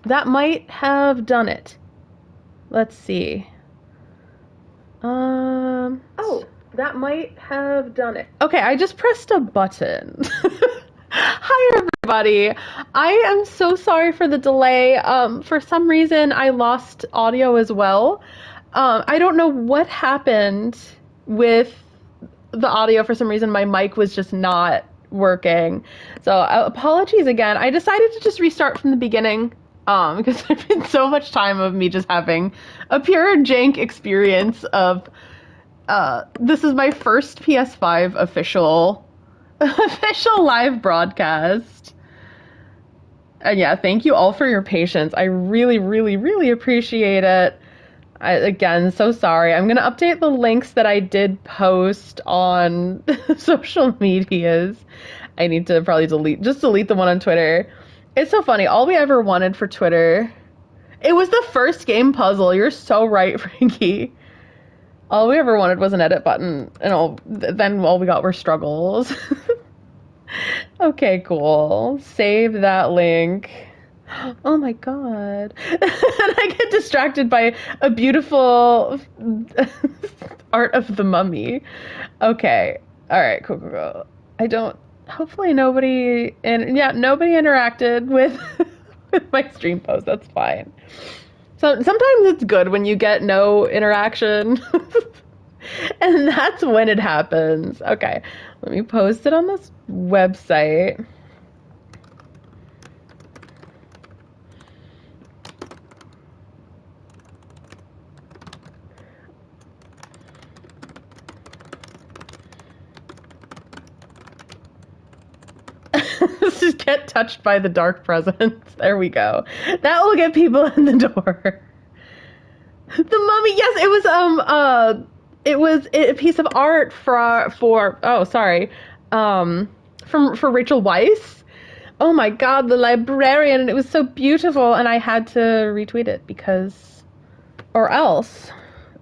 that might have done it. Let's see. Oh, that might have done it. Okay, I just pressed a button. Hi, everybody. I am so sorry for the delay. For some reason, I lost audio as well. I don't know what happened with the audio. For some reason, my mic was just not working. So apologies again. I decided to just restart from the beginning. Because there's been so much time of me just having a pure jank experience of, this is my first PS5 official live broadcast. And yeah, thank you all for your patience. I really, really, really appreciate it. Again, so sorry. I'm going to update the links that I did post on social medias. I need to probably delete the one on Twitter. It's so funny. All we ever wanted for Twitter, it was the first game puzzle. You're so right, Frankie. All we ever wanted was an edit button, and then all we got were struggles. Okay, cool. Save that link. Oh my god. And I get distracted by a beautiful art of the mummy. Okay. All right, cool. Hopefully nobody interacted with my stream post. That's fine. So sometimes it's good when you get no interaction. And that's when it happens. Okay, let me post it on this website. Just get touched by the dark presence. There we go. That will get people in the door. The mummy, yes, it was a piece of art for Rachel Weisz. Oh my god, the librarian, and it was so beautiful, and I had to retweet it or else.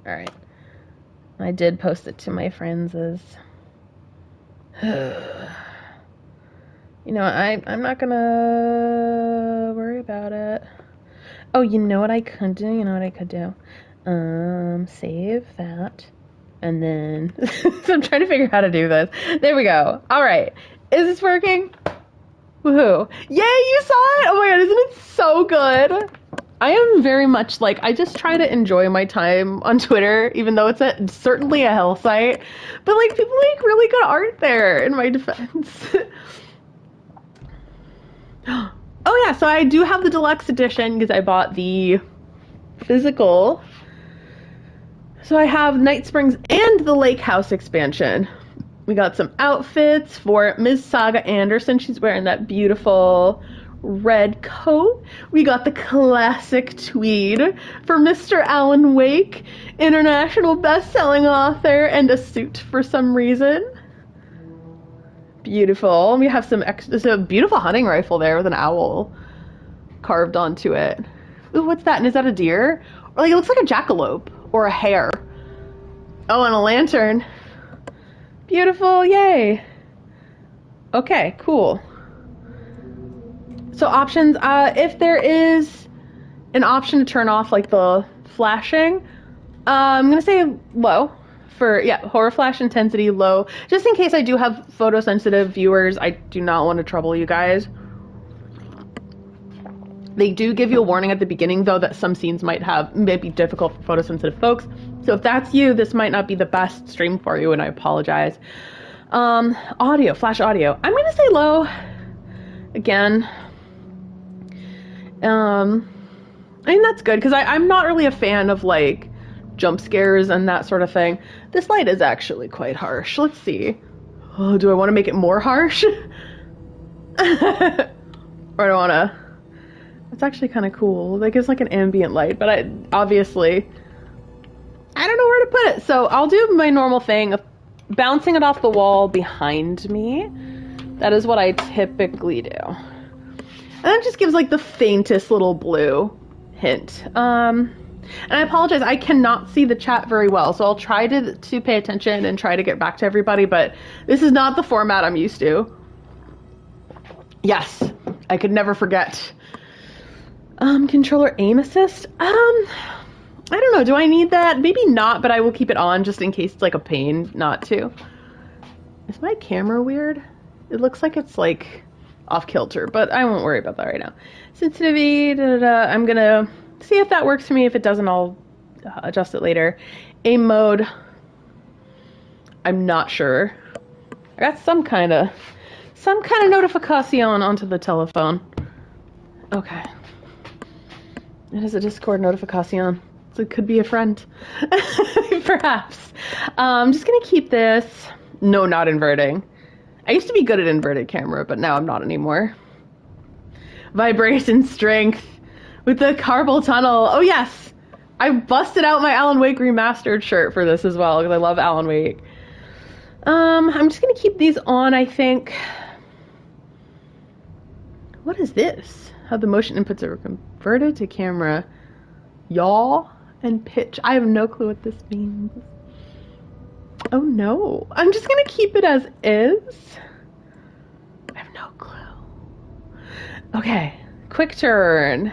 All right. I did post it to my friends as you know, I'm not gonna worry about it. Oh, you know what I could do? Save that. And then, so I'm trying to figure out how to do this. There we go. All right. Is this working? Woohoo. Yay, you saw it? Oh my god, isn't it so good? I am very much like, I just try to enjoy my time on Twitter, even though it's certainly a hell site. But like, people make really good art there, in my defense. Oh yeah, so I do have the deluxe edition because I bought the physical. So I have Night Springs and the Lake House expansion. We got some outfits for Ms. Saga Anderson. She's wearing that beautiful red coat. We got the classic tweed for Mr. Alan Wake, international best-selling author, and a suit for some reason. Beautiful. We have there's a beautiful hunting rifle there with an owl carved onto it. Ooh, what's that? And is that a deer? Or like, it looks like a jackalope or a hare. Oh, and a lantern. Beautiful, yay. Okay, cool. So options, if there is an option to turn off like the flashing, I'm gonna say low. Horror flash intensity low, just in case I do have photosensitive viewers. I do not want to trouble you guys. They do give you a warning at the beginning, though, that some scenes might be difficult for photosensitive folks. So if that's you, this might not be the best stream for you, and I apologize. Flash audio. I'm gonna say low. Again. I mean, that's good, because I'm not really a fan of, like, jump scares and that sort of thing. This light is actually quite harsh. Let's see. Oh, do I want to make it more harsh? Or do I want to... It's actually kind of cool. Like, it's like an ambient light, but I don't know where to put it. So I'll do my normal thing of bouncing it off the wall behind me. That is what I typically do. And that just gives like the faintest little blue hint. And I apologize, I cannot see the chat very well, so I'll try to pay attention and try to get back to everybody, but this is not the format I'm used to. Yes, I could never forget. Controller aim assist? I don't know, do I need that? Maybe not, but I will keep it on just in case it's like a pain not to. Is my camera weird? It looks like it's like off kilter, but I won't worry about that right now. Sensitivity, I'm gonna see if that works for me. If it doesn't, I'll adjust it later. Aim mode, I'm not sure. I got some kind of notification onto the telephone. Okay. It is a Discord notification. So it could be a friend. Perhaps. I'm just gonna keep this. No, not inverting. I used to be good at inverted camera, but now I'm not anymore. Vibration strength with the carpal tunnel. Oh yes! I busted out my Alan Wake remastered shirt for this as well, because I love Alan Wake. I'm just gonna keep these on, I think. What is this? How the motion inputs are converted to camera. Yaw and pitch. I have no clue what this means. Oh no. I'm just gonna keep it as is. I have no clue. Okay. Quick turn.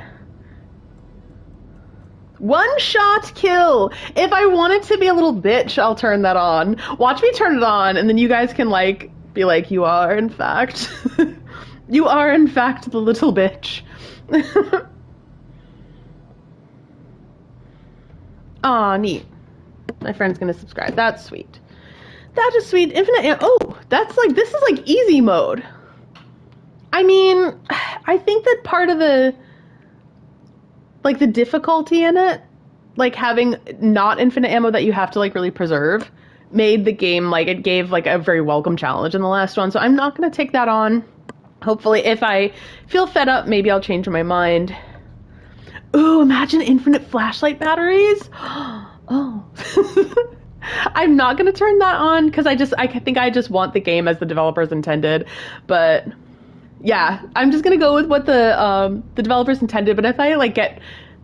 One shot kill. If I want it to be a little bitch, I'll turn that on. Watch me turn it on, and then you guys can like be like, you are in fact you are in fact the little bitch. Aw, neat. My friend's gonna subscribe. That's sweet. That is sweet. Infinite. Oh, that's like, this is like easy mode. I mean, I think that part of the, like, the difficulty in it, like having not infinite ammo that you have to like really preserve, made the game like, it gave like a very welcome challenge in the last one. So I'm not gonna take that on. Hopefully, if I feel fed up, maybe I'll change my mind. Ooh, imagine infinite flashlight batteries. Oh. I'm not gonna turn that on because I think I just want the game as the developers intended. But yeah, I'm just gonna go with what the developers intended. But if I like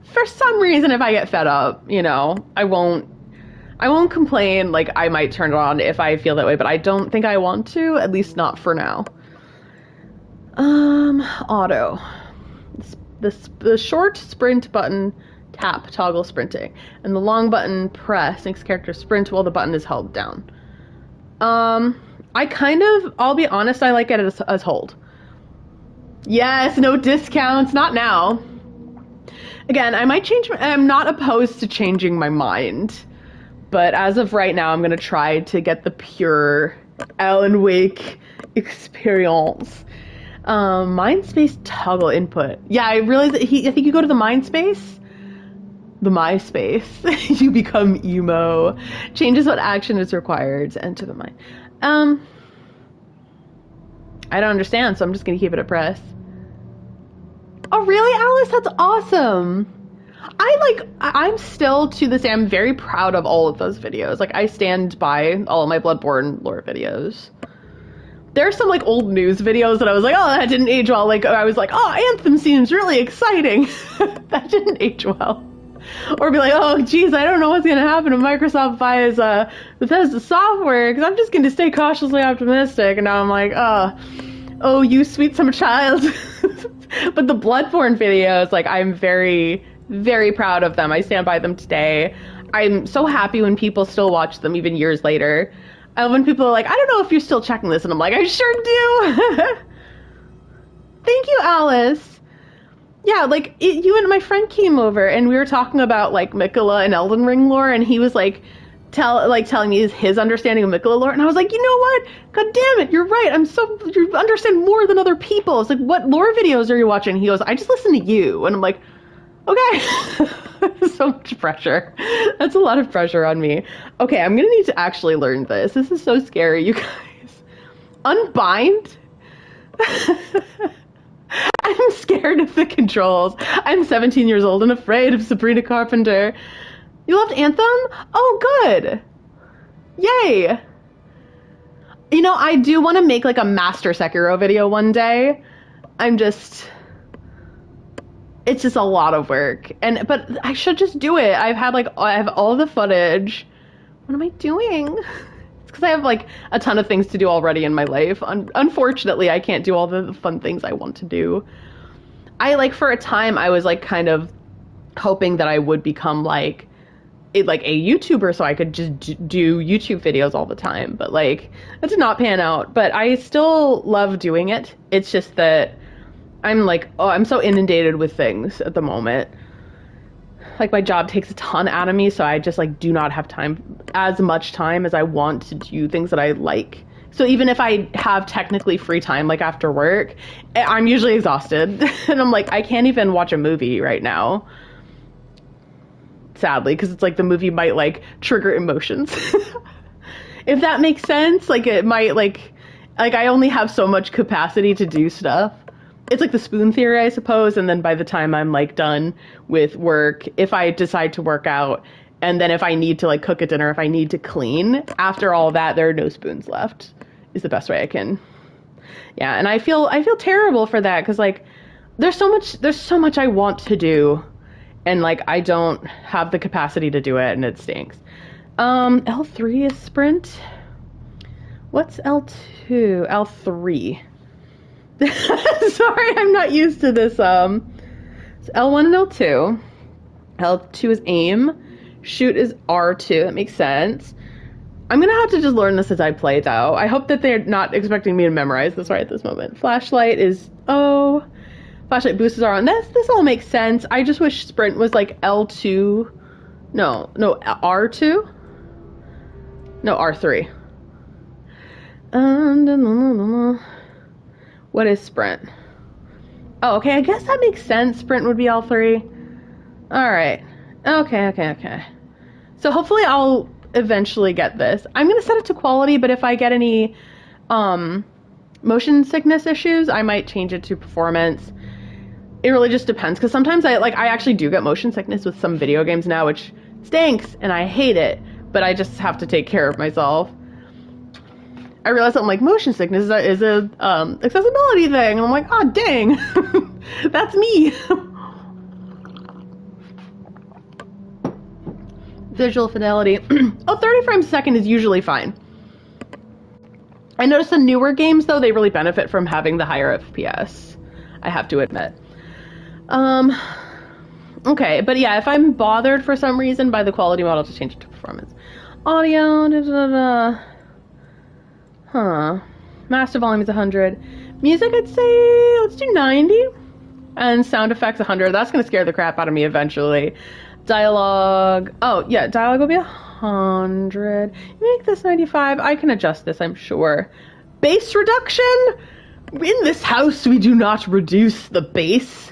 for some reason, if I get fed up, you know, I won't complain. Like, I might turn it on if I feel that way, but I don't think I want to, at least not for now. Auto. The short sprint button tap toggle sprinting, and the long button press makes character sprint while the button is held down. I'll be honest, I like it as hold. Yes, no discounts, not now. Again, I might change, I'm not opposed to changing my mind, but as of right now, I'm gonna try to get the pure Alan Wake experience. Mindspace toggle input. Yeah, I realized that I think you go to the Mindspace, the MySpace, you become emo. Changes what action is required to enter the mind. I don't understand, so I'm just gonna keep it at press. Oh really, Alice? That's awesome. I'm still, to this day, I'm very proud of all of those videos. Like, I stand by all of my Bloodborne lore videos. There are some, like, old news videos that I was like, oh, that didn't age well. Like, I was like, oh, Anthem seems really exciting. That didn't age well. Or be like, oh, geez, I don't know what's going to happen if Microsoft buys Bethesda software, because I'm just going to stay cautiously optimistic. And now I'm like, oh, you sweet summer child. But the Bloodborne videos, like, I'm very, very proud of them. I stand by them today. I'm so happy when people still watch them even years later. When people are like, I don't know if you're still checking this, and I'm like, I sure do. Thank you, Alice. Yeah, like, you and my friend came over, and we were talking about, like, Miquella and Elden Ring lore, and he was, like, telling me his understanding of Miquella lore, and I was like, you know what? God damn it, you're right. You understand more than other people. It's like, what lore videos are you watching? He goes, I just listen to you. And I'm like, okay. So much pressure. That's a lot of pressure on me. Okay, I'm gonna need to actually learn this. This is so scary, you guys. Unbind? I'm scared of the controls. I'm 17 years old and afraid of Sabrina Carpenter. You loved Anthem? Oh, good. Yay. You know, I do want to make like a Master Sekiro video one day. It's just a lot of work. But I should just do it. I have all the footage. What am I doing? It's because I have like a ton of things to do already in my life. Unfortunately, I can't do all the fun things I want to do. I like for a time I was like kind of hoping that I would become like a YouTuber so I could just do YouTube videos all the time, but like that did not pan out. But I still love doing it. It's just that I'm like, oh, I'm so inundated with things at the moment. Like my job takes a ton out of me, so I just like do not have time, as much time as I want to do things that I like. So even if I have technically free time, like after work, I'm usually exhausted. And I'm like, I can't even watch a movie right now. Sadly, because it's like the movie might like trigger emotions. If that makes sense. Like it might like I only have so much capacity to do stuff. It's like the spoon theory, I suppose. And then by the time I'm like done with work, if I decide to work out, and then if I need to like cook a dinner, if I need to clean, after all that, there are no spoons left, is the best way I can. Yeah. And I feel terrible for that. Cause like there's so much I want to do, and like I don't have the capacity to do it, and it stinks. L3 is sprint. What's L2? L3. Sorry, I'm not used to this. It's L1 and L2. L2 is aim. Shoot is R2. That makes sense. I'm gonna have to just learn this as I play, though. I hope that they're not expecting me to memorize this right at this moment. Flashlight is O. Flashlight boosters are on. This all makes sense. I just wish sprint was like L2. No, R2? No, R3. What is sprint? Oh, okay, I guess that makes sense. Sprint would be L3. Alright. Okay. So hopefully I'll eventually get this. I'm going to set it to quality, but if I get any motion sickness issues, I might change it to performance. It really just depends, because sometimes I actually do get motion sickness with some video games now, which stinks, and I hate it, but I just have to take care of myself. I realized that like motion sickness is a accessibility thing, and I'm like, oh dang, that's me. Visual fidelity. 30 frames a second is usually fine. I noticed the newer games though, they really benefit from having the higher FPS, I have to admit. Okay, but yeah, if I'm bothered for some reason by the quality model, just change it to performance. Audio, Master volume is 100. Music, I'd say, let's do 90. And sound effects, 100. That's going to scare the crap out of me eventually. Dialogue. Oh, yeah, dialogue will be 100. Make this 95. I can adjust this, I'm sure. Bass reduction? In this house, we do not reduce the bass.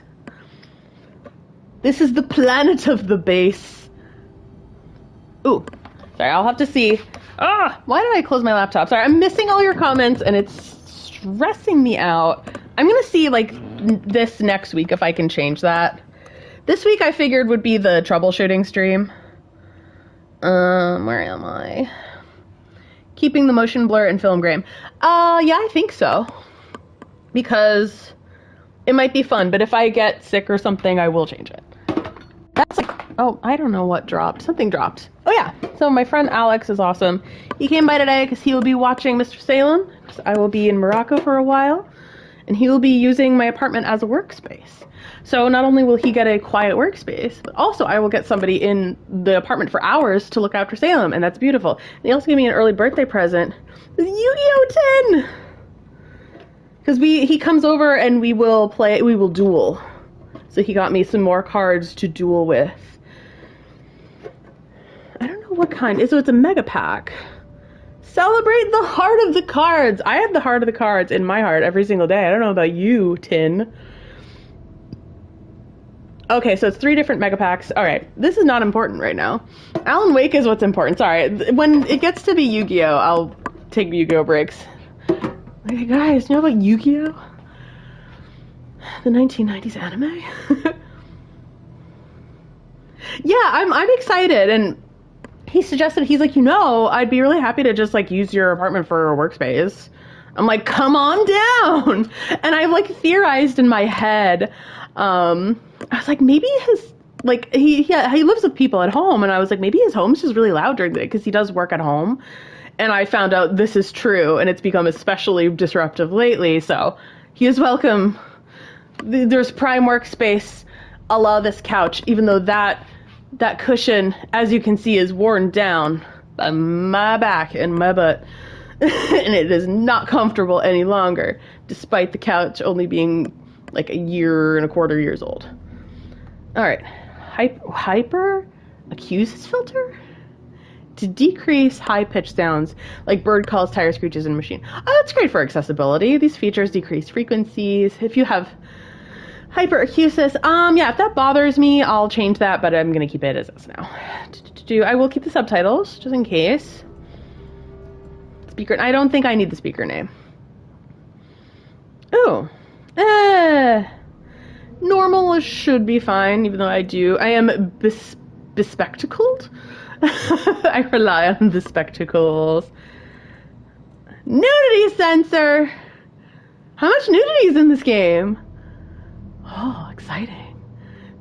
This is the planet of the bass. Ooh. Sorry, I'll have to see. Why did I close my laptop? Sorry, I'm missing all your comments, and it's stressing me out. I'm going to see, like, this next week if I can change that. This week I figured would be the troubleshooting stream. Where am I? Keeping the motion blur and film grain. Yeah, I think so. Because it might be fun, but if I get sick or something, I will change it. That's like, oh, I don't know what dropped. Something dropped. Oh yeah, so my friend Alex is awesome. He came by today because he will be watching Mr. Salem. I will be in Morocco for a while, and he will be using my apartment as a workspace. So not only will he get a quiet workspace, but also I will get somebody in the apartment for hours to look after Salem, and that's beautiful. And he also gave me an early birthday present. This Yu-Gi-Oh! 10! Because he comes over and we will duel. So he got me some more cards to duel with. I don't know what kind. So it's a mega pack. Celebrate the heart of the cards. I have the heart of the cards in my heart every single day. I don't know about you, Tin. Okay, so it's 3 different mega packs. All right, this is not important right now. Alan Wake is what's important. Sorry, when it gets to be Yu-Gi-Oh, I'll take Yu-Gi-Oh breaks. Okay, guys, you know about Yu-Gi-Oh? The 1990s anime? Yeah, I'm excited, and he suggested, he's like, I'd be really happy to just like use your apartment for a workspace. I'm like, come on down. And I like theorized in my head. I was like, maybe his, like, he lives with people at home, and I was like, maybe his home's just really loud during the day because he does work at home. And I found out this is true, and it's become especially disruptive lately. So he is welcome there's prime workspace a la this couch, even though that cushion, as you can see, is worn down by my back and my butt. And it is not comfortable any longer, despite the couch only being like 1.25 years old. All right. Hyper accuses filter? To decrease high-pitched sounds like bird calls, tire screeches, and machine. Oh, that's great for accessibility. These features decrease frequencies. If you have hyperacusis, yeah, if that bothers me, I'll change that, but I'm going to keep it as is now. I will keep the subtitles, just in case. Speaker, I don't think I need the speaker name. Oh. Normal should be fine, even though I am bespectacled. I rely on the spectacles. Nudity sensor! How much nudity is in this game? Oh, exciting.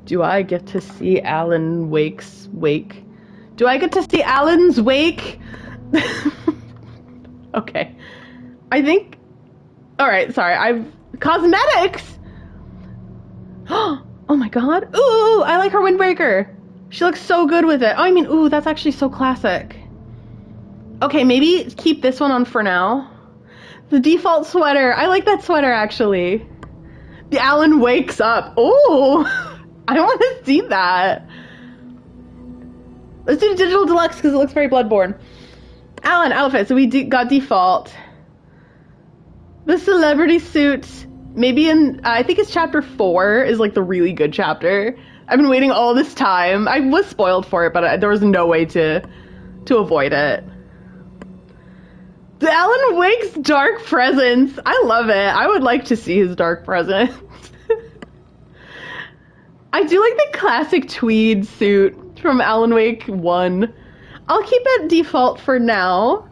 Do I get to see Alan Wake's wake? Do I get to see Alan's wake? Okay. I think... Alright, sorry. Cosmetics! Oh my god. Ooh, I like her windbreaker. She looks so good with it. Oh, I mean, ooh, that's actually so classic. Okay, maybe keep this one on for now. The default sweater. I like that sweater, actually. The Alan wakes up. Oh, I want to see that. Let's do the digital deluxe because it looks very Bloodborne. Alan outfit. So we got default. The celebrity suit. Maybe I think it's chapter 4 is like the really good chapter. I've been waiting all this time. I was spoiled for it, but there was no way to avoid it. The Alan Wake's dark presence. I love it. I would like to see his dark presence. I do like the classic tweed suit from Alan Wake 1. I'll keep it default for now.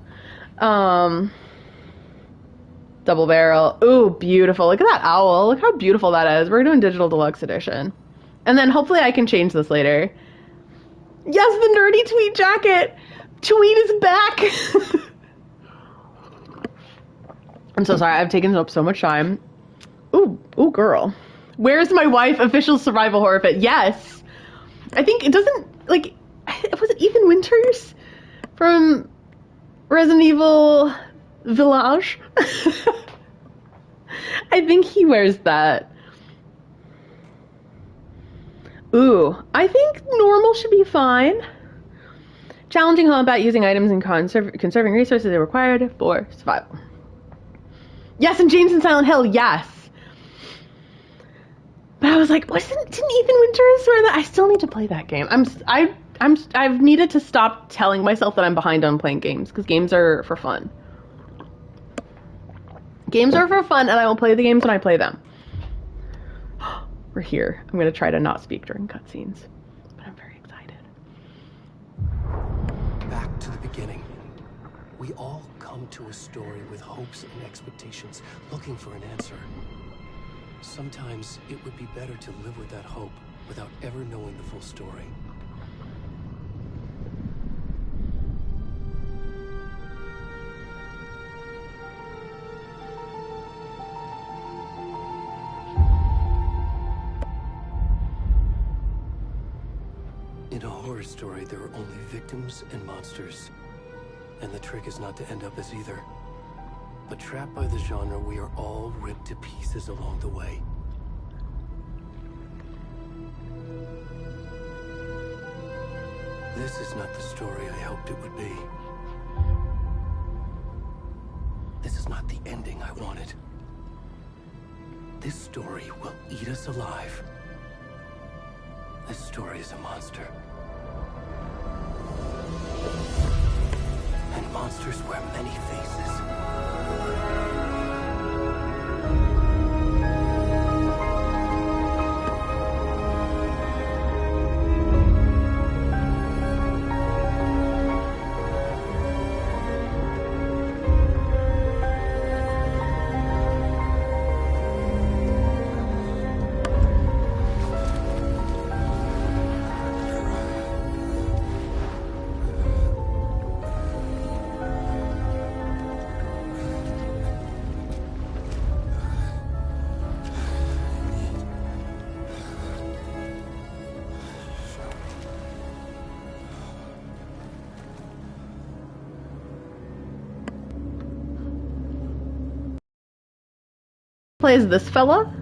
Double barrel. Ooh, beautiful. Look at that owl. Look how beautiful that is. We're doing digital deluxe edition. And then hopefully I can change this later. Yes, the nerdy tweed jacket. Tweed is back. I'm so sorry. I've taken up so much time. Ooh, girl. Where's my wife? Official survival horror fit. Yes. I think it doesn't, like, was it Ethan Winters from Resident Evil Village? I think he wears that. Ooh, I think normal should be fine. Challenging combat using items and conserving resources are required for survival. Yes, and James and Silent Hill, yes. But I was like, didn't Ethan Winters wear that? I still need to play that game. I've needed to stop telling myself that I'm behind on playing games, because games are for fun. Games are for fun, and I will play the games when I play them. We're here. I'm going to try to not speak during cutscenes, but I'm very excited. Back to the beginning. We all come to a story with hopes and expectations, looking for an answer. Sometimes it would be better to live with that hope without ever knowing the full story. In a horror story, there are only victims and monsters. And the trick is not to end up as either. But trapped by the genre, we are all ripped to pieces along the way. This is not the story I hoped it would be. This is not the ending I wanted. This story will eat us alive. This story is a monster. And monsters wear many faces. play as this fella.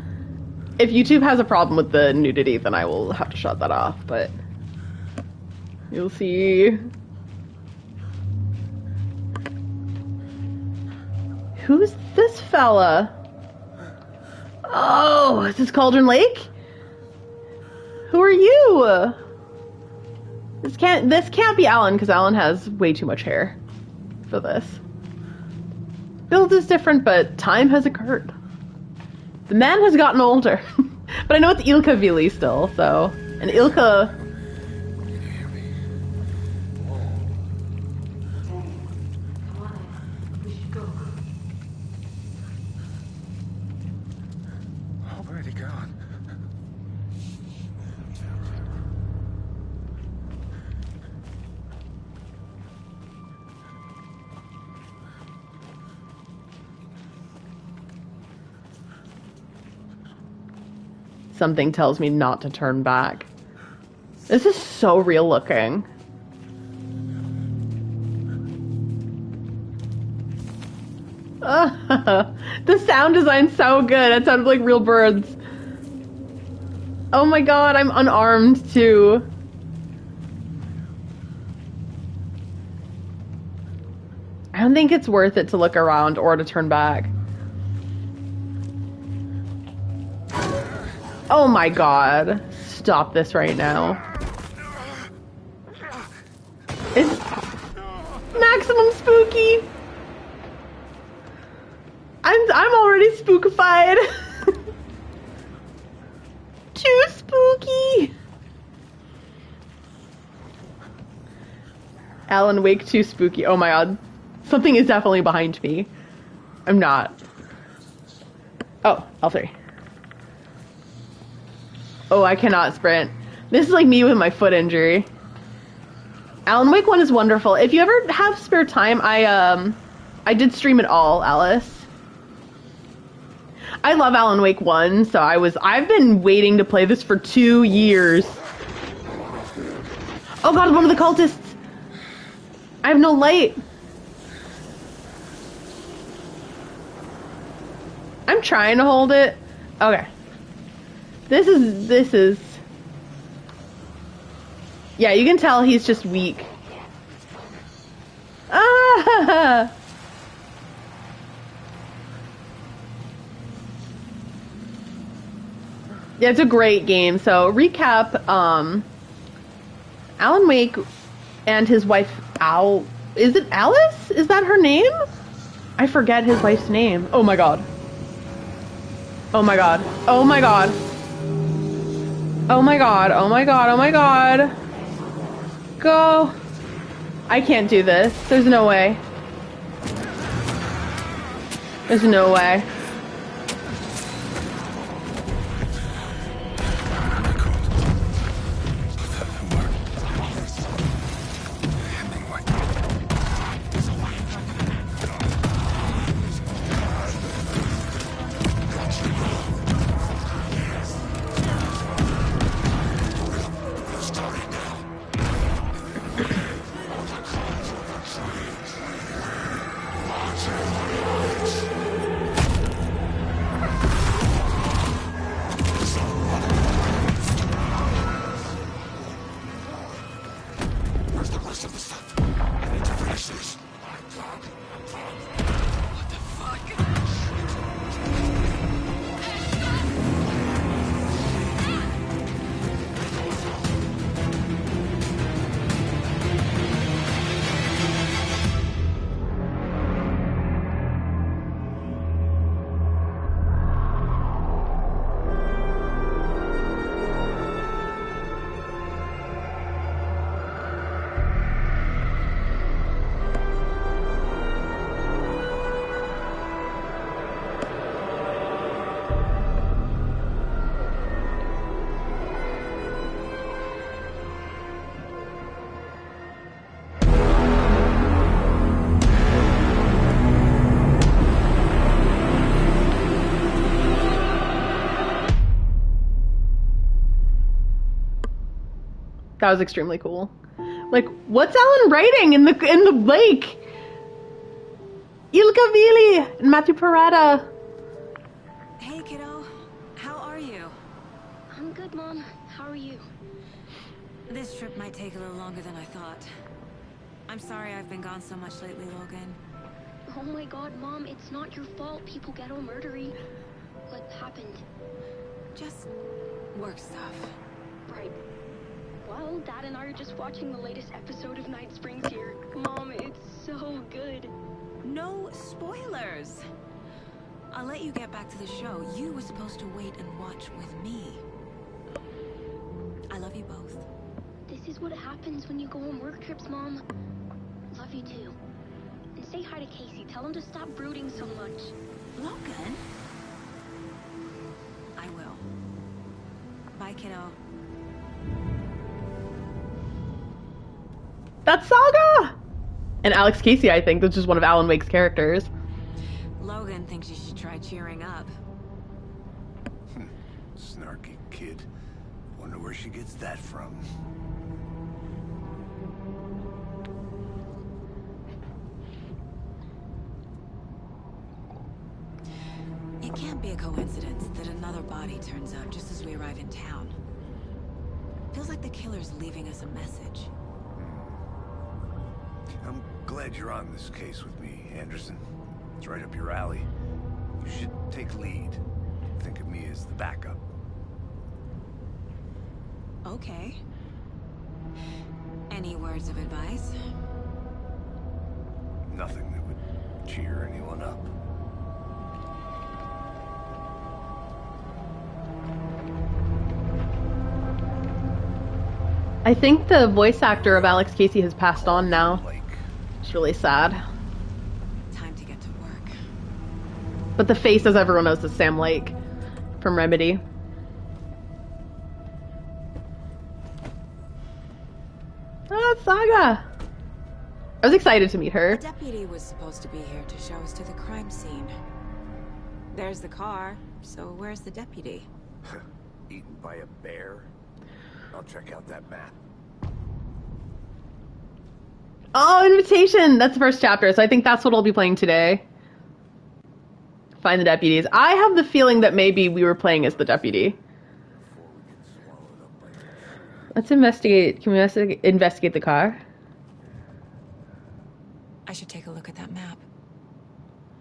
If YouTube has a problem with the nudity, then I will have to shut that off, but you'll see. Who's this fella? Oh, is this Cauldron Lake? Who are you? This can't be Alan, because Alan has way too much hair for this. Build is different, but time has occurred. The man has gotten older. But I know it's Ilka Vili still, so... And Ilka... Where'd he gone? Something tells me not to turn back. This is so real looking. The sound design's so good. It sounds like real birds. Oh my god, I'm unarmed too. I don't think it's worth it to look around or to turn back. Oh my god. Stop this right now. It's maximum spooky. I'm already spookified. Too spooky. Alan Wake too spooky. Oh my god. Something is definitely behind me. I'm not. Oh, L3. Oh, I cannot sprint. This is like me with my foot injury. Alan Wake 1 is wonderful. If you ever have spare time, I did stream it all, Alice. I love Alan Wake 1, so I've been waiting to play this for 2 years. Oh god, one of the cultists! I have no light. I'm trying to hold it. Okay. This is... Yeah, you can tell he's just weak. Ah! Yeah, it's a great game. So, recap, Alan Wake and his wife, is it Alice? Is that her name? I forget his wife's name. Oh my god. Oh my god. Oh my god. Oh my god. Oh my god. Oh my god. Go. I can't do this. There's no way. There's no way. That was extremely cool. Like, what's Alan writing in the lake? Ilka Vili and Matthew Parada. Hey, kiddo. How are you? I'm good, Mom. How are you? This trip might take a little longer than I thought. I'm sorry I've been gone so much lately, Logan. Oh my god, Mom, it's not your fault people get all murdery. What happened? Just work stuff. Right. Well, Dad and I are just watching the latest episode of Night Springs here. Mom, it's so good. No spoilers! I'll let you get back to the show. You were supposed to wait and watch with me. I love you both. This is what happens when you go on work trips, Mom. Love you too. And say hi to Casey. Tell him to stop brooding so much. Logan? I will. Bye, kiddo. That's Saga! And Alex Casey, I think, which is one of Alan Wake's characters. Logan thinks you should try cheering up. Snarky kid. Wonder where she gets that from. It can't be a coincidence that another body turns up just as we arrive in town. Feels like the killer's leaving us a message. I'm glad you're on this case with me, Anderson. It's right up your alley. You should take lead. Think of me as the backup. Okay. Any words of advice? Nothing that would cheer anyone up. I think the voice actor of Alex Casey has passed on now. Like, It's really sad. Time to get to work. But the face, as everyone knows, is Sam Lake from Remedy. Oh, it's Saga! I was excited to meet her. The deputy was supposed to be here to show us to the crime scene. There's the car, so where's the deputy? eaten by a bear? I'll check out that map. Oh, invitation! That's the first chapter, so I think that's what I'll be playing today. Find the deputies. I have the feeling that maybe we were playing as the deputy. Let's investigate. Can we investigate the car? I should take a look at that map.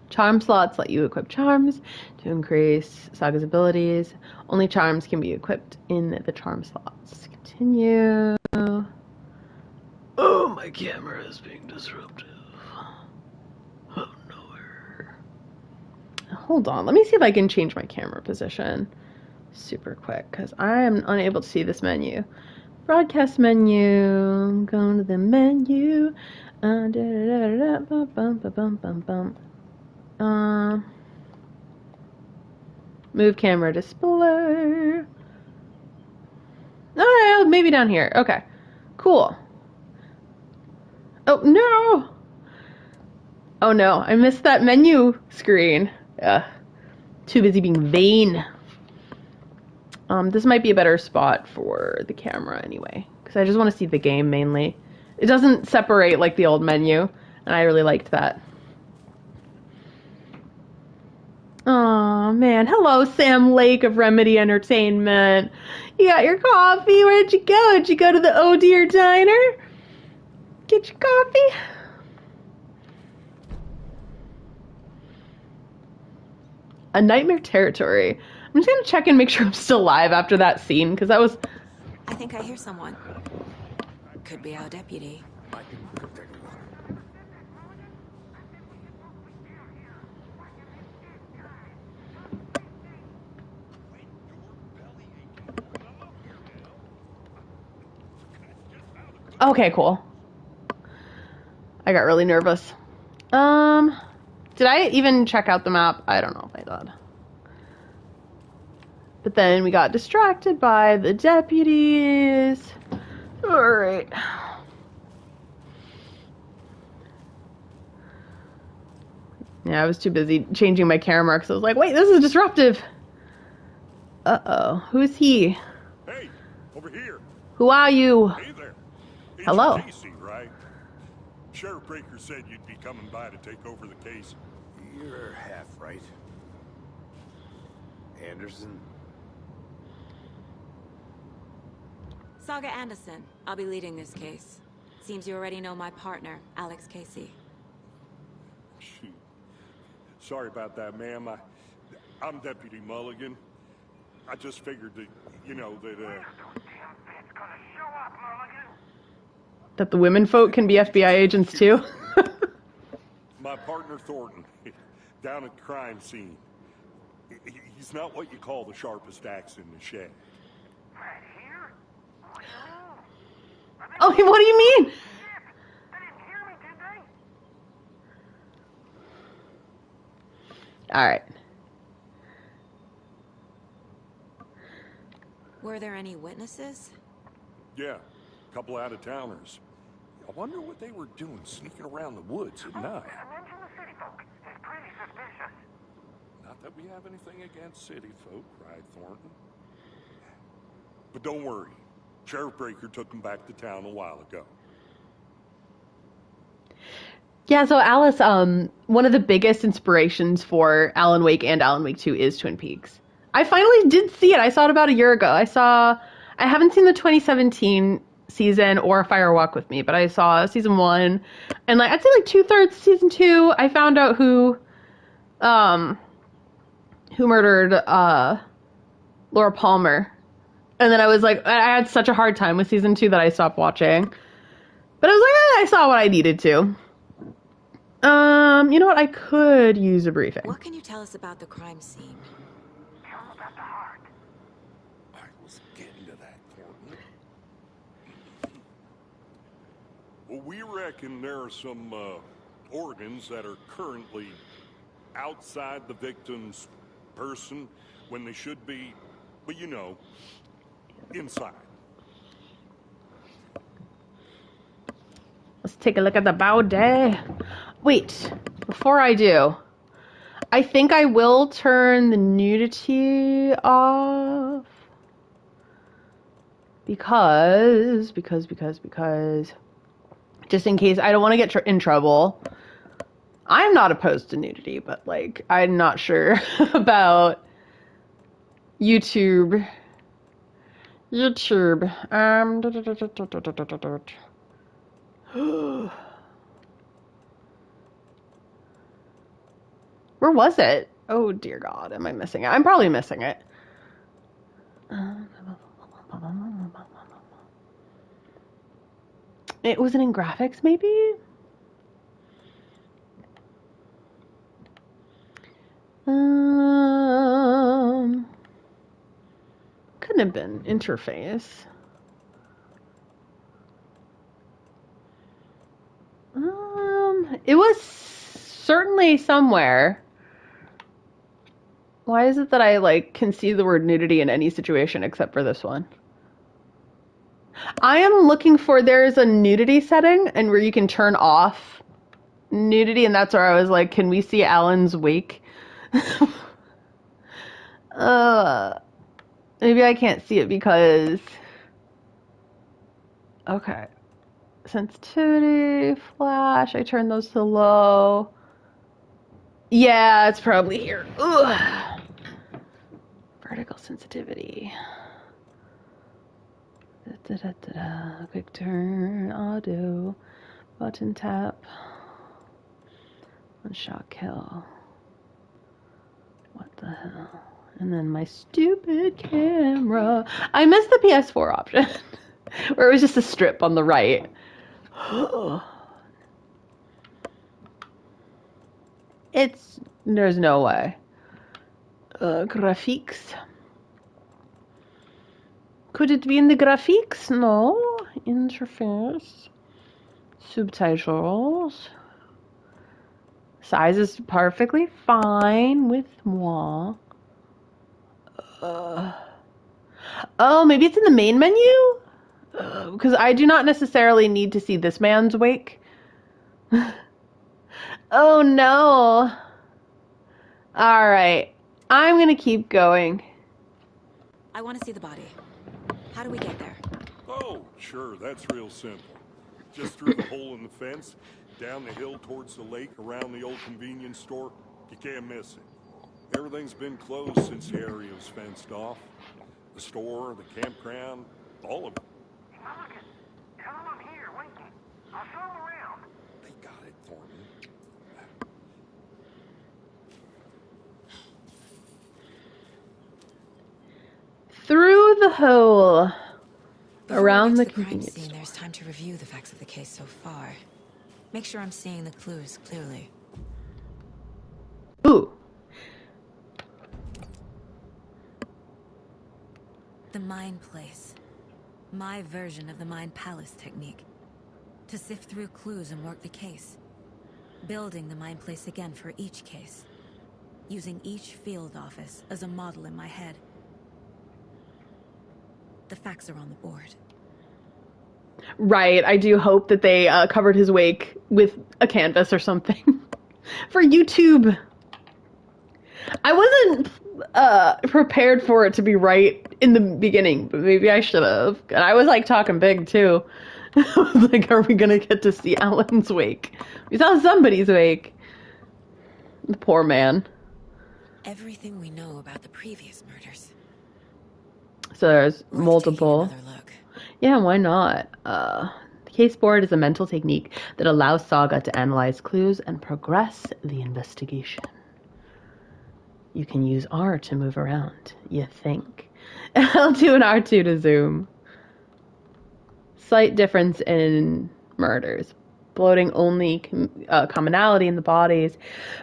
Charm slots let you equip charms to increase Saga's abilities. Only charms can be equipped in the charm slots. Continue. Oh, my camera is being disruptive. Oh, nowhere. Hold on. Let me see if I can change my camera position super quick, because I am unable to see this menu. Broadcast menu. Going to the menu. Move camera display. Oh, maybe down here. Okay. Cool. Oh, no! Oh, no. I missed that menu screen. Too busy being vain. This might be a better spot for the camera anyway, because I just want to see the game mainly. It doesn't separate like the old menu, and I really liked that. Oh man, hello Sam Lake of Remedy Entertainment. You got your coffee? Where'd you go? Did you go to the Oh Dear Diner? Get your coffee? A Nightmare Territory. I'm just gonna check and make sure I'm still alive after that scene, because that was... I think I hear someone. Could be our deputy. I can go take a look. Okay, cool. I got really nervous. Did I even check out the map? I don't know if I did. But then we got distracted by the deputies. Alright. Yeah, I was too busy changing my camera because I was like, wait, this is disruptive. Uh-oh. Who's he? Hey, over here. Who are you? Hey there. It's Hello. Casey, right? Sheriff Breaker said you'd be coming by to take over the case. You're half right. Anderson? Saga Anderson. I'll be leading this case. Seems you already know my partner, Alex Casey. Shoot. Sorry about that, ma'am. I'm Deputy Mulligan. I just figured that, That the women folk can be FBI agents too. My partner Thornton, down at the crime scene. He's not what you call the sharpest axe in the shed. Right here? What do you mean? Oh, what do you mean? Shit! They didn't hear me, did they? All right. Were there any witnesses? Yeah, a couple out-of-towners. I wonder what they were doing sneaking around the woods at night. Mention the city folk. It's pretty suspicious. Not that we have anything against city folk, right, Thornton? But don't worry. Sheriff Breaker took them back to town a while ago. Yeah, so Alice, one of the biggest inspirations for Alan Wake and Alan Wake 2 is Twin Peaks. I finally did see it. I saw it about a year ago. I haven't seen the 2017 season or Fire Walk with Me, but I saw season 1, and I'd say 2/3 season 2, I found out who murdered Laura Palmer. And then I was like, I had such a hard time with season 2 that I stopped watching. But I was like, I saw what I needed to. You know what? I could use a briefing. What can you tell us about the crime scene? Tell them about the heart. I was getting to that, Thornton. Well, we reckon there are some organs that are currently outside the victim's person when they should be, well, inside. Let's take a look at the body. Wait, before I do, I think I will turn the nudity off. Because, just in case, I don't want to get in trouble. I'm not opposed to nudity, but I'm not sure about YouTube. Where was it? Oh dear God, am I missing it? I'm probably missing it. It wasn't in graphics, maybe? Couldn't have been interface. It was certainly somewhere. Why is it that I can see the word nudity in any situation except for this one? I am looking for, there's a nudity setting and where you can turn off nudity, and that's where I was like, can we see Alan's wake? Maybe I can't see it because, okay. Sensitivity, flash, I turned those to low. Yeah, it's probably here. Ugh. Vertical sensitivity. Quick turn, auto, button tap, one shot kill. What the hell? And then my stupid camera. I missed the PS4 option, where it was just a strip on the right. There's no way. Graphics. Could it be in the graphics? No. Interface. Subtitles. Size is perfectly fine with moi. Oh, maybe it's in the main menu? Because I do not necessarily need to see this man's wake. Oh no. Alright. I'm gonna keep going. I want to see the body. How do we get there? Oh, sure, that's real simple. Just through the hole in the fence, down the hill towards the lake, around the old convenience store. You can't miss it. Everything's been closed since the area was fenced off. The store, the campground, all of it. Look, tell them I'm here, waiting. I'll show them around. They got it for me. Through the hole. Before Around we the get to the crime convenience scene, store. there's time to review the facts of the case so far. Make sure I'm seeing the clues clearly. Ooh. The Mind Place. My version of the Mind Palace technique. To sift through clues and work the case. Building the Mind Place again for each case. Using each field office as a model in my head. The facts are on the board. Right, I do hope that they covered his wake with a canvas or something for YouTube. I wasn't prepared for it to be right in the beginning, but maybe I should have. And I was like talking big too. I was like, are we gonna get to see Alan's wake? We saw somebody's wake. The poor man. Everything we know about the previous murders. So there's Worth taking multiple. another look. Yeah, why not? The case board is a mental technique that allows Saga to analyze clues and progress the investigation. You can use R to move around, you think. L2 and R2 to zoom. Slight difference in murders. Bloating only commonality in the bodies,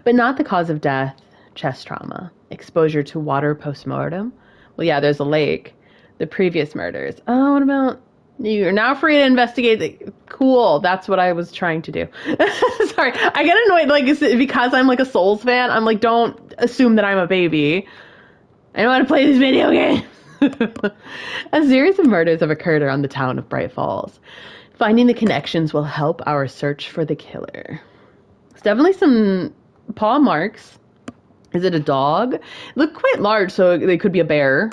but not the cause of death. Chest trauma. Exposure to water post-mortem. Well, yeah, there's a lake. The previous murders. Oh, what about... You're now free to investigate the... Cool, that's what I was trying to do. Sorry, I get annoyed, like, because I'm, like, a Souls fan, I'm like, don't assume that I'm a baby. I don't want to play this video game. A series of murders have occurred around the town of Bright Falls. Finding the connections will help our search for the killer. There's definitely some paw marks. Is it a dog? It looked quite large, so they could be a bear.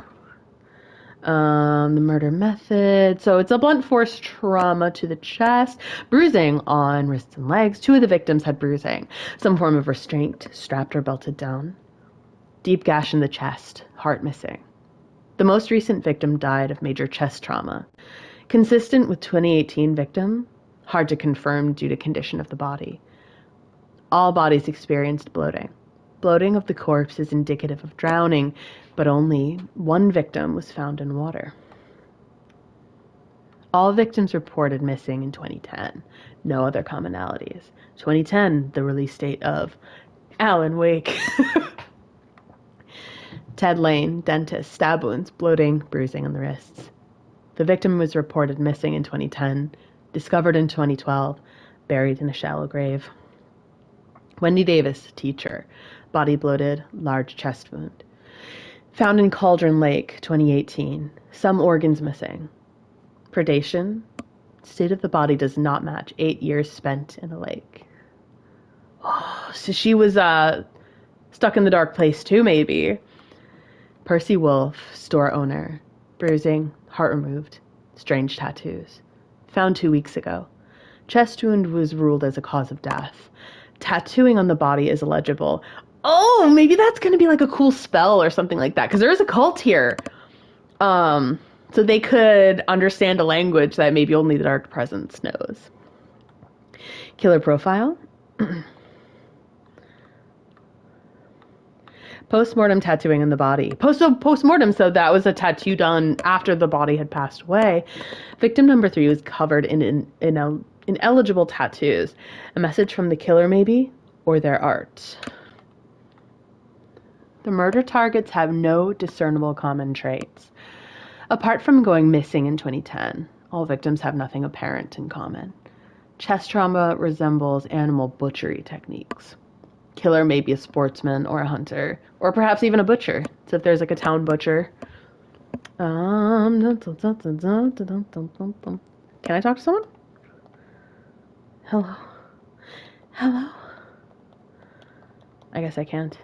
The murder method. So it's a blunt force trauma to the chest, bruising on wrists and legs. 2 of the victims had bruising, some form of restraint, strapped or belted down. Deep gash in the chest, heart missing. The most recent victim died of major chest trauma. Consistent with 2018 victim, hard to confirm due to condition of the body. All bodies experienced bloating. Bloating of the corpse is indicative of drowning, but only 1 victim was found in water. All victims reported missing in 2010. No other commonalities. 2010, the release date of Alan Wake. Ted Lane, dentist, stab wounds, bloating, bruising on the wrists. The victim was reported missing in 2010, discovered in 2012, buried in a shallow grave. Wendy Davis, teacher, body bloated, large chest wound. Found in Cauldron Lake, 2018, some organs missing. Predation, state of the body does not match 8 years spent in a lake. Oh, so she was stuck in the dark place too, maybe. Percy Wolf, store owner, bruising, heart removed, strange tattoos. Found 2 weeks ago. Chest wound was ruled as a cause of death. Tattooing on the body is illegible. Oh, maybe that's going to be like a cool spell or something like that, because there is a cult here. So they could understand a language that maybe only the Dark Presence knows. Killer profile. Post-mortem tattooing on the body. Post-mortem, so that was a tattoo done after the body had passed away. Victim number 3 was covered in ineligible tattoos. A message from the killer, maybe? Or their art. The murder targets have no discernible common traits. Apart from going missing in 2010, all victims have nothing apparent in common. Chest trauma resembles animal butchery techniques. Killer may be a sportsman or a hunter, or perhaps even a butcher. So if there's like a town butcher. Can I talk to someone? Hello? Hello? I guess I can't.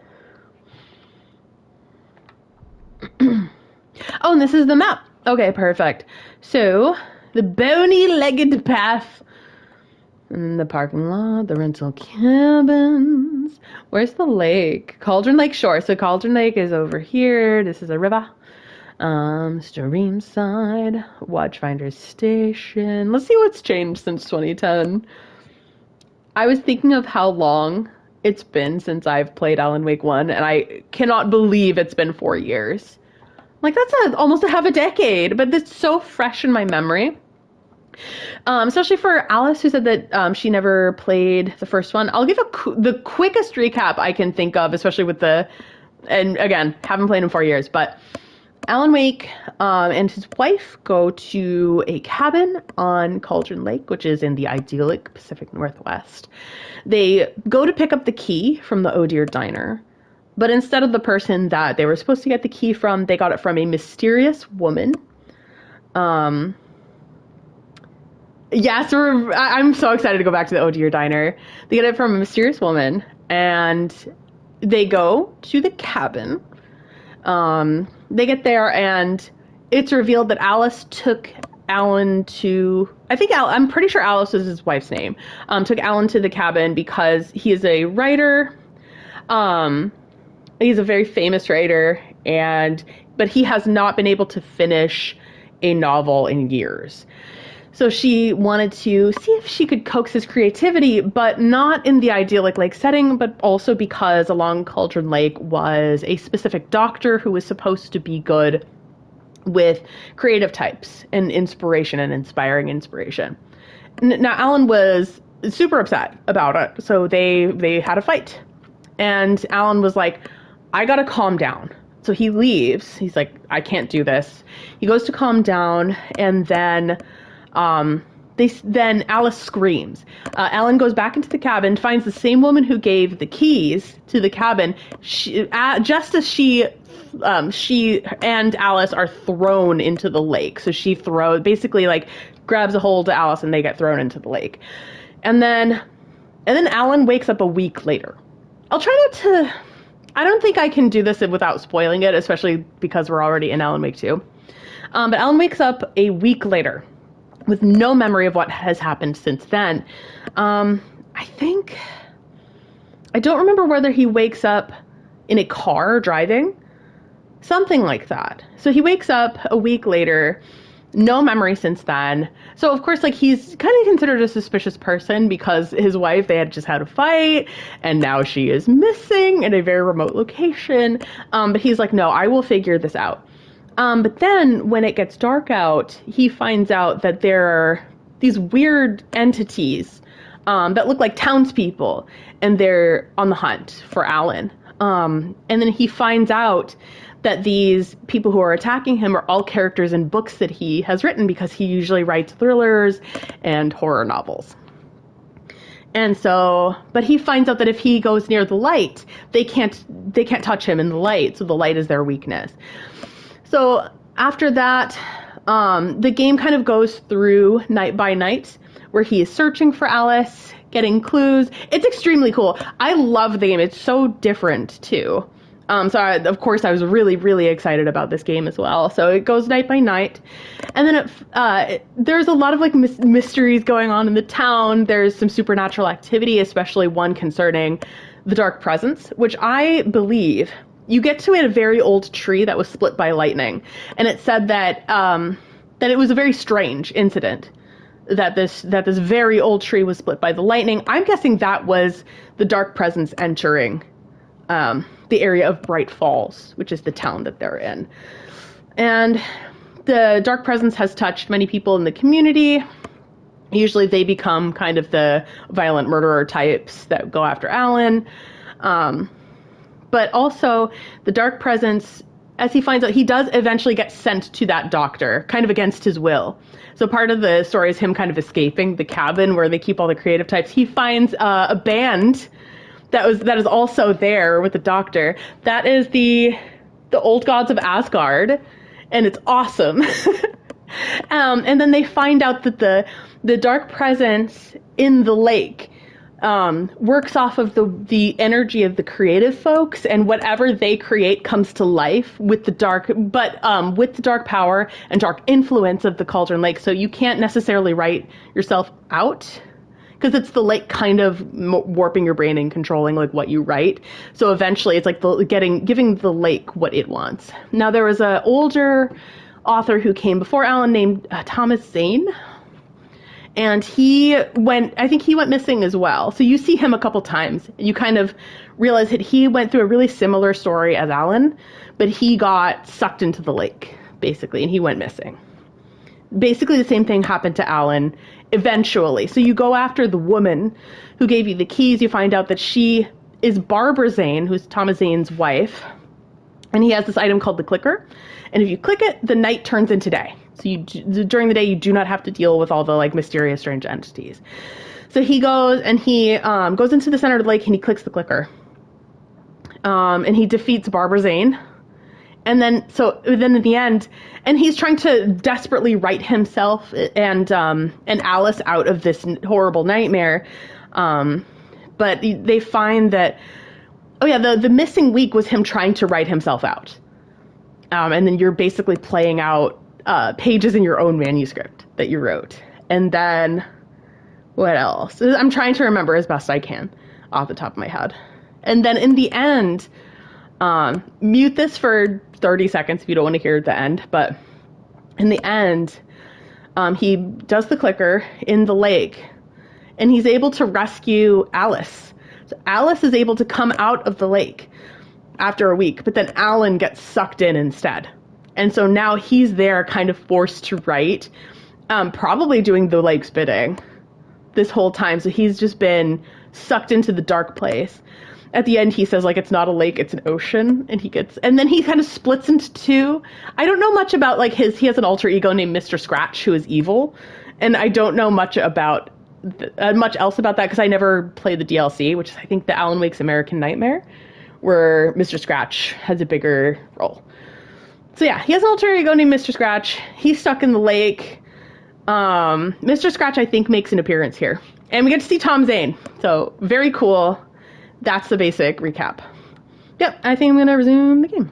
Oh, and this is the map. Okay, perfect. So, the bony-legged path. And the parking lot, the rental cabins. Where's the lake? Cauldron Lake Shore. So Cauldron Lake is over here. This is a river. Streamside, Watchfinder Station. Let's see what's changed since 2010. I was thinking of how long it's been since I've played Alan Wake 1, and I cannot believe it's been 4 years. Like, that's almost a half a decade, but it's so fresh in my memory. Especially for Alice, who said that she never played the first one. I'll give the quickest recap I can think of, especially with and again, haven't played in 4 years, but Alan Wake and his wife go to a cabin on Cauldron Lake, which is in the idyllic Pacific Northwest. They go to pick up the key from the Oh Deer Diner, but instead of the person that they were supposed to get the key from, they got it from a mysterious woman. Yes, I'm so excited to go back to the Oh Deer Diner. They get it from a mysterious woman, and they go to the cabin. They get there, and it's revealed that Alice took Alan to... I'm pretty sure Alice is his wife's name. Took Alan to the cabin because he is a writer. He's a very famous writer, but he has not been able to finish a novel in years. So she wanted to see if she could coax his creativity, but not in the idyllic lake setting, but also because along Cauldron Lake was a specific doctor who was supposed to be good with creative types and inspiration and inspiring inspiration. Now, Alan was super upset about it, so they had a fight. And Alan was like, I gotta calm down. So he leaves. He's like, I can't do this. He goes to calm down, and then... Then Alice screams. Alan goes back into the cabin, finds the same woman who gave the keys to the cabin. Just as she and Alice are thrown into the lake. So she basically like grabs a hold of Alice, and they get thrown into the lake. And then Alan wakes up a week later. I'll try not to... I don't think I can do this without spoiling it, especially because we're already in Alan Wake 2. But Alan wakes up a week later, with no memory of what has happened since then. I don't remember whether he wakes up in a car driving. Something like that. So he wakes up a week later, no memory since then. So of course, like, he's kind of considered a suspicious person because his wife, they had just had a fight, and now she is missing in a very remote location. But he's like, no, I will figure this out. But then when it gets dark out, he finds out that there are these weird entities that look like townspeople, and they're on the hunt for Alan. And then he finds out that these people who are attacking him are all characters in books that he has written, because he usually writes thrillers and horror novels. And so, but he finds out that if he goes near the light, they can't touch him in the light, so the light is their weakness. So after that, the game kind of goes through night by night, where he is searching for Alice, getting clues. It's extremely cool. I love the game. It's so different, too. Of course, I was really, really excited about this game as well. So it goes night by night. And then there's a lot of like mysteries going on in the town. There's some supernatural activity, especially one concerning the Dark Presence, which I believe... You get to a very old tree that was split by lightning, and it said that it was a very strange incident, that this very old tree was split by the lightning. I'm guessing that was the Dark Presence entering the area of Bright Falls, which is the town that they're in. And the Dark Presence has touched many people in the community. Usually they become kind of the violent murderer types that go after Alan. But also, the Dark Presence, as he finds out, he does eventually get sent to that doctor, kind of against his will. So part of the story is him kind of escaping the cabin where they keep all the creative types. He finds a band that is also there with the doctor. That is the Old Gods of Asgard, and it's awesome. And then they find out that the Dark Presence in the lake works off of the energy of the creative folks, and whatever they create comes to life with the dark power and dark influence of the Cauldron Lake. So you can't necessarily write yourself out, because it's the lake kind of warping your brain and controlling like what you write. So eventually it's like giving the lake what it wants. Now there was an older author who came before Alan named Thomas Zane, and I think he went missing as well. So you see him a couple times. You kind of realize that he went through a really similar story as Alan, but he got sucked into the lake basically and he went missing. Basically the same thing happened to Alan eventually. So you go after the woman who gave you the keys. You find out that she is Barbara Zane, who's Thomas Zane's wife. And he has this item called the clicker. And if you click it, the night turns into day. So during the day, you do not have to deal with all the like mysterious, strange entities. So he goes and he goes into the center of the lake and he clicks the clicker. And he defeats Barbara Zane. And then at the end, and he's trying to desperately write himself and Alice out of this horrible nightmare. But they find that, the missing week was him trying to write himself out. And then you're basically playing out pages in your own manuscript that you wrote. And then what else? I'm trying to remember as best I can off the top of my head. And then in the end, mute this for 30 seconds if you don't want to hear the end, but in the end, he does the clicker in the lake and he's able to rescue Alice. So Alice is able to come out of the lake after a week, but then Alan gets sucked in instead. And so now he's there kind of forced to write, probably doing the lake's bidding this whole time. So he's just been sucked into the dark place. At the end, he says, like, it's not a lake, it's an ocean. And then he kind of splits into two. I don't know much about, like, he has an alter ego named Mr. Scratch, who is evil. And I don't know much about, much else about that, because I never played the DLC, which is, I think, the Alan Wake's American Nightmare, where Mr. Scratch has a bigger role. So yeah, he has an alter ego named Mr. Scratch. He's stuck in the lake. Mr. Scratch, I think, makes an appearance here. And we get to see Tom Zane. So, very cool. That's the basic recap. Yep, I think I'm going to resume the game.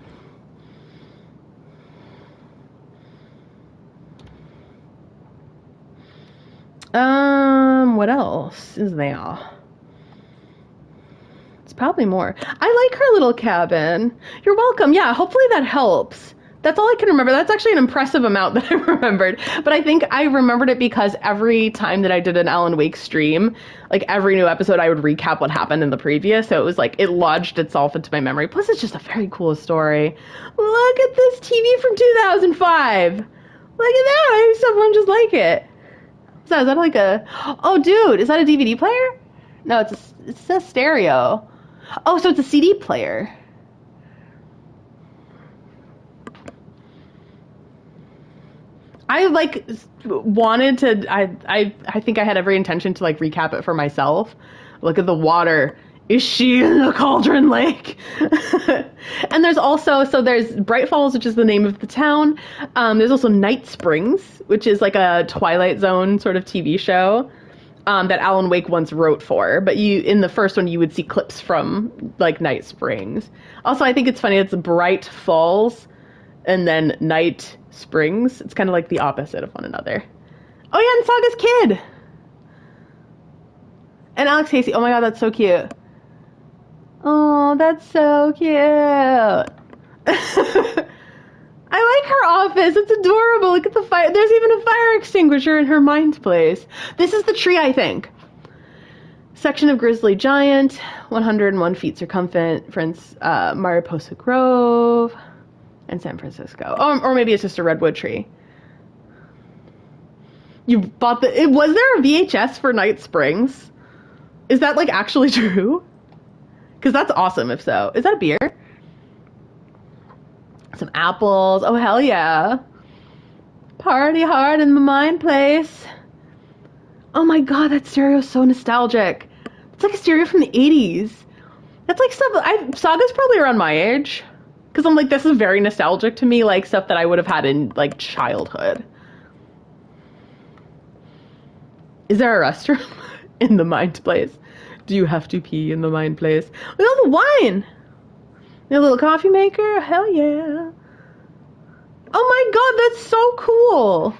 What else is there? It's probably more. I like her little cabin. You're welcome. Yeah, hopefully that helps. That's all I can remember. That's actually an impressive amount that I remembered. But I think I remembered it because every time that I did an Alan Wake stream, like every new episode, I would recap what happened in the previous. So it was like, it lodged itself into my memory. Plus, it's just a very cool story. Look at this TV from 2005. Look at that. I used to have one just like it. Is that like a... Oh, dude, is that a DVD player? No, it's a stereo. Oh, so it's a CD player. I wanted to, I think I had every intention to recap it for myself. Look at the water. Is she in the Cauldron Lake? And there's also, there's Bright Falls, which is the name of the town. There's also Night Springs, which is like a Twilight Zone sort of TV show that Alan Wake once wrote for. But in the first one, you would see clips from Night Springs. Also, I think it's funny, it's Bright Falls and then Night Springs. It's kind of like the opposite of one another. Oh yeah, and Saga's kid! And Alex Casey. Oh my god, that's so cute. Oh, that's so cute. I like her office. It's adorable. Look at the fire. There's even a fire extinguisher in her mind place. This is the tree, I think. Section of Grizzly Giant, 101 feet circumference, Mariposa Grove, and San Francisco. Or maybe it's just a redwood tree. You bought was there a VHS for Night Springs? Is that actually true? Because that's awesome if so. Is that a beer? Some apples. Oh, hell yeah. Party hard in the Mind Place. Oh my god, that stereo is so nostalgic. It's like a stereo from the 80s. That's stuff, Saga's probably around my age. Because I'm this is very nostalgic to me, stuff that I would have had in, childhood. Is there a restroom in the Mind Place? Do you have to pee in the Mind Place? Look at all the wine! A little coffee maker? Hell yeah. Oh my god, that's so cool!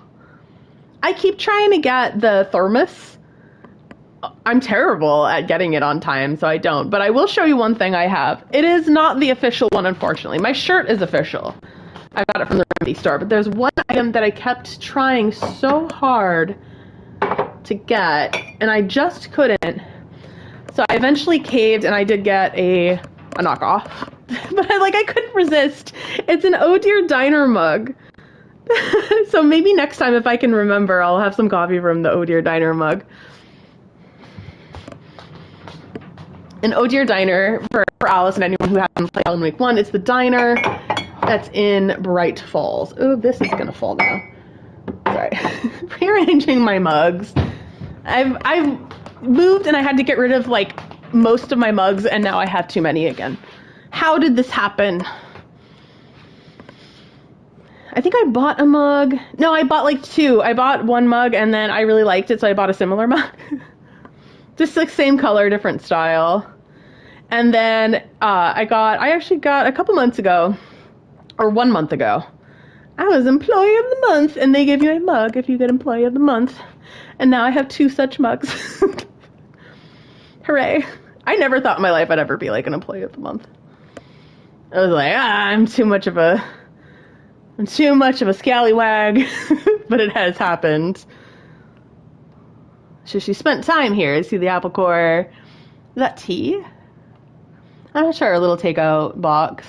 I keep trying to get the thermos. I'm terrible at getting it on time, so I don't. But I will show you one thing I have. It is not the official one, unfortunately. My shirt is official. I got it from the Remedy store. But there's one item that I kept trying so hard to get, and I just couldn't. So I eventually caved, and I did get a knockoff. But I couldn't resist. It's an Oh Dear Diner mug. So maybe next time, if I can remember, I'll have some coffee from the Oh Dear Diner mug. An Oh Dear Diner, for Alice and anyone who hasn't played Alan Wake 1, it's the diner that's in Bright Falls. Oh, this is gonna fall down. Sorry. Rearranging my mugs. I've moved and I had to get rid of most of my mugs, and now I have too many again. How did this happen? I think I bought a mug. No, I bought 2. I bought one mug and then I really liked it, so I bought a similar mug. Just same color, different style. And then I actually got a couple months ago, or 1 month ago, I was Employee of the Month, and they give you a mug if you get Employee of the Month. And now I have 2 such mugs. Hooray. I never thought in my life I'd ever be an Employee of the Month. I was I'm too much of a scallywag, but it has happened. So she spent time here. See the apple core. Is that tea? I'm not sure. A little takeout box.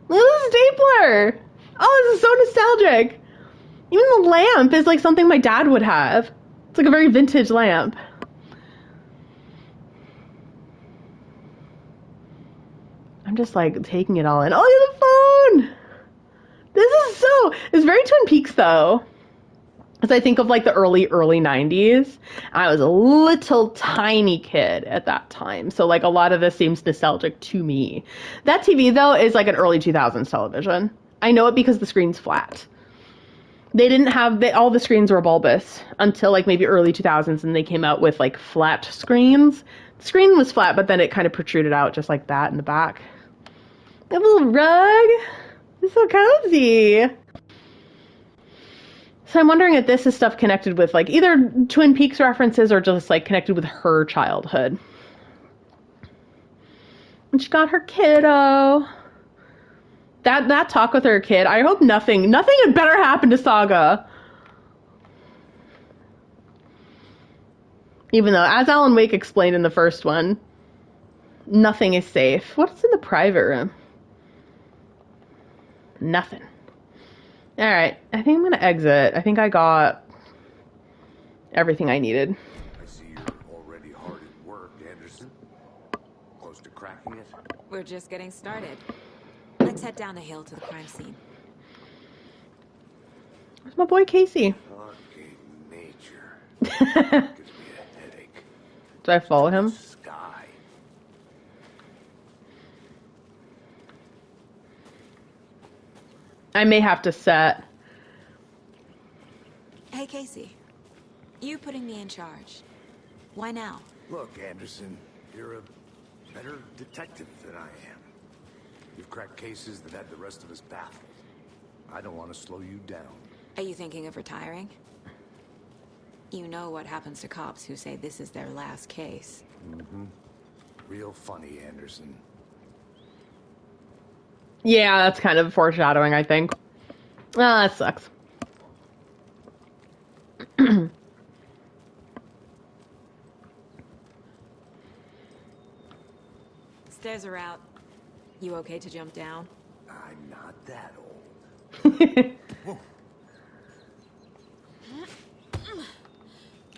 Little stapler. Oh, this is so nostalgic. Even the lamp is something my dad would have. It's a very vintage lamp. I'm just taking it all in. Oh, look at the phone. It's very Twin Peaks though. As I think of the early 90s. I was a little tiny kid at that time. So a lot of this seems nostalgic to me. That TV though is an early 2000s television. I know it because the screen's flat. They didn't have, all the screens were bulbous until maybe early 2000s, and they came out with flat screens. The screen was flat, but then it kind of protruded out just like that in the back. A little rug. It's so cozy. So I'm wondering if this is stuff connected with either Twin Peaks references or just connected with her childhood. And she got her kiddo. That talk with her kid. I hope nothing had better happen to Saga. Even though, as Alan Wake explained in the first one, nothing is safe. What's in the private room? Nothing. Alright, I think I'm gonna exit. I think I got everything I needed. I see you're already hard at work, Anderson. Close to cracking it? We're just getting started. Let's head down the hill to the crime scene. Where's my boy Casey? Okay, nature. Gives me a headache. Do I follow him? Sky. I may have to set. Hey, Casey. You putting me in charge. Why now? Look, Anderson, you're a better detective than I am. You've cracked cases that had the rest of us baffled. I don't want to slow you down. Are you thinking of retiring? You know what happens to cops who say this is their last case. Mm-hmm. Real funny, Anderson. Yeah, that's kind of foreshadowing, I think. Ah, that sucks. Stairs are out. You okay to jump down? I'm not that old.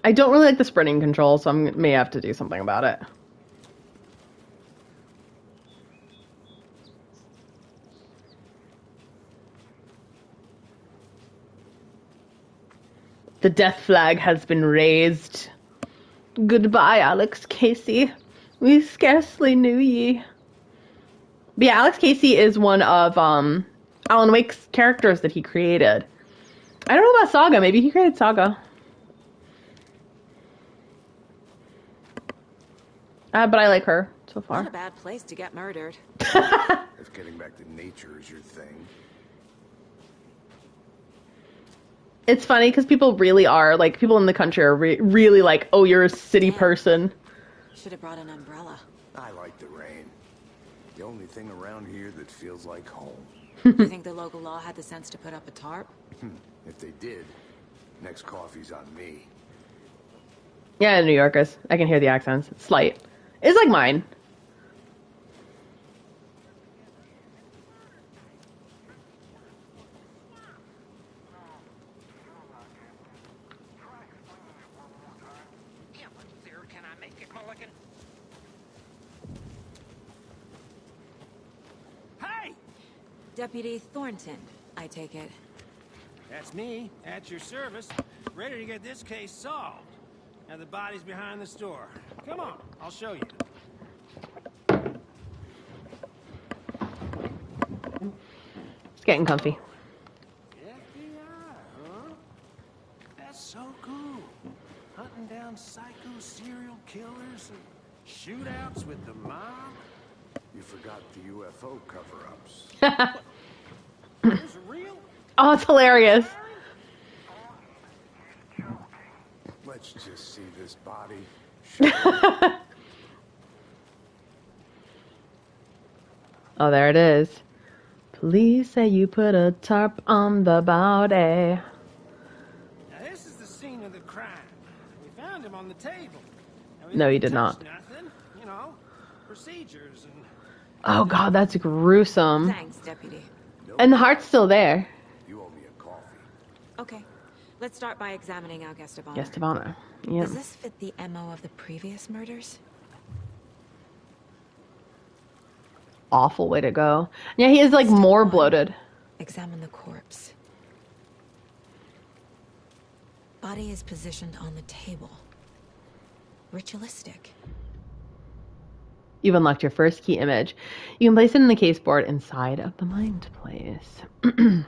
I don't really like the sprinting control, so I may have to do something about it. The death flag has been raised. Goodbye, Alex Casey. We scarcely knew ye. But yeah, Alex Casey is one of Alan Wake's characters that he created. I don't know about Saga. Maybe he created Saga. But I like her so far. Not a bad place to get murdered. If getting back to nature is your thing. It's funny because people really are, like, people in the country are really like, oh, you're a city person. Should have brought an umbrella. I like the rain. The only thing around here that feels like home. You think the local law had the sense to put up a tarp? If they did, next coffee's on me. Yeah, New Yorkers. I can hear the accents. It's slight. It's like mine. Can I make it, Mulligan? Hey! Deputy Thornton, I take it. That's me, at your service, ready to get this case solved. Now the body's behind the store. Come on, I'll show you. It's getting comfy. FBI, huh? That's so cool. Hunting down psycho serial killers and shootouts with the mob. You forgot the UFO cover-ups. There's real. Oh, it's hilarious. Let's just see this body. Oh, there it is. Police say you put a tarp on the body. Now this is the scene of the crime. We found him on the table. Now, we No, you didn't did not. touch Nothing, you know, procedures and. Oh, God, that's gruesome. Thanks, Deputy. And the heart's still there. You owe me a coffee. Okay, let's start by examining our guest of honor. Guest of honor. Yeah. Does this fit the MO of the previous murders? Awful way to go. Yeah, he is, like, more bloated. Examine the corpse. Body is positioned on the table. Ritualistic. You've unlocked your first key image. You can place it in the case board inside of the mind place.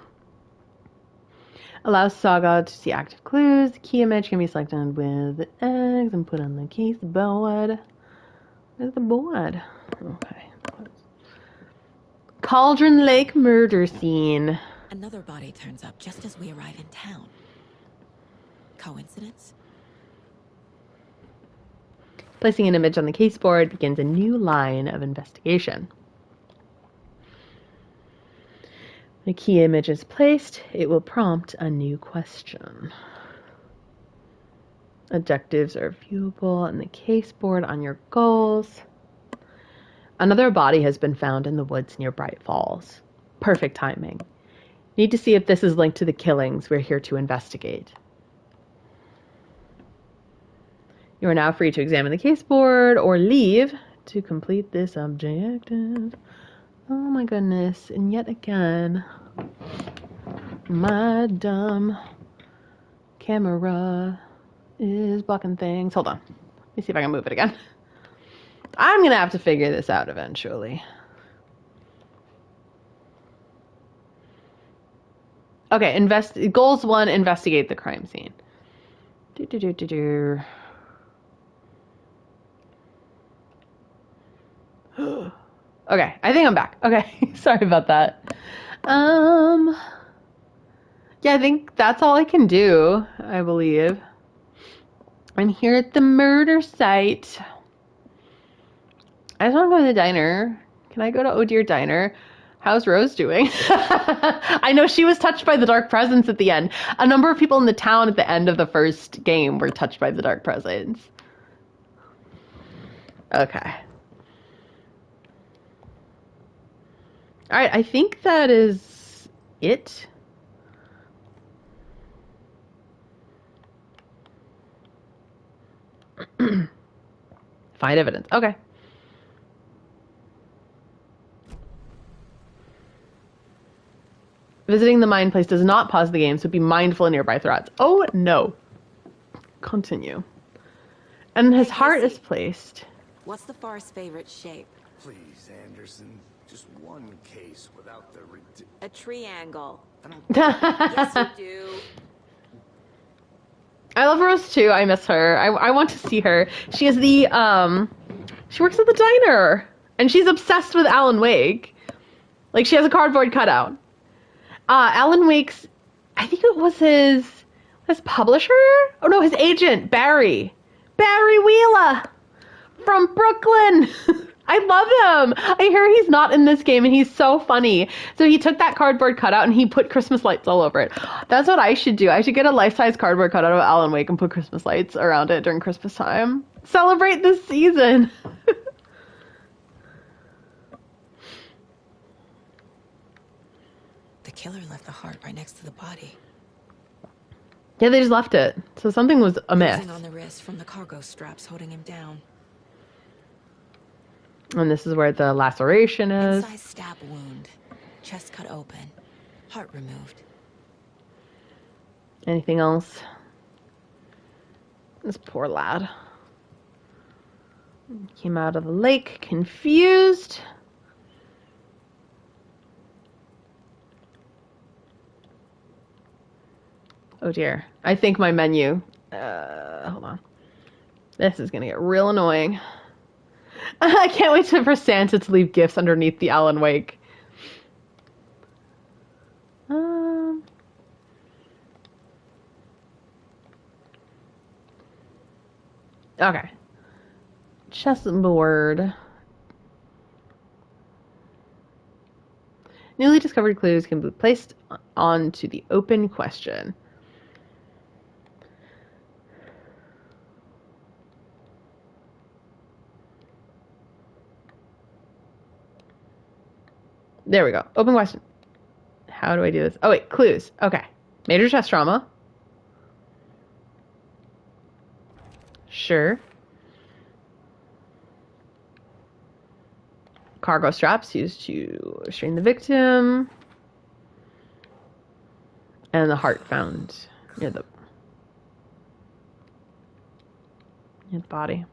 Allows Saga to see active clues. The key image can be selected with eggs and put on the case board. Where's the board? Okay. Cauldron Lake murder scene. Another body turns up just as we arrive in town. Coincidence? Placing an image on the case board begins a new line of investigation. When a key image is placed, it will prompt a new question. Objectives are viewable on the case board on your goals. Another body has been found in the woods near Bright Falls. Perfect timing. Need to see if this is linked to the killings we're here to investigate. You are now free to examine the case board or leave to complete this objective. Oh my goodness. And yet again, my dumb camera is blocking things. Hold on. Let me see if I can move it again. I'm going to have to figure this out eventually. Okay, goals 1, investigate the crime scene. Okay, I think I'm back. Okay, sorry about that. Yeah, I think that's all I can do, I believe. I'm here at the murder site. I just want to go to the diner. Can I go to Oh Dear Diner? How's Rose doing? I know she was touched by the dark presence at the end. A number of people in the town at the end of the first game were touched by the dark presence. Okay. Alright, I think that is it. Find evidence. Okay. Visiting the mine place does not pause the game, so be mindful of nearby threats. Oh, no. Continue. And his heart is placed. What's the far's favorite shape? Please, Anderson. Just one case without the A triangle. I don't Yes, you do. I love Rose too. I miss her. I want to see her. She is the, she works at the diner. And she's obsessed with Alan Wake. Like, she has a cardboard cutout. Alan Wake's, I think it was his His publisher? Oh no, his agent, Barry. Barry Wheeler from Brooklyn. I love him. I hear he's not in this game and he's so funny. So he took that cardboard cutout and he put Christmas lights all over it. That's what I should do. I should get a life-size cardboard cutout of Alan Wake and put Christmas lights around it during Christmas time. Celebrate this season. The killer left the heart right next to the body. Yeah, they just left it. So something was amiss. Bruising on the wrist from the cargo straps holding him down. And this is where the laceration is. Inside stab wound. Chest cut open. Heart removed. Anything else? This poor lad. Came out of the lake confused. Oh dear. I think my menu... hold on. This is gonna get real annoying. I can't wait for Santa to leave gifts underneath the Alan Wake. Okay. Chessboard. Newly discovered clues can be placed onto the open question. There we go. Open question. How do I do this? Oh, wait. Clues. Okay. Major chest trauma. Sure. Cargo straps used to restrain the victim. And the heart found near the body.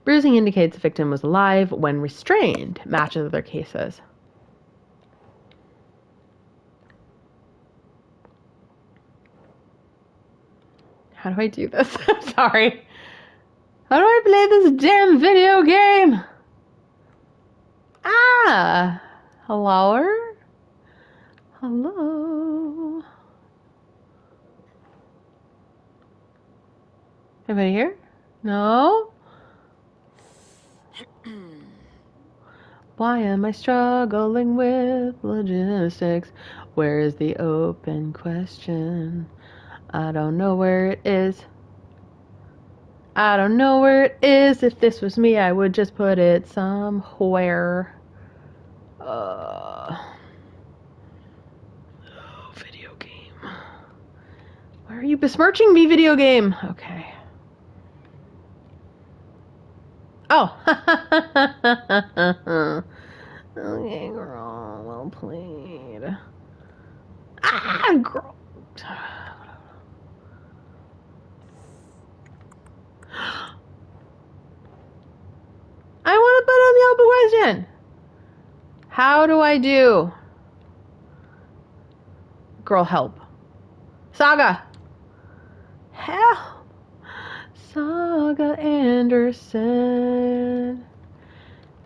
Bruising indicates the victim was alive when restrained. Matches other cases. How do I do this? I'm sorry. How do I play this damn video game? Ah! Hello? Hello? Anybody here? No? Why am I struggling with logistics? Where is the open question? I don't know where it is. I don't know where it is. If this was me, I would just put it somewhere. Video game. Why are you besmirching me, video game? Okay. Oh. Okay, girl. Well played. Ah, girl. I want to put on the open question. How do I do? Girl, help. Saga. Help. Saga Anderson.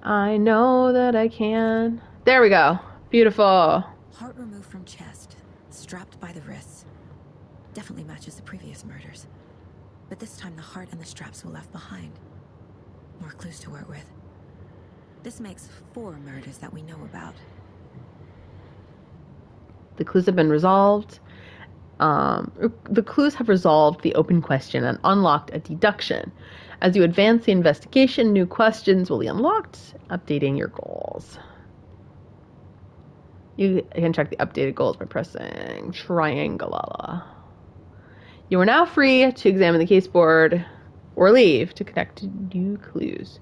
I know that I can. There we go. Beautiful. Heart removed from chest, strapped by the wrists. Definitely matches the previous murders. But this time the heart and the straps were left behind. More clues to work with. This makes 4 murders that we know about. The clues have been resolved. The clues have resolved the open question and unlocked a deduction. As you advance the investigation, new questions will be unlocked, updating your goals. You can check the updated goals by pressing triangle. You are now free to examine the case board or leave to connect to new clues.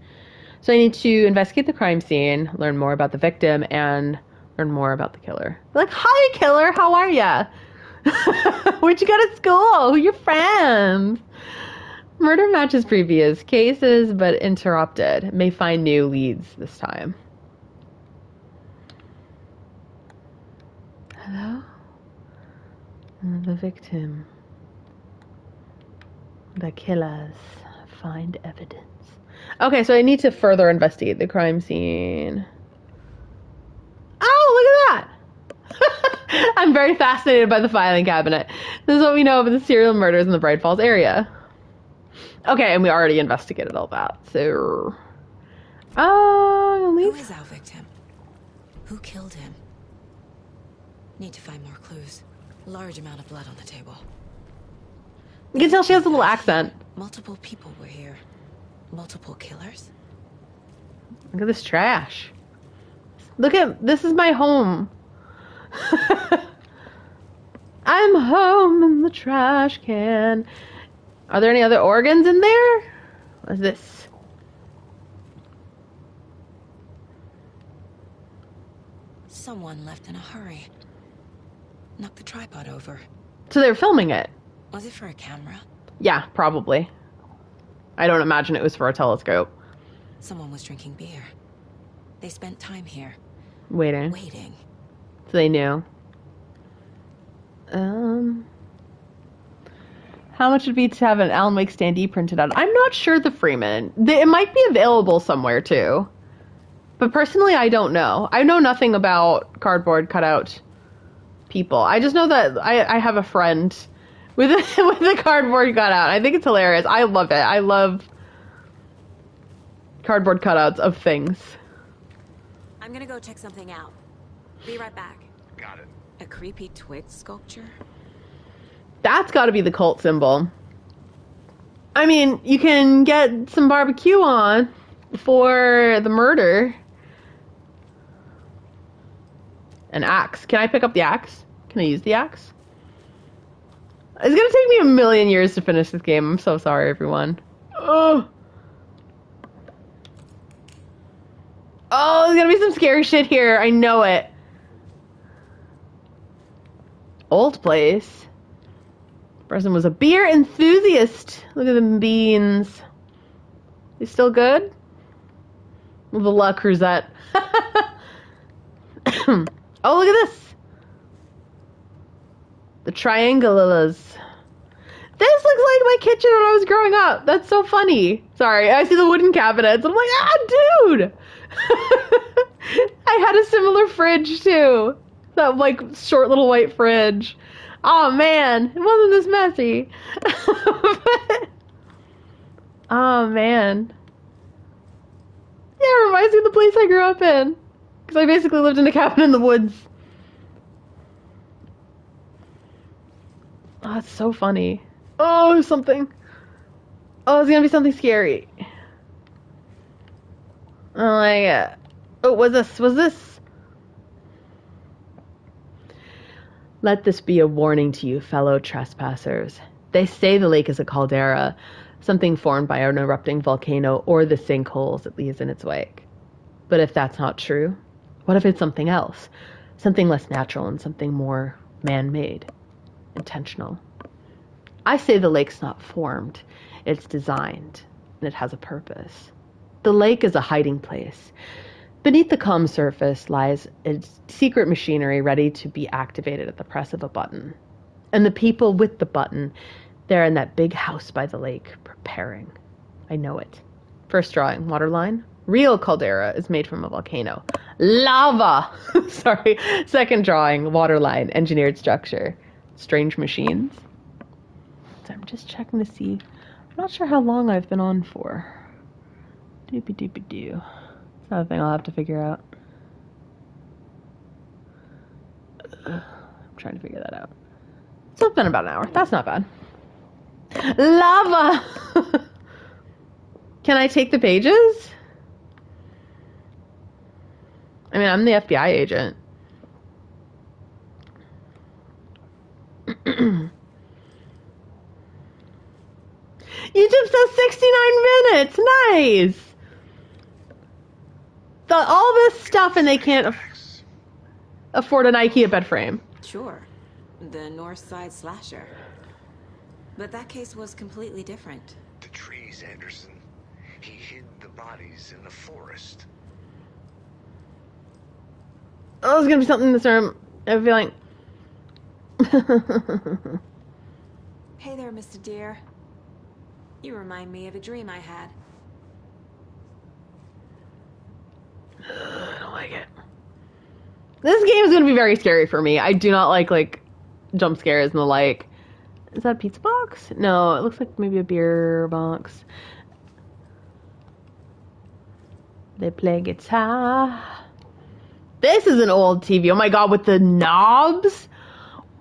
So I need to investigate the crime scene, learn more about the victim, and learn more about the killer. Like, hi, killer, how are ya? Where'd you go to school? Who are your friends? Murder matches previous cases, but interrupted. May find new leads this time. Hello? The victim. The killers. Find evidence. Okay, so I need to further investigate the crime scene. Oh, look at that! I'm very fascinated by the filing cabinet. This is what we know of the serial murders in the Bright Falls area. Okay, and we already investigated all that, so... Who leave? is our victim? Who killed him? Need to find more clues. Large amount of blood on the table. You can tell she has a little accent. Multiple people were here. Multiple killers? Look at this trash. Look at... This is my home. I'm home in the trash can. Are there any other organs in there? What is this? Someone left in a hurry. Knocked the tripod over. So they were filming it. Was it for a camera? Yeah, probably. I don't imagine it was for a telescope. Someone was drinking beer. They spent time here. Waiting. Waiting. So they knew. How much would it be to have an Alan Wake standee printed out? I'm not sure the Freeman. It might be available somewhere too. But personally, I don't know. I know nothing about cardboard cutout people. I just know that I have a friend with a cardboard cutout. I think it's hilarious. I love it. I love cardboard cutouts of things. I'm gonna go check something out. Be right back. Got it. A creepy twig sculpture? That's got to be the cult symbol. I mean, you can get some barbecue on for the murder. An axe. Can I pick up the axe? Can I use the axe? It's gonna take me a million years to finish this game. I'm so sorry, everyone. Oh, there's gonna be some scary shit here. I know it. Old place. Person was a beer enthusiast. Look at them beans. They still good? The La Cruzette. Oh, look at this. The triangulas. This looks like my kitchen when I was growing up. That's so funny. Sorry, I see the wooden cabinets. I'm like, dude. I had a similar fridge too. That like short little white fridge. Oh man, it wasn't this messy. Oh man. Yeah, it reminds me of the place I grew up in. Because I basically lived in a cabin in the woods. Oh, that's so funny. Oh, something. Oh, it's gonna be something scary. Oh my god. Oh, was this? Let this be a warning to you, fellow trespassers. They say the lake is a caldera, something formed by an erupting volcano or the sinkholes it leaves in its wake. But if that's not true, what if it's something else? Something less natural and something more man-made, intentional. I say the lake's not formed, it's designed, and it has a purpose. The lake is a hiding place. Beneath the calm surface lies a secret machinery ready to be activated at the press of a button. And the people with the button, they're in that big house by the lake, preparing. I know it. First drawing, waterline. Real caldera is made from a volcano. Lava! Sorry. Second drawing, waterline, engineered structure. Strange machines. So I'm just checking to see. I'm not sure how long I've been on for. Doopy-doopy-doo. That's another thing I'll have to figure out. I'm trying to figure that out. So it's been about an hour. That's not bad. Lava! Can I take the pages? I mean, I'm the FBI agent. YouTube says 69 minutes. Nice. All this stuff and they can't afford an IKEA bed frame. Sure. The North Side slasher. But that case was completely different. The trees, Anderson. He hid the bodies in the forest. Oh, there's gonna be something in this room. I have a feeling. Hey there, Mr. Deer. You remind me of a dream I had. I don't like it. This game is going to be very scary for me. I do not like jump scares and the like. Is that a pizza box? No, it looks like maybe a beer box. They play guitar. This is an old TV. Oh my god, with the knobs?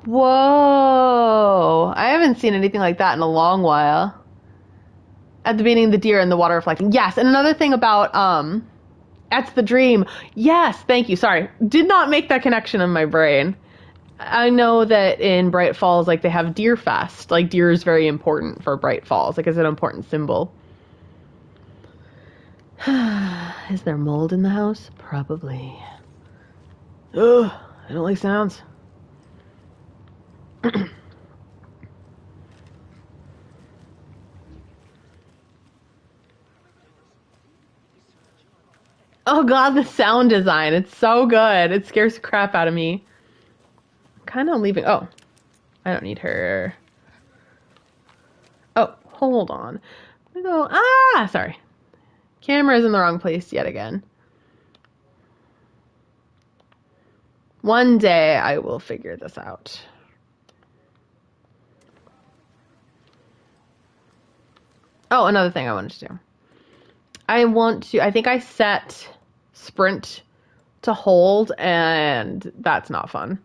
Whoa. I haven't seen anything like that in a long while. At the beginning, the deer and the water reflecting. Yes, and another thing about, that's the dream. Yes, thank you. Sorry. Did not make that connection in my brain. I know that in Bright Falls, like, they have Deerfest. Like, deer is very important for Bright Falls. Like, it's an important symbol. Is there mold in the house? Probably. Ugh, I don't like sounds. Oh god, the sound design. It's so good. It scares the crap out of me. I'm kind of leaving. Oh, I don't need her. Oh, hold on. I'm gonna go. Sorry. Camera's in the wrong place yet again. One day I will figure this out. Oh, another thing I wanted to do. I think I set sprint to hold, and that's not fun.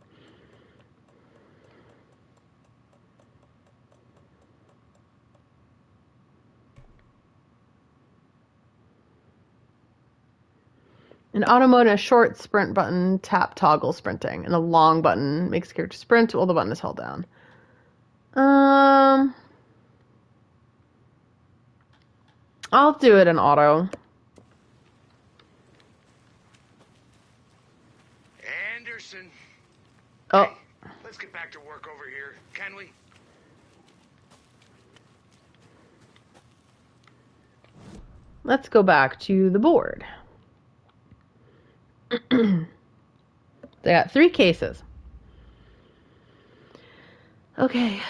An auto mode and a short sprint button tap toggle sprinting, and a long button makes character sprint while the button is held down. I'll do it in auto. Anderson. Oh. Hey, let's get back to work over here, can we? Let's go back to the board. They got 3 cases. Okay.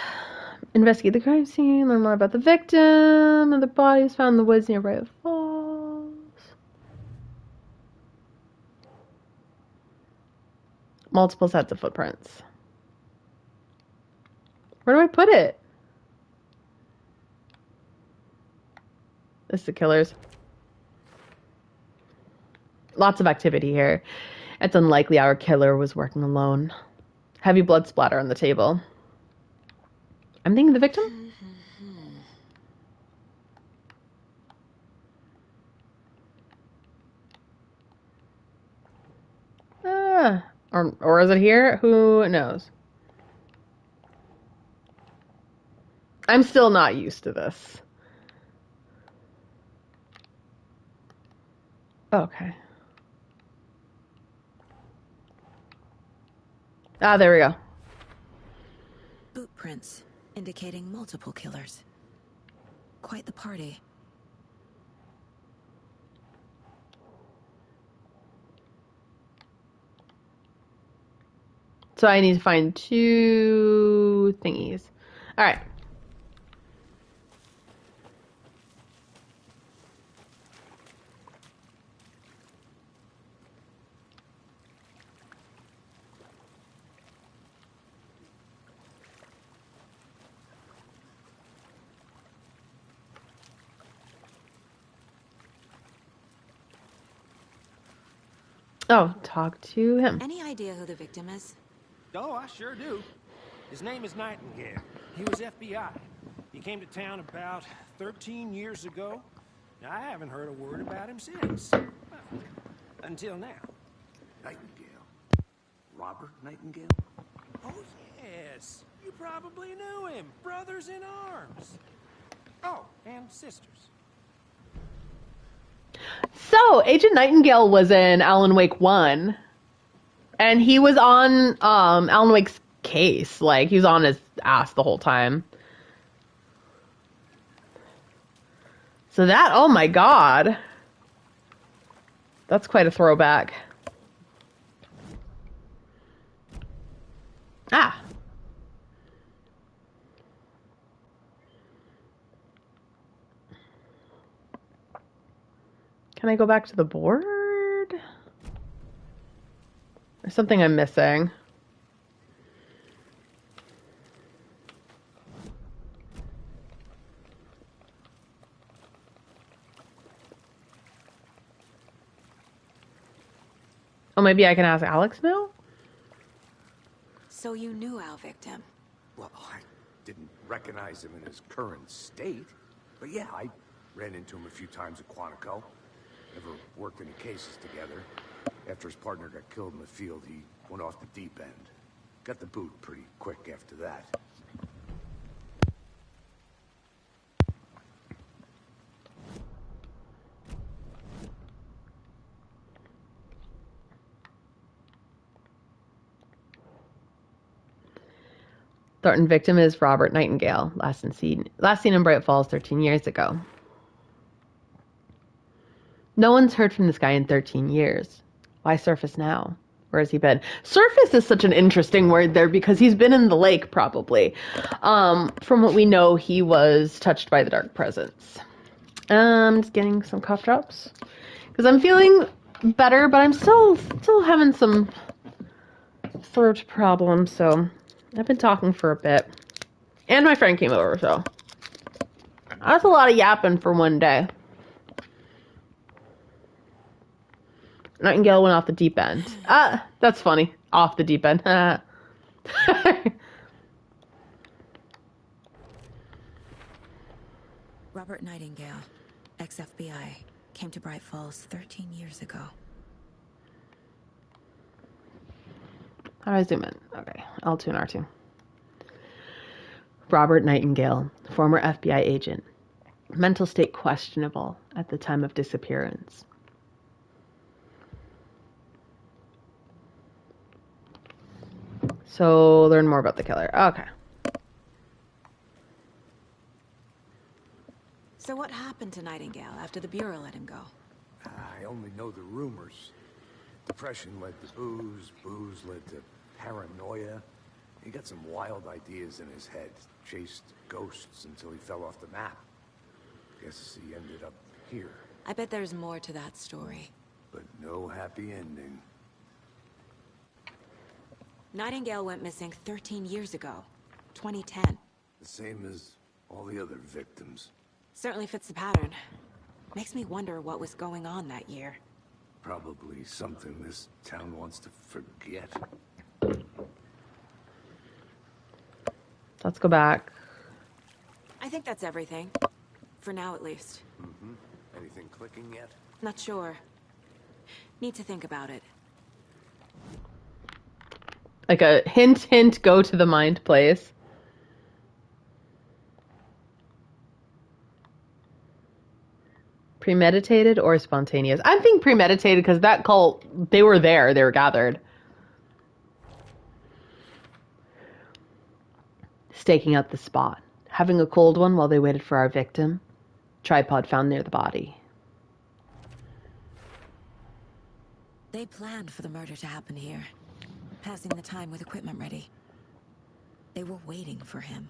Investigate the crime scene, learn more about the victim, and the body was found in the woods near Bright Falls. Multiple sets of footprints. Where do I put it? This is the killers. Lots of activity here. It's unlikely our killer was working alone. Heavy blood splatter on the table. I'm thinking the victim? Or is it here? Who knows? I'm still not used to this. Okay. There we go. Boot prints indicating multiple killers. Quite the party. So I need to find 2 thingies. All right. Oh, talk to him. Any idea who the victim is? Oh, I sure do. His name is Nightingale. He was FBI. He came to town about 13 years ago. Now, I haven't heard a word about him since. Well, until now. Nightingale. Robert Nightingale? Oh, yes. You probably knew him. Brothers in arms. Oh, and sisters. So, Agent Nightingale was in Alan Wake 1. And he was on Alan Wake's case. Like, he was on his ass the whole time. So that, oh my god. That's quite a throwback. Can I go back to the board? There's something I'm missing. Oh, maybe I can ask Alex now? So you knew our victim? Well, I didn't recognize him in his current state. But yeah, I ran into him a few times at Quantico. Never worked any cases together. After his partner got killed in the field, he went off the deep end. Got the boot pretty quick after that. Thornton victim is Robert Nightingale, last seen in Bright Falls 13 years ago. No one's heard from this guy in 13 years. Why surface now? Where has he been? Surface is such an interesting word there because he's been in the lake, probably. From what we know, he was touched by the dark presence. Just getting some cough drops. Because I'm feeling better, but I'm still having some throat problems, so I've been talking for a bit. And my friend came over, so that's a lot of yapping for one day. Nightingale went off the deep end. That's funny. Off the deep end. Robert Nightingale, ex-FBI, came to Bright Falls 13 years ago. How do I zoom in? Okay, L2 and R2. Robert Nightingale, former FBI agent. Mental state questionable at the time of disappearance. So, learn more about the killer. Okay. So what happened to Nightingale after the Bureau let him go? I only know the rumors. Depression led to booze, booze led to paranoia. He got some wild ideas in his head, chased ghosts until he fell off the map. Guess he ended up here. I bet there's more to that story. But no happy ending. Nightingale went missing 13 years ago, 2010. The same as all the other victims. Certainly fits the pattern. Makes me wonder what was going on that year. Probably something this town wants to forget. Let's go back. I think that's everything. For now, at least. Mm-hmm. Anything clicking yet? Not sure. Need to think about it. Like a hint, hint, go to the mind place. Premeditated or spontaneous? I think premeditated because that cult, they were there. They were gathered. Staking out the spot. Having a cold one while they waited for our victim. Tripod found near the body. They planned for the murder to happen here. Passing the time with equipment ready. They were waiting for him.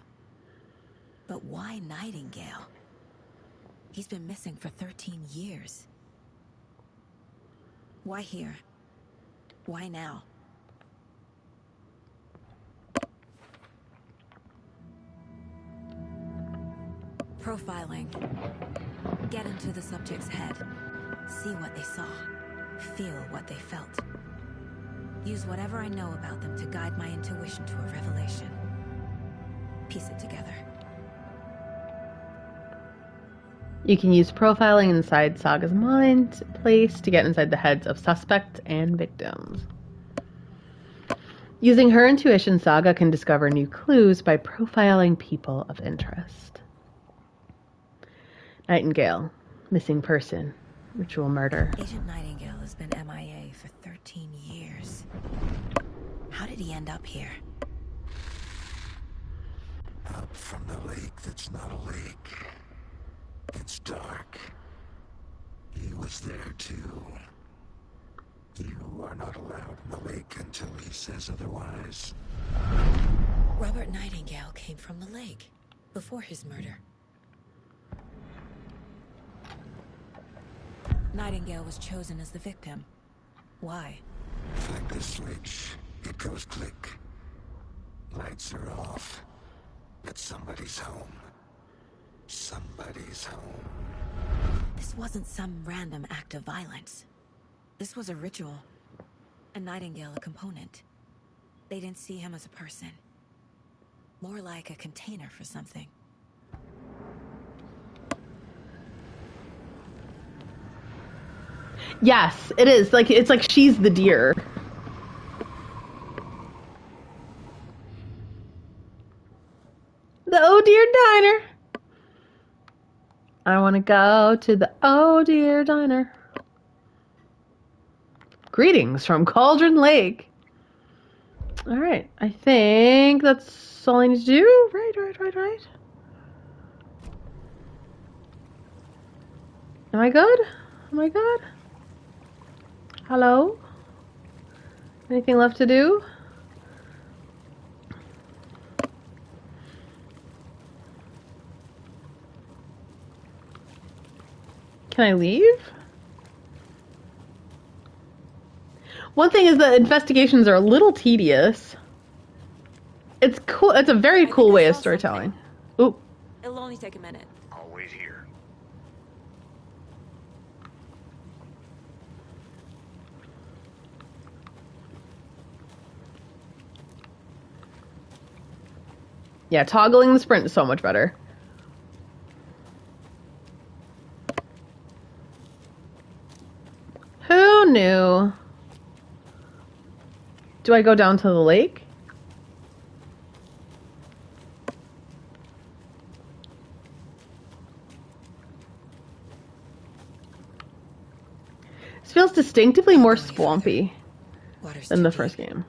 But why Nightingale? He's been missing for 13 years. Why here? Why now? Profiling. Get into the subject's head. See what they saw. Feel what they felt. Use whatever I know about them to guide my intuition to a revelation. Piece it together. You can use profiling inside Saga's mind place to get inside the heads of suspects and victims. Using her intuition, Saga can discover new clues by profiling people of interest. Nightingale, missing person, ritual murder. Agent Nightingale has been MIA for 13 years. How did he end up here? Up from the lake that's not a lake. It's dark. He was there too. You are not allowed in the lake until he says otherwise. Robert Nightingale came from the lake before his murder. Nightingale was chosen as the victim. Why? Flick the switch, it goes click. Lights are off, but somebody's home. Somebody's home. This wasn't some random act of violence. This was a ritual. A Nightingale, a component. They didn't see him as a person. More like a container for something. Yes, it is. Like, it's like she's the deer. The Oh Dear Diner. I want to go to the Oh Dear Diner. Greetings from Cauldron Lake. All right, I think that's all I need to do. Right. Am I good? Hello? Anything left to do? Can I leave? One thing is that investigations are a little tedious. It's cool. It's a very cool way of storytelling. Ooh. It'll only take a minute. I'll wait here. Yeah, toggling the sprint is so much better. Who knew? Do I go down to the lake? This feels distinctively more swampy than the first game.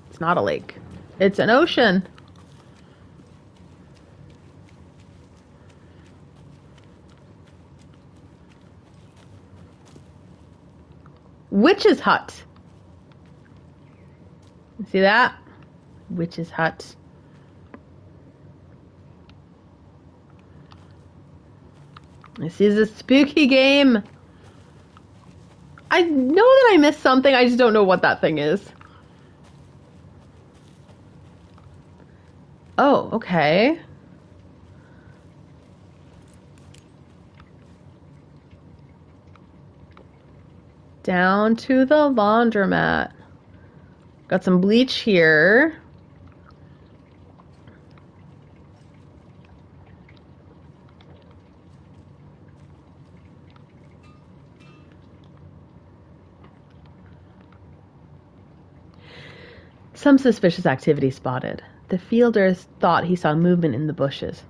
It's not a lake. It's an ocean. Witch's hut. See that? Witch's hut. This is a spooky game. I know that I missed something. I just don't know what that thing is. Oh, okay. Down to the laundromat. Got some bleach here. Some suspicious activity spotted. The fielders thought he saw movement in the bushes.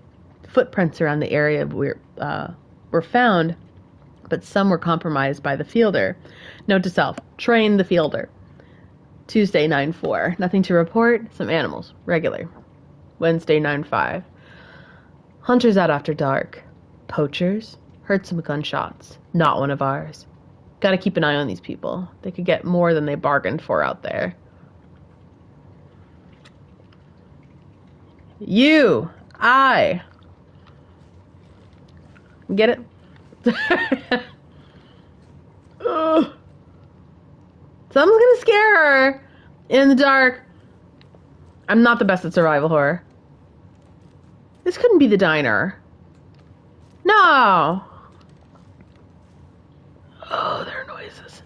Footprints around the area were found, but some were compromised by the fielder. Note to self, train the fielder. Tuesday, 9/4. Nothing to report. Some animals. Regular. Wednesday, 9/5. Hunters out after dark. Poachers. Heard some gunshots. Not one of ours. Gotta keep an eye on these people. They could get more than they bargained for out there. You. I. Get it? Ugh. Someone's gonna scare her in the dark. I'm not the best at survival horror. This couldn't be the diner. No. Oh, there are noises.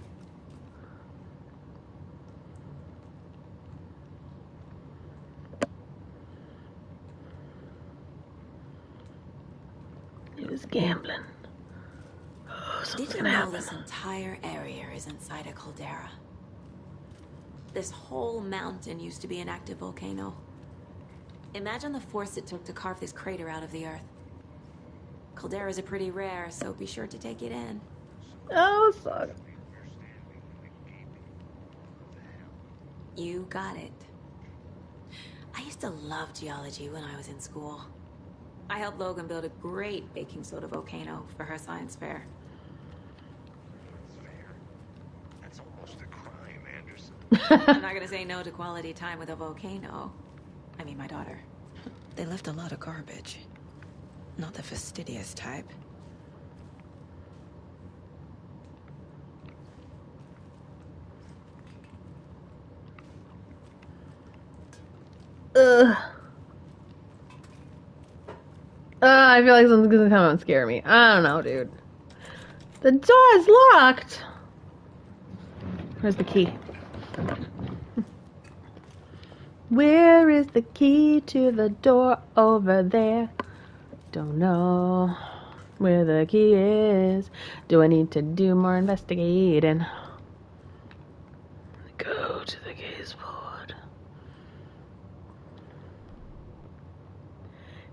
It was gambling. Oh, something's gonna happen. This entire area is inside a caldera. This whole mountain used to be an active volcano. Imagine the force it took to carve this crater out of the earth. Calderas are pretty rare, so be sure to take it in. Oh, fuck. You got it. I used to love geology when I was in school. I helped Logan build a great baking soda volcano for her science fair. That's almost a crime, Anderson. I'm not gonna say no to quality time with a volcano. I mean, my daughter. They left a lot of garbage. Not the fastidious type. Ugh. I feel like something's gonna come out and scare me. I don't know, dude. The door is locked. Where's the key? Where is the key to the door over there? Don't know where the key is. Do I need to do more investigating? Go to the case board.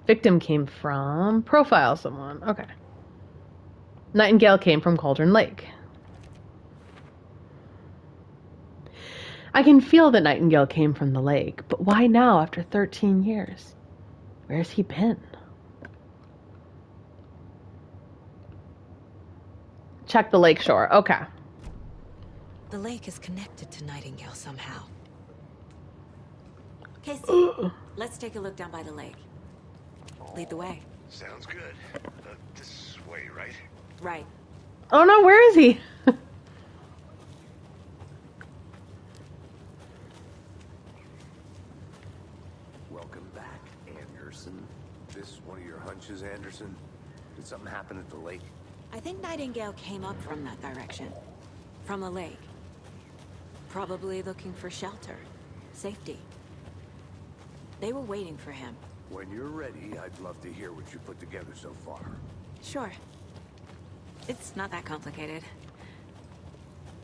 Victim came from profile someone. Okay. Nightingale came from Cauldron Lake. I can feel that Nightingale came from the lake, but why now after 13 years? Where's he been? Check the lake shore. Okay. The lake is connected to Nightingale somehow. Casey, let's take a look down by the lake. Lead the way. Sounds good. This way, right? Right. Oh no, where is he? Welcome back, Anderson. This one of your hunches, Anderson? Did something happen at the lake? I think Nightingale came up from that direction. From the lake. Probably looking for shelter. Safety. They were waiting for him. When you're ready, I'd love to hear what you put together so far. Sure. It's not that complicated.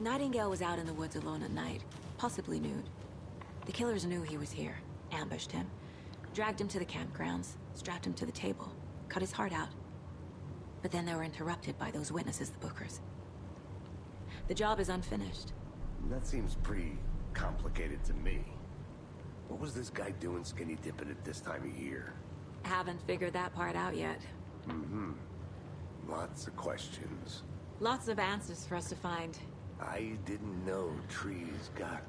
Nightingale was out in the woods alone at night, possibly nude. The killers knew he was here, ambushed him, dragged him to the campgrounds, strapped him to the table, cut his heart out. But then they were interrupted by those witnesses, the Bookers. The job is unfinished. That seems pretty complicated to me. What was this guy doing skinny dipping at this time of year? Haven't figured that part out yet. Mm-hmm. Lots of questions. Lots of answers for us to find. I didn't know trees got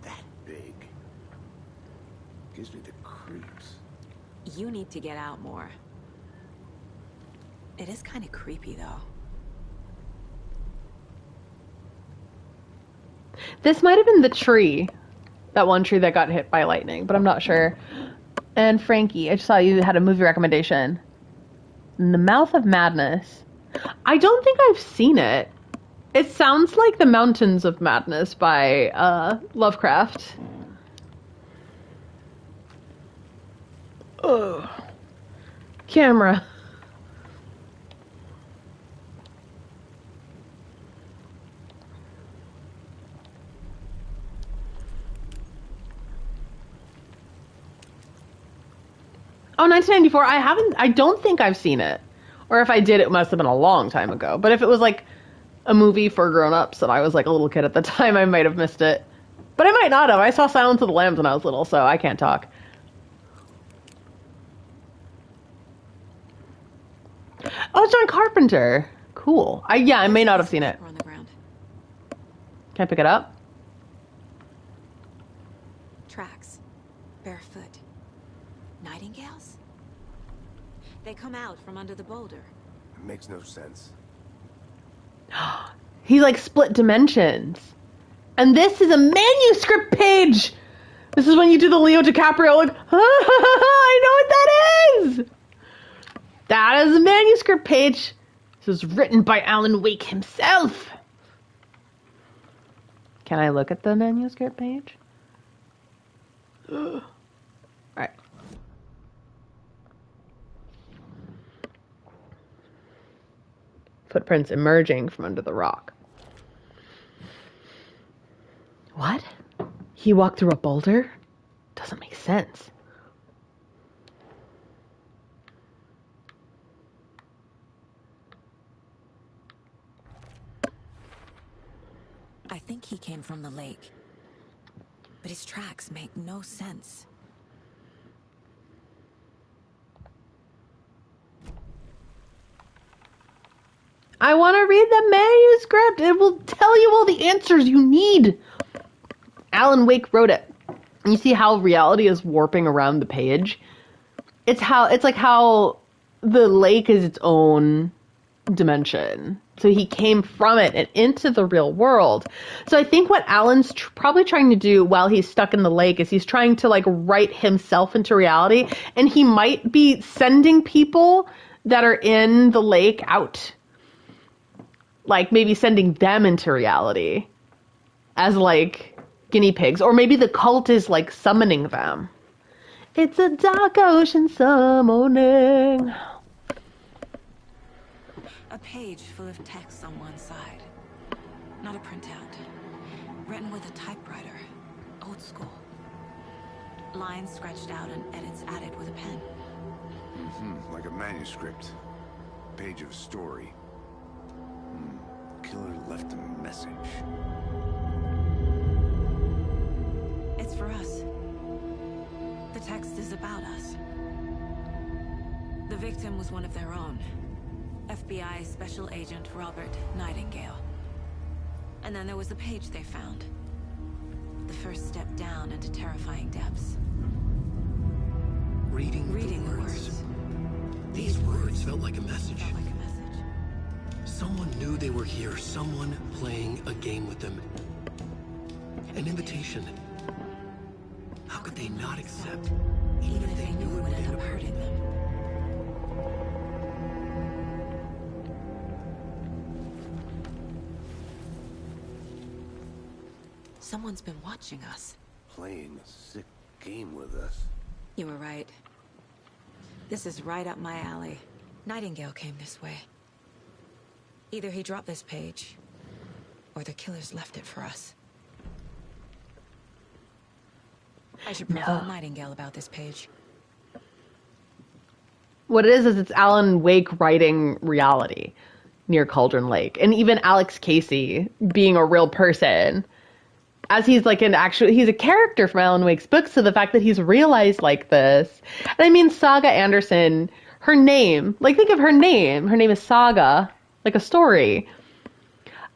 that big. Gives me the creeps. You need to get out more. It is kind of creepy, though. This might have been the tree. That one tree that got hit by lightning, but I'm not sure. And Frankie, I just saw you had a movie recommendation. In the Mouth of Madness. I don't think I've seen it. It sounds like The Mountains of Madness by Lovecraft. Oh. Camera. Oh, 1994. I don't think I've seen it. Or if I did, it must have been a long time ago. But if it was like a movie for grown-ups and I was like a little kid at the time, I might have missed it. But I might not have. I saw Silence of the Lambs when I was little, so I can't talk. Oh, John Carpenter. Cool. I may not have seen it. On the ground. Can I pick it up? Tracks. Barefoot. Nightingales? They come out from under the boulder. It makes no sense. He like split dimensions. And this is a manuscript page! This is when you do the Leo DiCaprio like, I know what that is! That is a manuscript page. This was written by Alan Wake himself. Can I look at the manuscript page? Alright. Footprints emerging from under the rock. What? He walked through a boulder? Doesn't make sense. I think he came from the lake. But his tracks make no sense. I want to read the manuscript. It will tell you all the answers you need. Alan Wake wrote it. You see how reality is warping around the page? It's like how the lake is its own dimension. So he came from it and into the real world. So I think what Alan's probably trying to do while he's stuck in the lake is he's trying to like write himself into reality, and he might be sending people that are in the lake out, like maybe sending them into reality as like guinea pigs, or maybe the cult is like summoning them. It's a dark ocean summoning. A page full of text on one side. Not a printout. Written with a typewriter. Old school. Lines scratched out and edits added with a pen. Like a manuscript. Page of story. Killer left a message. It's for us. The text is about us. The victim was one of their own. FBI Special Agent Robert Nightingale. And then there was the page they found. The first step down into terrifying depths. Reading the words. These words felt like a message. Someone knew they were here. Someone playing a game with them. An invitation. How could they not accept? Even if they knew it would end up hurting them. Someone's been watching us. Playing a sick game with us. You were right. This is right up my alley. Nightingale came this way. Either he dropped this page, or the killers left it for us. I should tell Nightingale about this page. What it is it's Alan Wake writing reality near Cauldron Lake. And even Alex Casey being a real person, as he's like he's a character from Alan Wake's book, so the fact that he's realized like this. And I mean, Saga Anderson, her name, like think of her name. Her name is Saga, like a story.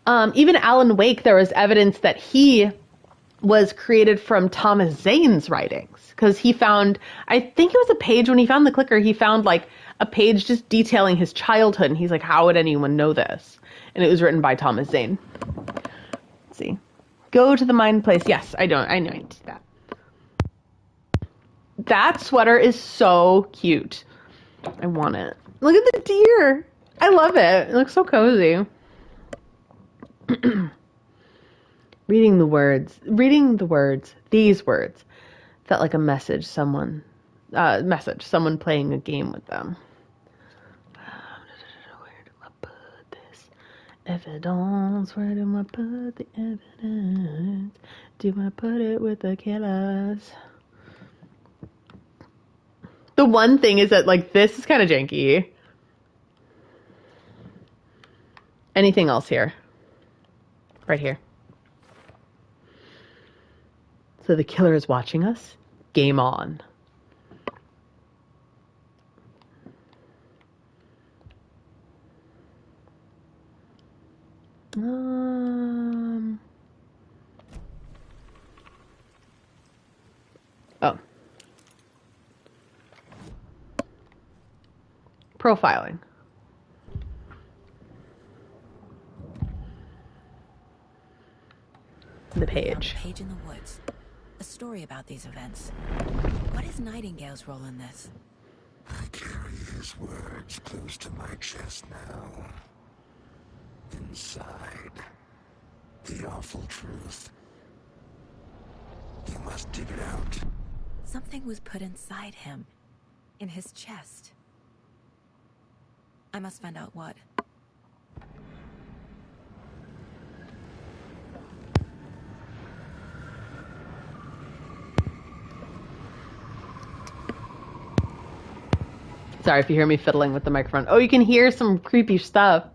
Even Alan Wake, there was evidence that he was created from Thomas Zane's writings, because he found, I think it was a page when he found the clicker, he found like a page just detailing his childhood, and he's like, how would anyone know this? And it was written by Thomas Zane. Let's see. Go to the mind place. Yes, I know I did that. That sweater is so cute. I want it. Look at the deer. I love it. It looks so cozy. Reading the words, these words felt like a message, someone playing a game with them. Where do I put this evidence? Where do I put the evidence? Do I put it with the killers? The one thing is that, like, this is kind of janky. Anything else here? Right here. So the killer is watching us. Game on. Oh. Profiling. The page. Page in the woods. A story about these events. What is Nightingale's role in this? I carry his words close to my chest now. Inside, the awful truth. You must dig it out. Something was put inside him. In his chest. I must find out what. Sorry if you hear me fiddling with the microphone. Oh, you can hear some creepy stuff.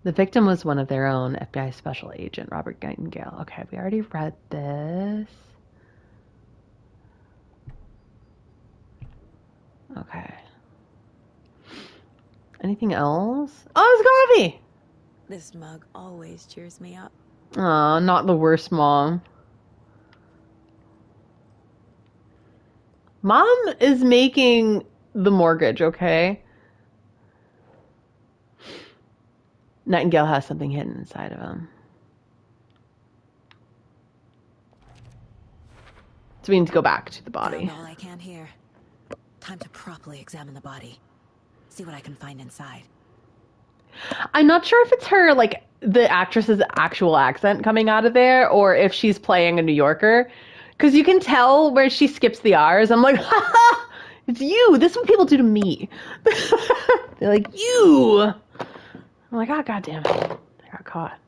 The victim was one of their own, FBI Special Agent Robert Nightingale. Okay, we already read this. Okay. Anything else? Oh, it's coffee! This mug always cheers me up. Aw, not the worst mom. Mom is making the mortgage, okay? Nightingale has something hidden inside of him. So we need to go back to the body. Found all I can here. Time to properly examine the body. See what I can find inside. I'm not sure if it's her, like, the actress's actual accent coming out of there, or if she's playing a New Yorker. Because you can tell where she skips the R's. I'm like, ha ha! It's you! This is what people do to me. They're like, you! I'm like, oh, goddamn it. I got caught.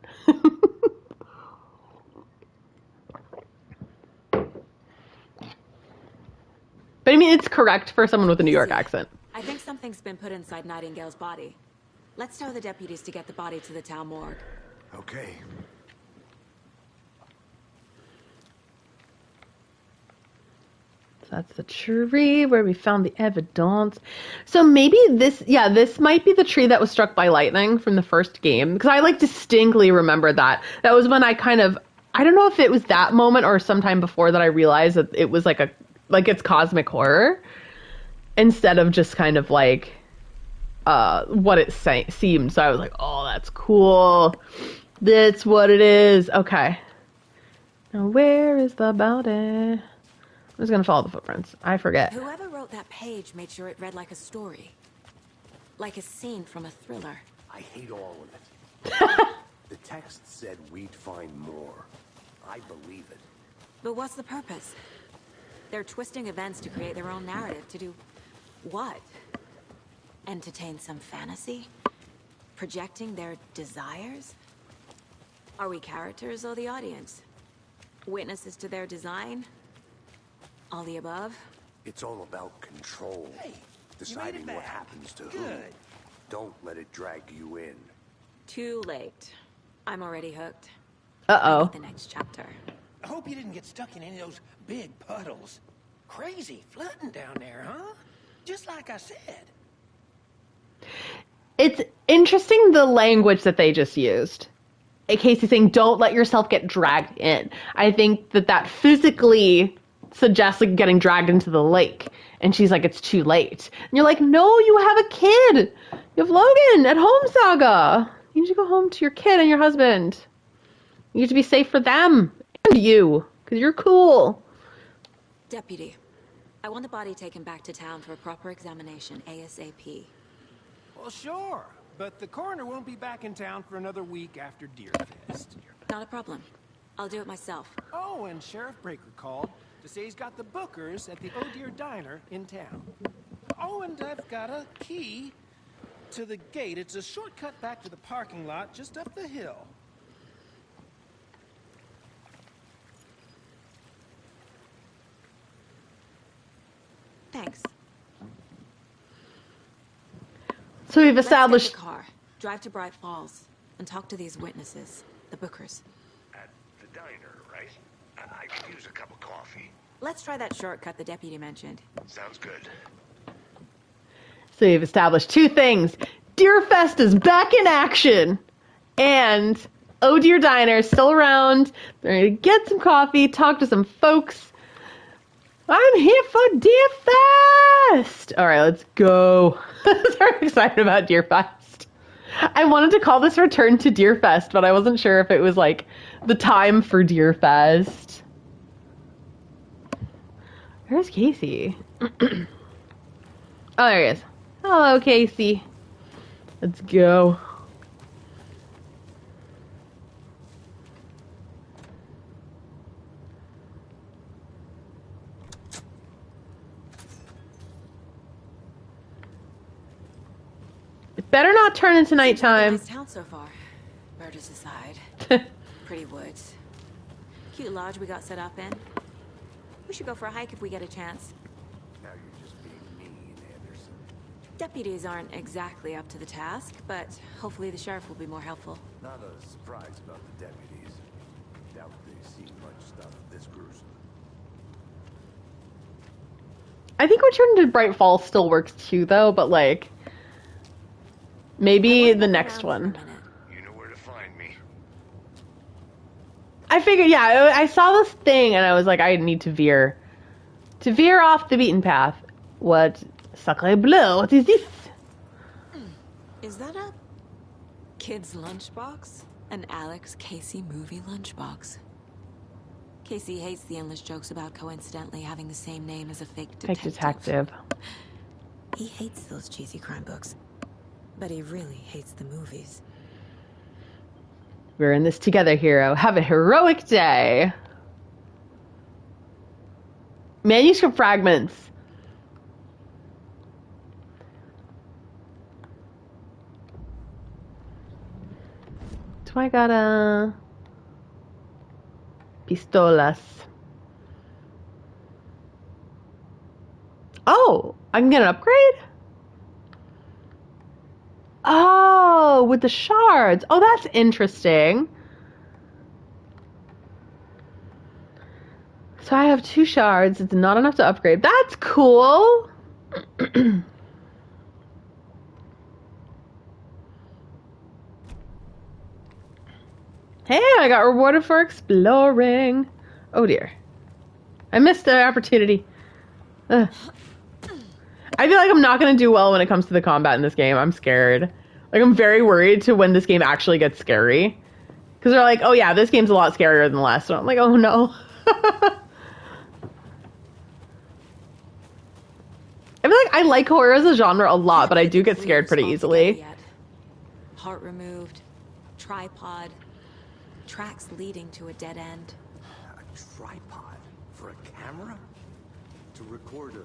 But I mean, it's correct for someone with a New York accent. I think something's been put inside Nightingale's body. Let's tell the deputies to get the body to the town morgue. Okay. So that's the tree where we found the evidence. So maybe this might be the tree that was struck by lightning from the first game. Because I, like, distinctly remember that. That was when I don't know if it was that moment or sometime before that I realized that it was like it's cosmic horror. Instead of just kind of like what it seemed. So I was like, oh, that's cool. That's what it is. Okay. Now where is the body? I'm just going to follow the footprints. I forget. Whoever wrote that page made sure it read like a story. Like a scene from a thriller. I hate all of it. The text said we'd find more. I believe it. But what's the purpose? They're twisting events to create their own narrative. To do what? Entertain some fantasy? Projecting their desires? Are we characters or the audience? Witnesses to their design? All the above? It's all about control. Hey, deciding what happens to who. Good. Don't let it drag you in. Too late. I'm already hooked. Uh-oh. The next chapter. I hope you didn't get stuck in any of those big puddles. Crazy flooding down there, huh? Just like I said. It's interesting the language that they just used. Casey's saying, don't let yourself get dragged in. I think that physically suggests like getting dragged into the lake. And she's like, it's too late. And you're like, no, you have a kid. You have Logan at home, Saga. You need to go home to your kid and your husband. You need to be safe for them and you, because you're cool. Deputy, I want the body taken back to town for a proper examination, ASAP. Well, sure. But the coroner won't be back in town for another week after Deerfest. Not a problem. I'll do it myself. Oh, and Sheriff Breaker called to say he's got the bookers at the Oh Dear Diner in town. Oh, and I've got a key to the gate. It's a shortcut back to the parking lot just up the hill. Thanks. So we've Let's established... get the car, drive to Bright Falls, and talk to these witnesses, the bookers. At the diner, right? I could use a cup of coffee. Let's try that shortcut the deputy mentioned. Sounds good. So we've established two things. Deerfest is back in action. And Oh Dear Diner is still around. They're going to get some coffee, talk to some folks. I'm here for Deerfest! Alright, let's go. I'm very excited about Deerfest. I wanted to call this Return to Deerfest, but I wasn't sure if it was like the time for Deerfest. Where's Casey? Oh, there he is. Hello, Casey. Let's go. It better not turn into nighttime. Nice town so far. Murders aside. Pretty woods. Cute lodge we got set up in. We should go for a hike if we get a chance. Now you're just being mean, Anderson. Deputies aren't exactly up to the task, but hopefully the sheriff will be more helpful. Not a surprise about the deputies. Doubt they've seen much stuff this gruesome. I think Return to Bright Falls still works too, though, but like... maybe the next one. You know where to find me. I figured, yeah, I saw this thing and I was like, I need to veer off the beaten path. What? Sacre bleu, what is this? Is that a Kid's lunchbox? An Alex Casey movie lunchbox. Casey hates the endless jokes about coincidentally having the same name as a fake detective. Fake detective. He hates those cheesy crime books, but he really hates the movies. We're in this together, hero. Have a heroic day. Manuscript fragments. Do I gotta... Pistolas. Oh, I can get an upgrade? Oh, with the shards. Oh, that's interesting. So I have 2 shards. It's not enough to upgrade. That's cool. Hey, I got rewarded for exploring. Oh dear. I missed the opportunity. Ugh. I feel like I'm not going to do well when it comes to the combat in this game. I'm scared. Like, I'm very worried to when this game actually gets scary. Because they're like, oh yeah, this game's a lot scarier than the last one. I'm like, oh no. I feel like I like horror as a genre a lot, but I do get scared pretty easily. Heart removed, tripod, tracks leading to a dead end. A tripod? For a camera? To record a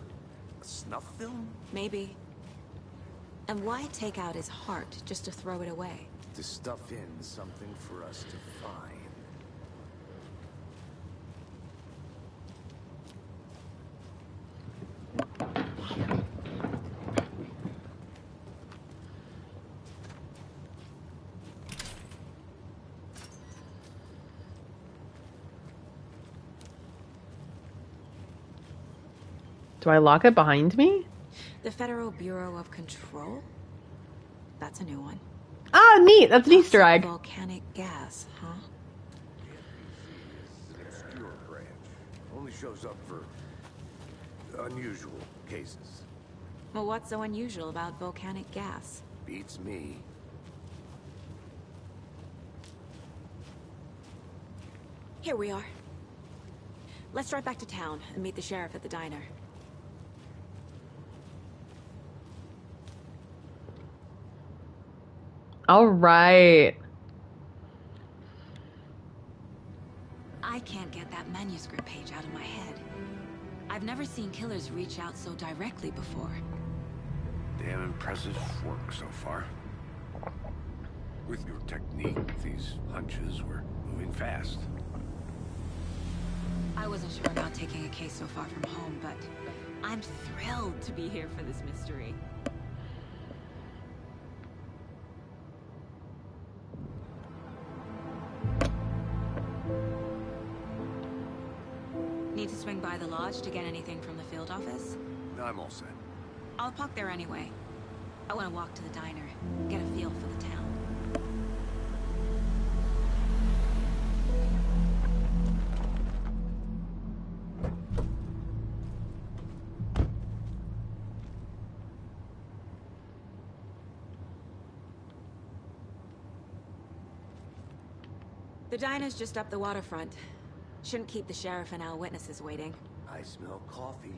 snuff film? Maybe. And why take out his heart just to throw it away? To stuff in something for us to find. Do I lock it behind me? The Federal Bureau of Control? That's a new one. Ah, neat. That's an Easter egg. Volcanic gas, huh? The obscure branch. Only shows up for unusual cases. Well, what's so unusual about volcanic gas? Beats me. Here we are. Let's drive back to town and meet the sheriff at the diner. All right. I can't get that manuscript page out of my head. I've never seen killers reach out so directly before. Damn impressive work so far. With your technique, these hunches were moving fast. I wasn't sure about taking a case so far from home, but I'm thrilled to be here for this mystery. Need to swing by the lodge to get anything from the field office? I'm all set. I'll park there anyway. I want to walk to the diner, get a feel for the town. The diner's just up the waterfront. Shouldn't keep the sheriff and our witnesses waiting. I smell coffee.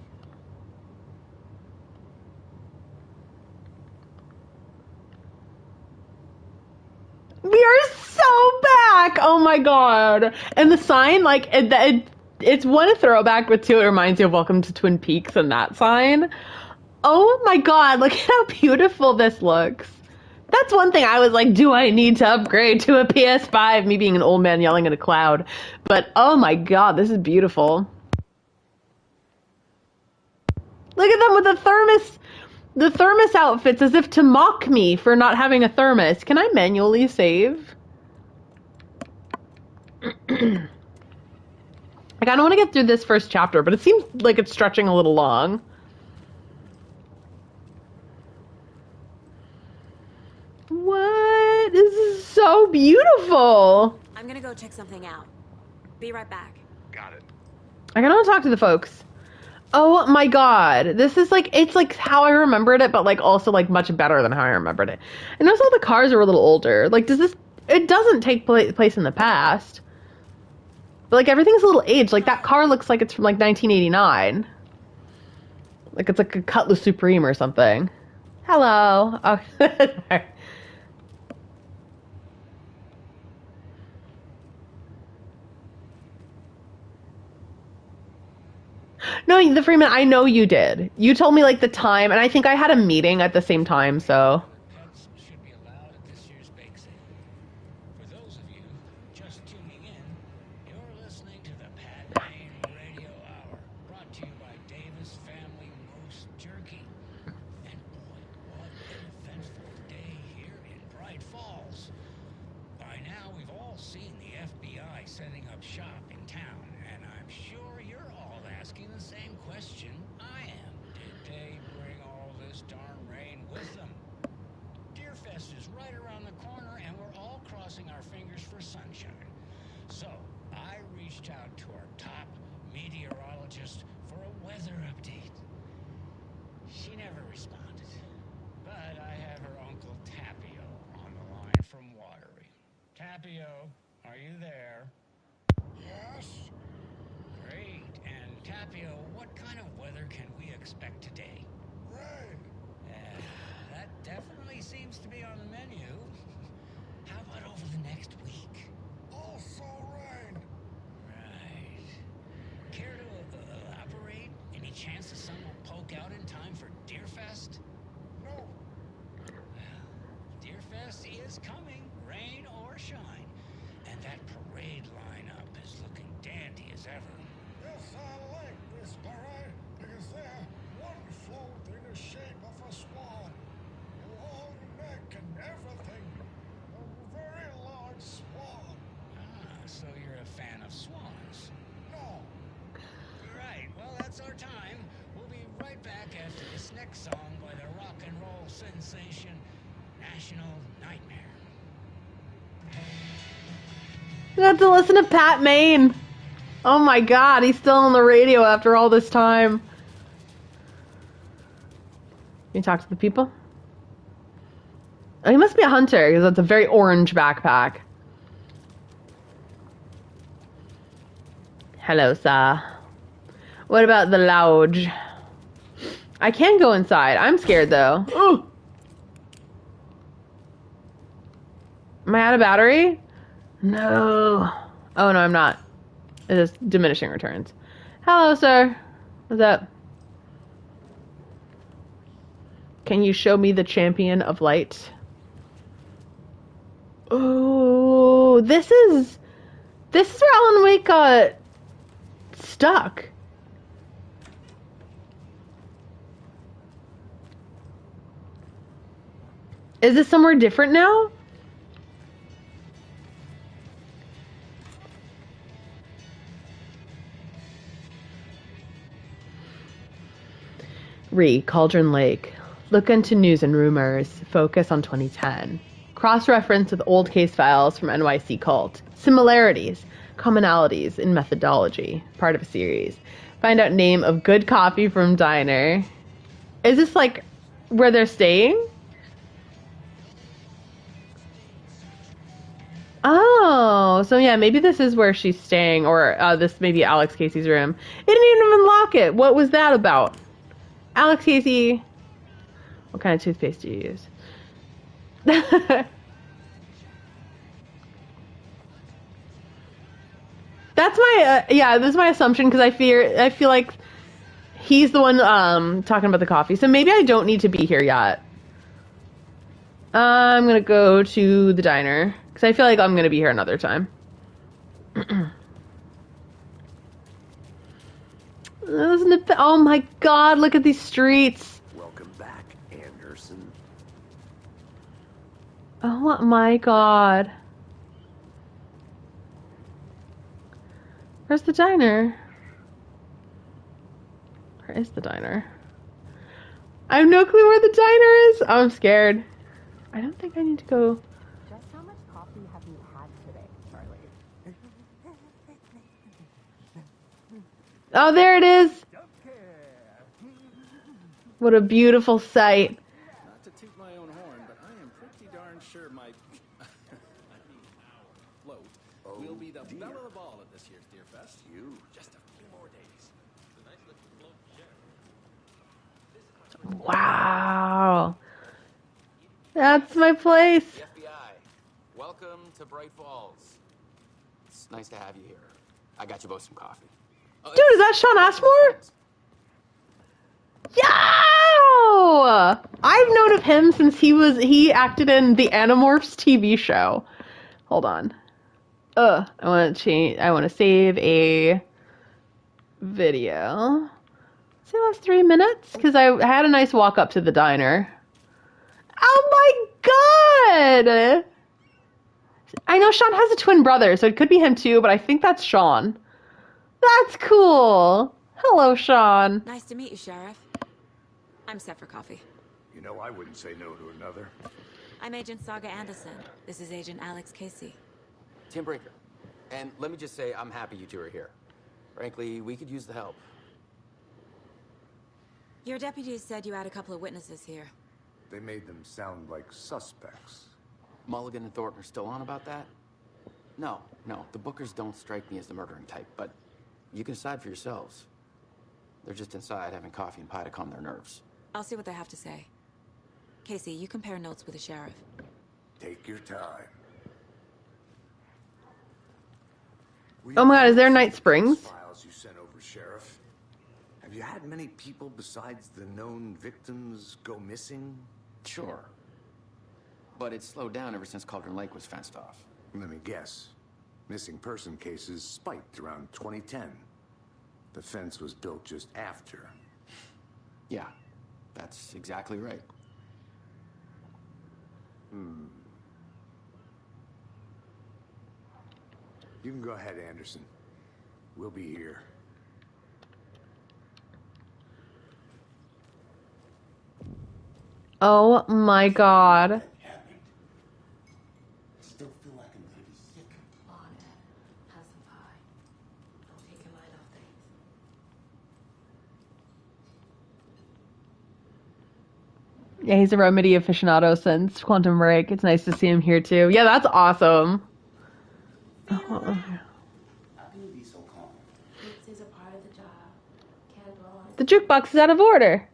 We are so back! Oh my god. And the sign, like, it's one throwback, but two, it reminds you of Welcome to Twin Peaks and that sign. Oh my god, look at how beautiful this looks. That's one thing I was like, do I need to upgrade to a PS5? Me being an old man yelling at a cloud. But oh my god, this is beautiful. Look at them with the thermos outfits as if to mock me for not having a thermos. Can I manually save? Like, I don't want to get through this first chapter, but it seems like it's stretching a little long. What? This is so beautiful. I'm gonna go check something out. Be right back. Got it. I kind of want to talk to the folks. Oh my god. This is like, it's like how I remembered it, but like also like much better than how I remembered it. And also the cars are a little older. Like, does this, it doesn't take place in the past. But like everything's a little aged. Like that car looks like it's from like 1989. Like it's like a Cutlass Supreme or something. Hello. Oh. No, the Freeman, I know you did. You told me like the time, and I think I had a meeting at the same time, so. Pets should be allowed at this year's bake sale. For those of you just tuning in, you're listening to the Pat Payne Radio Hour, brought to you by Davis Family Moose Jerky. And boy, what an eventful day here in Bright Falls. By now, we've all seen the FBI setting up shop in town, and I'm sure you're all asking the same question I am. Did they bring all this darn rain with them? Deerfest is right around the corner, and we're all crossing our fingers for sunshine. So, I reached out to our top meteorologist for a weather update. She never responded, but I have her Uncle Tapio on the line from Watery. Tapio, are you there? Yes. Great. And Tapio, what kind of weather can we expect today? Rain. That definitely seems to be on the menu. How about over the next week? Also rain. Right. Care to elaborate? Any chance the sun will poke out in time for Deerfest? No. Well, Deerfest is coming, rain or shine. And that parade lineup is looking dandy as ever. Yes, I like this parade because they're one float in the shape of a swan. A long neck and everything. A very large swan. Ah, so you're a fan of swans? No. Right, well, that's our time. We'll be right back after this next song by the rock and roll sensation, National Nightmare. I have to listen to Pat Maine. Oh my god, he's still on the radio after all this time. Can you talk to the people? Oh, he must be a hunter, because that's a very orange backpack. Hello, sir. What about the lounge? I can go inside. I'm scared, though. Ooh. Am I out of battery? No. Oh, no, I'm not. It is diminishing returns. Hello, sir. What's up? Can you show me the champion of light? Oh, this is where Alan Wake got stuck. Is this somewhere different now? Cauldron Lake. Look into news and rumors. Focus on 2010. Cross-reference with old case files from NYC Cult. Similarities. Commonalities in methodology. Part of a series. Find out name of good coffee from diner. Is this like where they're staying? Oh, so yeah, maybe this is where she's staying, or this may be Alex Casey's room. It didn't even lock it. What was that about? Alex Casey, what kind of toothpaste do you use? That's my yeah. This is my assumption because I feel like he's the one talking about the coffee. So maybe I don't need to be here yet. I'm gonna go to the diner because I feel like I'm gonna be here another time. Oh my god, look at these streets. Welcome back, Anderson. Oh my god. Where's the diner? Where is the diner? I have no clue where the diner is. Oh, I'm scared. I don't think I need to go. Just how much coffee have you had today, Charlie? Oh, there it is. What a beautiful sight. Not to toot my own horn, but I am pretty darn sure my our float will be the belle of the ball at this year's Deerfest. Just a few more days. Wow. That's my place. The FBI. Welcome to Bright Falls. It's nice to have you here. I got you both some coffee. Dude, is that Sean Ashmore? Yo! I've known of him since he acted in the Animorphs TV show. Hold on. I want to save a video. See, last 3 minutes? Because I had a nice walk up to the diner. Oh my god! I know Sean has a twin brother, so it could be him too, but I think that's Sean. That's cool. Hello, Sean. Nice to meet you, Sheriff. I'm set for coffee. You know, I wouldn't say no to another. I'm Agent Saga Anderson. This is Agent Alex Casey. Tim Breaker. And let me just say, I'm happy you two are here. Frankly, we could use the help. Your deputies said you had a couple of witnesses here. They made them sound like suspects. Mulligan and Thornton are still on about that? No. The Bookers don't strike me as the murdering type, but you can decide for yourselves. They're just inside having coffee and pie to calm their nerves. I'll see what they have to say. Casey, you compare notes with the sheriff. Take your time. Oh my god, is there Night Springs? Files you sent over, Sheriff. Have you had many people besides the known victims go missing? Sure. But it's slowed down ever since Cauldron Lake was fenced off. Let me guess. Missing person cases spiked around 2010. The fence was built just after. Yeah, that's exactly right. You can go ahead, Anderson. We'll be here. Oh my god. Still feel like I'm gonna be sick. Come on, Ed. Have some pie. Don't take your mind off things. Yeah, he's a Remedy aficionado since Quantum Break. It's nice to see him here too. Yeah, that's awesome. How can you be so calm? This is a part of the job. Can't dwell on it. The jukebox is out of order.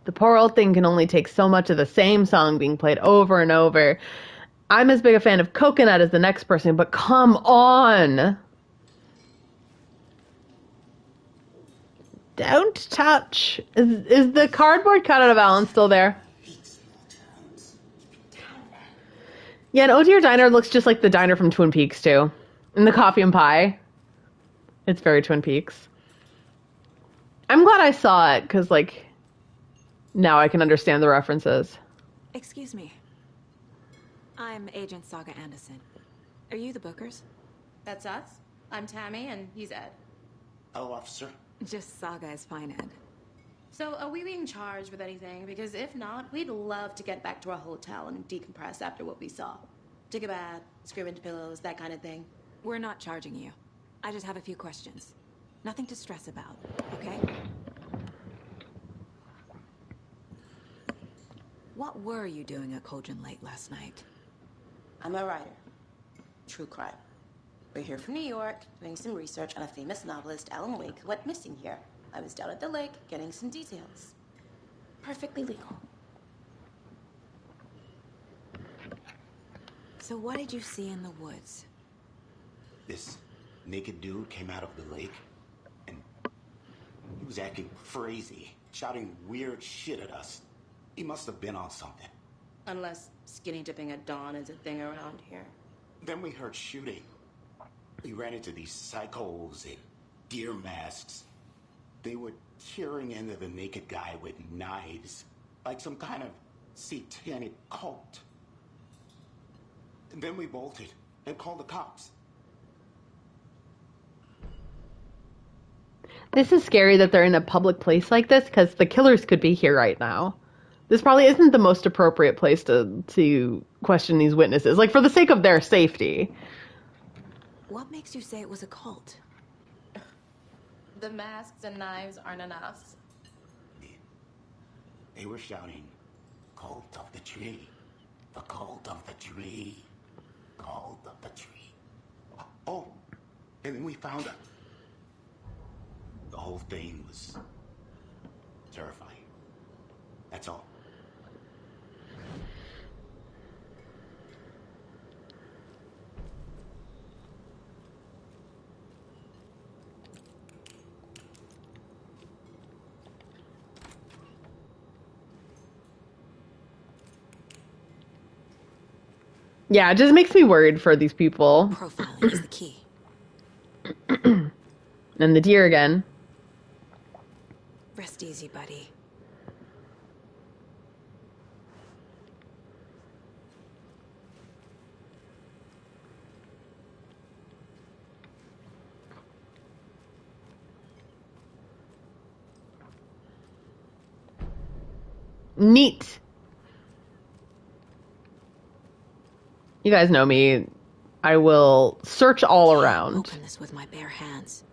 The poor old thing can only take so much of the same song being played over and over. I'm as big a fan of Coconut as the next person, but come on. Don't touch. Is the cardboard cutout of Alan still there? Yeah, and Oh Dear Diner looks just like the diner from Twin Peaks, too. And the coffee and pie. It's very Twin Peaks. I'm glad I saw it, because, like, now I can understand the references. Excuse me. I'm Agent Saga Anderson. Are you the Bookers? That's us. I'm Tammy, and he's Ed. Hello, officer. Just Saga is fine, Ed. So, are we being charged with anything? Because if not, we'd love to get back to our hotel and decompress after what we saw. Take a bath, scream into pillows, that kind of thing. We're not charging you. I just have a few questions. Nothing to stress about, okay? What were you doing at Cauldron Lake last night? I'm a writer. True crime. We're here from New York, doing some research on a famous novelist, Alan Wake, who went missing here. I was down at the lake, getting some details. Perfectly legal. So what did you see in the woods? This naked dude came out of the lake, and he was acting crazy, shouting weird shit at us. He must have been on something. Unless skinny dipping at dawn is a thing around here. Then we heard shooting. We ran into these psychos in deer masks. They were tearing into the naked guy with knives, like some kind of satanic cult. And then we bolted and called the cops. This is scary that they're in a public place like this, because the killers could be here right now. This probably isn't the most appropriate place to question these witnesses, like, for the sake of their safety. What makes you say it was a cult? The masks and knives aren't enough. They were shouting, "Cult of the tree. The cult of the tree. Cult of the tree." Oh, and then we found out. The whole thing was terrifying. That's all. Yeah, it just makes me worried for these people. Profiling is the key. And the deer again. Rest easy, buddy. Neat. You guys know me. I will search all around. Open this with my bare hands.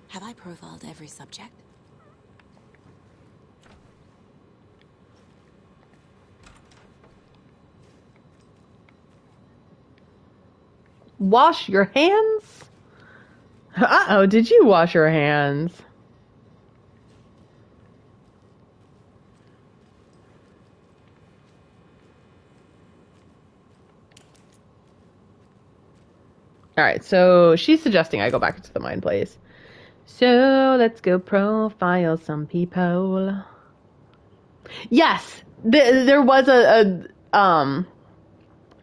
Have I profiled every subject? Wash your hands? Uh-oh, did you wash your hands? Alright, so she's suggesting I go back to the mine place. So let's go profile some people. Yes! There was a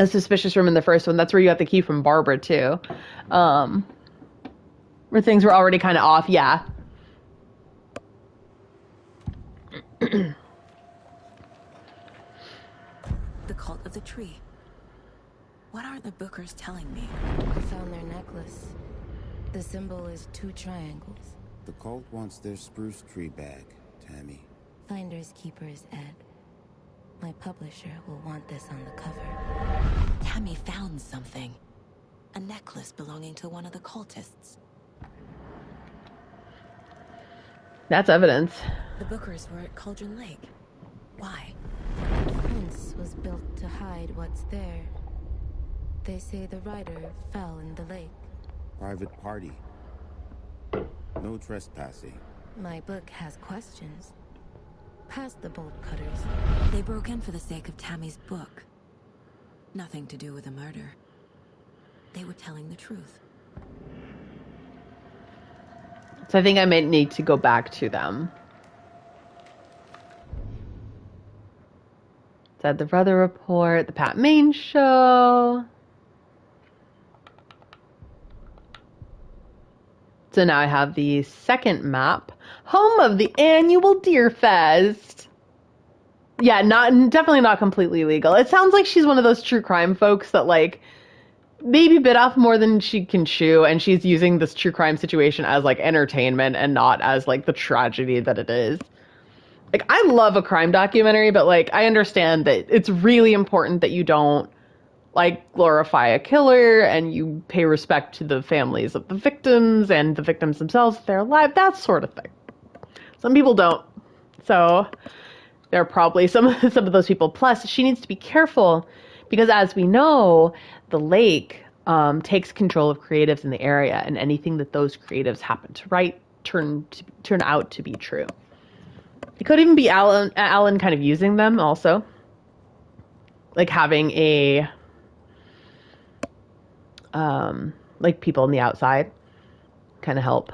suspicious room in the first one. That's where you got the key from Barbara, too. Where things were already kind of off, yeah. The cult of the tree. What are the Bookers telling me? I found their necklace. The symbol is 2 triangles. The cult wants their spruce tree back, Tammy. Finders keepers, Ed. My publisher will want this on the cover. Tammy found something. A necklace belonging to one of the cultists. That's evidence. The Bookers were at Cauldron Lake. Why? The fence was built to hide what's there. They say the rider fell in the lake. Private party. No trespassing. My book has questions. Past the bolt cutters. They broke in for the sake of Tammy's book. Nothing to do with a murder. They were telling the truth. So I think I might need to go back to them. Said the Brother Report, the Pat Main Show. So now I have the second map. Home of the annual Deerfest. Yeah, definitely not completely legal. It sounds like she's one of those true crime folks that, like, maybe bit off more than she can chew, and she's using this true crime situation as, like, entertainment and not as, like, the tragedy that it is. Like, I love a crime documentary, but, like, I understand that it's really important that you don't, like, glorify a killer and you pay respect to the families of the victims and the victims themselves if they're alive, that sort of thing. Some people don't. So there are probably some of those people. Plus, she needs to be careful because, as we know, the lake takes control of creatives in the area, and anything that those creatives happen to write turn out to be true. It could even be Alan kind of using them also. Like having a like people on the outside kind of help.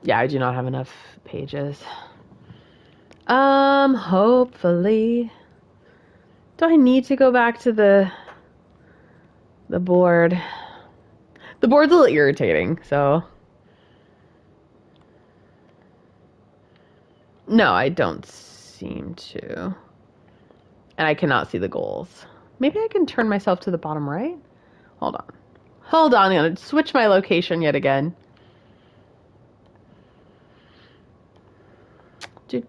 Yeah, I do not have enough pages. Hopefully. Do I need to go back to the board? The board's a little irritating, so. No, I don't seem to. And I cannot see the goals. Maybe I can turn myself to the bottom right? Hold on. I'm going to switch my location yet again. Oh,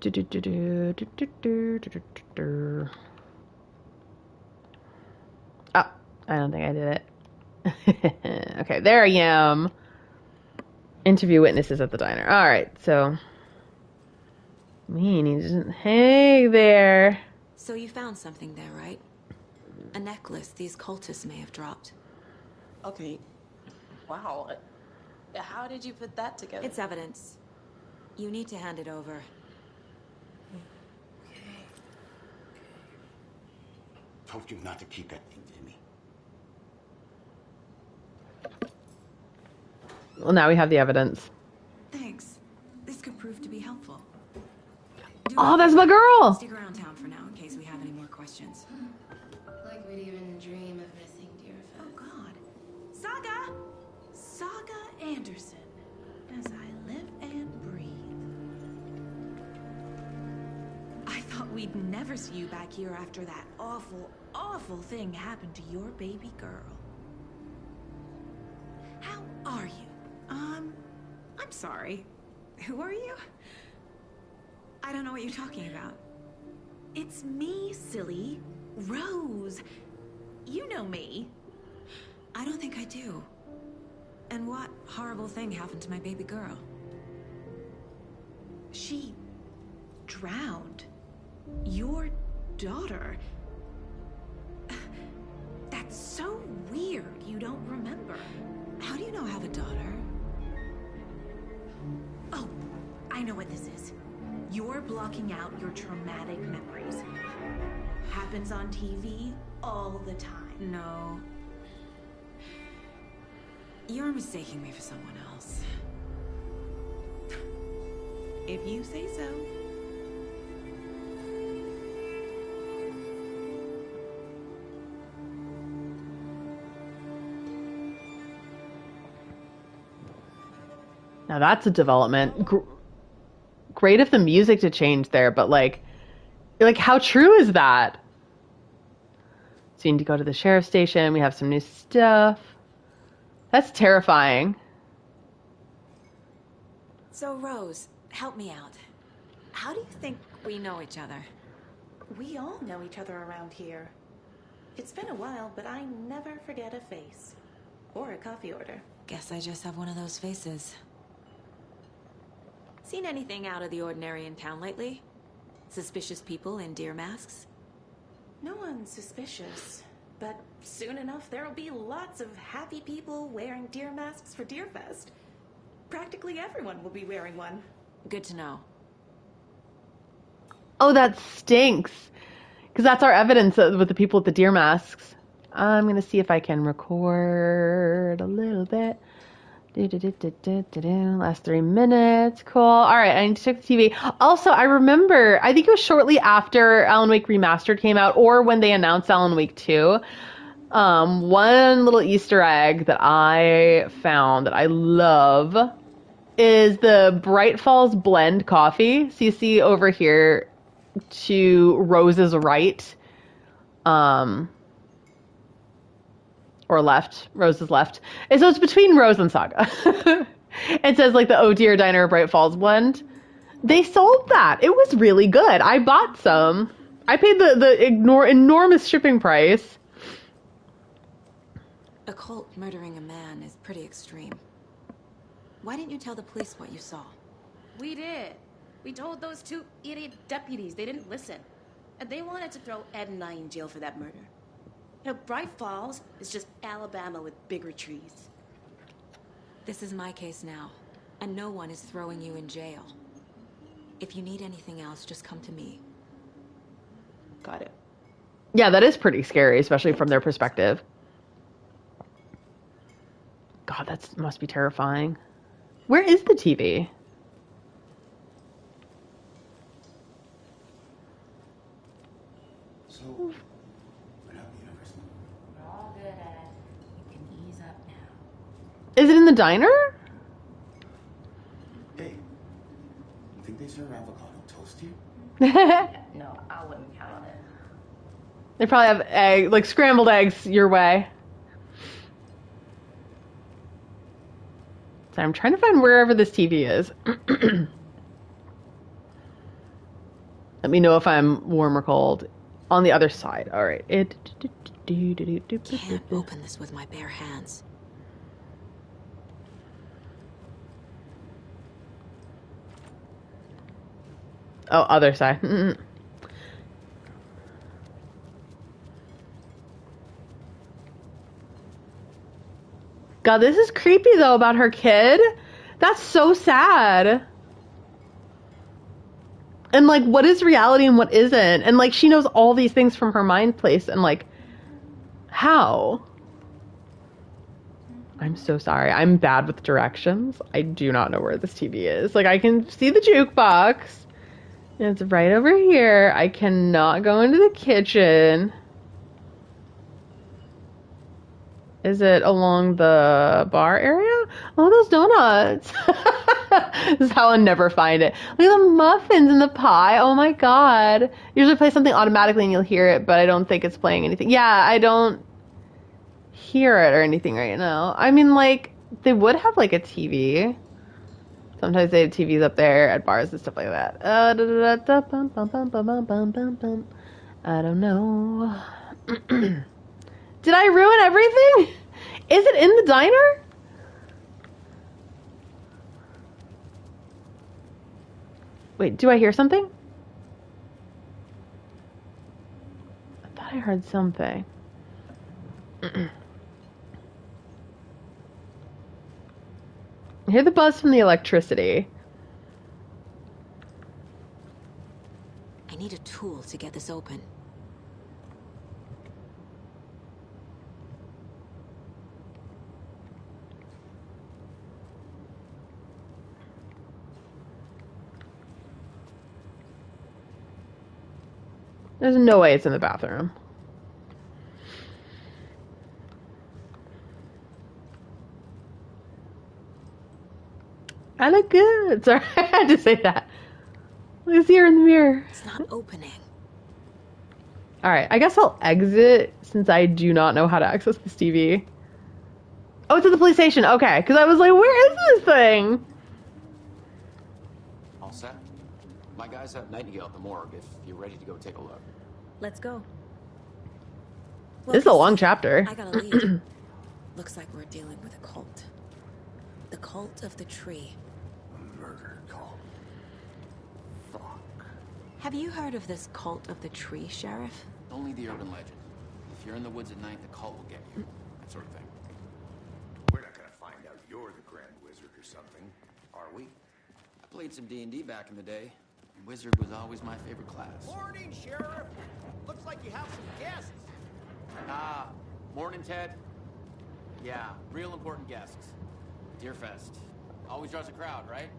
I don't think I did it. Okay, there I am. Interview witnesses at the diner. All right, so he doesn't. Hey there. So you found something there, right? A necklace these cultists may have dropped. Okay. Wow. How did you put that together? It's evidence. You need to hand it over. Told you not to keep that thing to me. Well, now we have the evidence. Thanks. This could prove to be helpful. Oh, that's my girl! Stick around town for now in case we have any more questions. Like we'd even dream of missing Deerfest. Oh, God. Saga! Saga Anderson. As I live and breathe. I thought we'd never see you back here after that awful, awful thing happened to your baby girl. How are you? I'm sorry. Who are you? I don't know what you're talking about. It's me, silly. Rose. You know me. I don't think I do. And what horrible thing happened to my baby girl? She drowned. Your daughter. That's so weird you don't remember. How do you know I have a daughter? Oh, I know what this is. You're blocking out your traumatic memories. Happens on TV all the time. No. You're mistaking me for someone else. If you say so. Now that's a development. Great if the music to change there, but like how true is that? So you need to go to the sheriff's station. We have some new stuff. That's terrifying. So, Rose, help me out. How do you think we know each other? We all know each other around here. It's been a while, but I never forget a face. Or a coffee order. Guess I just have one of those faces. Seen anything out of the ordinary in town lately? Suspicious people in deer masks? No one's suspicious. But soon enough, there'll be lots of happy people wearing deer masks for Deerfest. Practically everyone will be wearing one. Good to know. Oh, that stinks. Because that's our evidence with the people with the deer masks. I'm going to see if I can record a little bit. Last 3 minutes. Cool. All right, I need to check the TV. Also, I remember, I think it was shortly after Alan Wake Remastered came out, or when they announced Alan Wake 2. One little Easter egg that I found that I love is the Bright Falls blend coffee. So you see over here to Rose's right, or left, Rose's left. And so it's between Rose and Saga. It says like the Oh Dear Diner Bright Falls blend. They sold that. It was really good. I bought some. I paid the enormous shipping price. A cult murdering a man is pretty extreme. Why didn't you tell the police what you saw? We did. We told those 2 idiot deputies. They didn't listen. And they wanted to throw Ed and I in jail for that murder. You know, Bright Falls is just Alabama with bigger trees. This is my case now, and no one is throwing you in jail. If you need anything else, just come to me. Got it. Yeah, that is pretty scary, especially from their perspective. God, that must be terrifying. Where is the TV? So, we're not the university. We're all good at it. You can ease up now. Is it in the diner? Hey, you think they serve avocado toast here? No, I wouldn't count on it. They probably have egg, like scrambled eggs your way. So I'm trying to find wherever this TV is. Let me know if I'm warm or cold. On the other side. All right. Can't open this with my bare hands. Oh, other side. God, this is creepy though about her kid. That's so sad. And like, what is reality and what isn't? And like, she knows all these things from her mind place, and like, how? I'm so sorry. I'm bad with directions. I do not know where this TV is. Like, I can see the jukebox. And it's right over here. I cannot go into the kitchen. Is it along the bar area? Oh, those donuts. This is how I'll never find it. Look at the muffins and the pie. Oh my god. Usually play something automatically and you'll hear it, but I don't think it's playing anything. Yeah, I don't hear it or anything right now. I mean, like, they would have like a TV. Sometimes they have TVs up there at bars and stuff like that. I don't know. Did I ruin everything? Is it in the diner? Wait, do I hear something? I thought I heard something. I hear the buzz from the electricity. I need a tool to get this open. There's no way it's in the bathroom. I look good. Sorry, I had to say that. Look, see her in the mirror. It's not opening. Alright, I guess I'll exit since I do not know how to access this TV. Oh, it's at the police station. Okay, because I was like, where is this thing? All set? My guys have Nightingale at the morgue if you're ready to go take a look. Let's go. This is a long chapter. I got a lead. Looks like we're dealing with a cult. The cult of the tree. A murder cult. Fuck. Have you heard of this cult of the tree, Sheriff? Only the urban legend. If you're in the woods at night, the cult will get you. That sort of thing. We're not gonna find out you're the Grand Wizard or something, are we? I played some D&D back in the day. And Wizard was always my favorite class. Morning, Sheriff. Looks like you have some guests. Ah, morning, Ted. Yeah, real important guests. Deerfest. Always draws a crowd, right?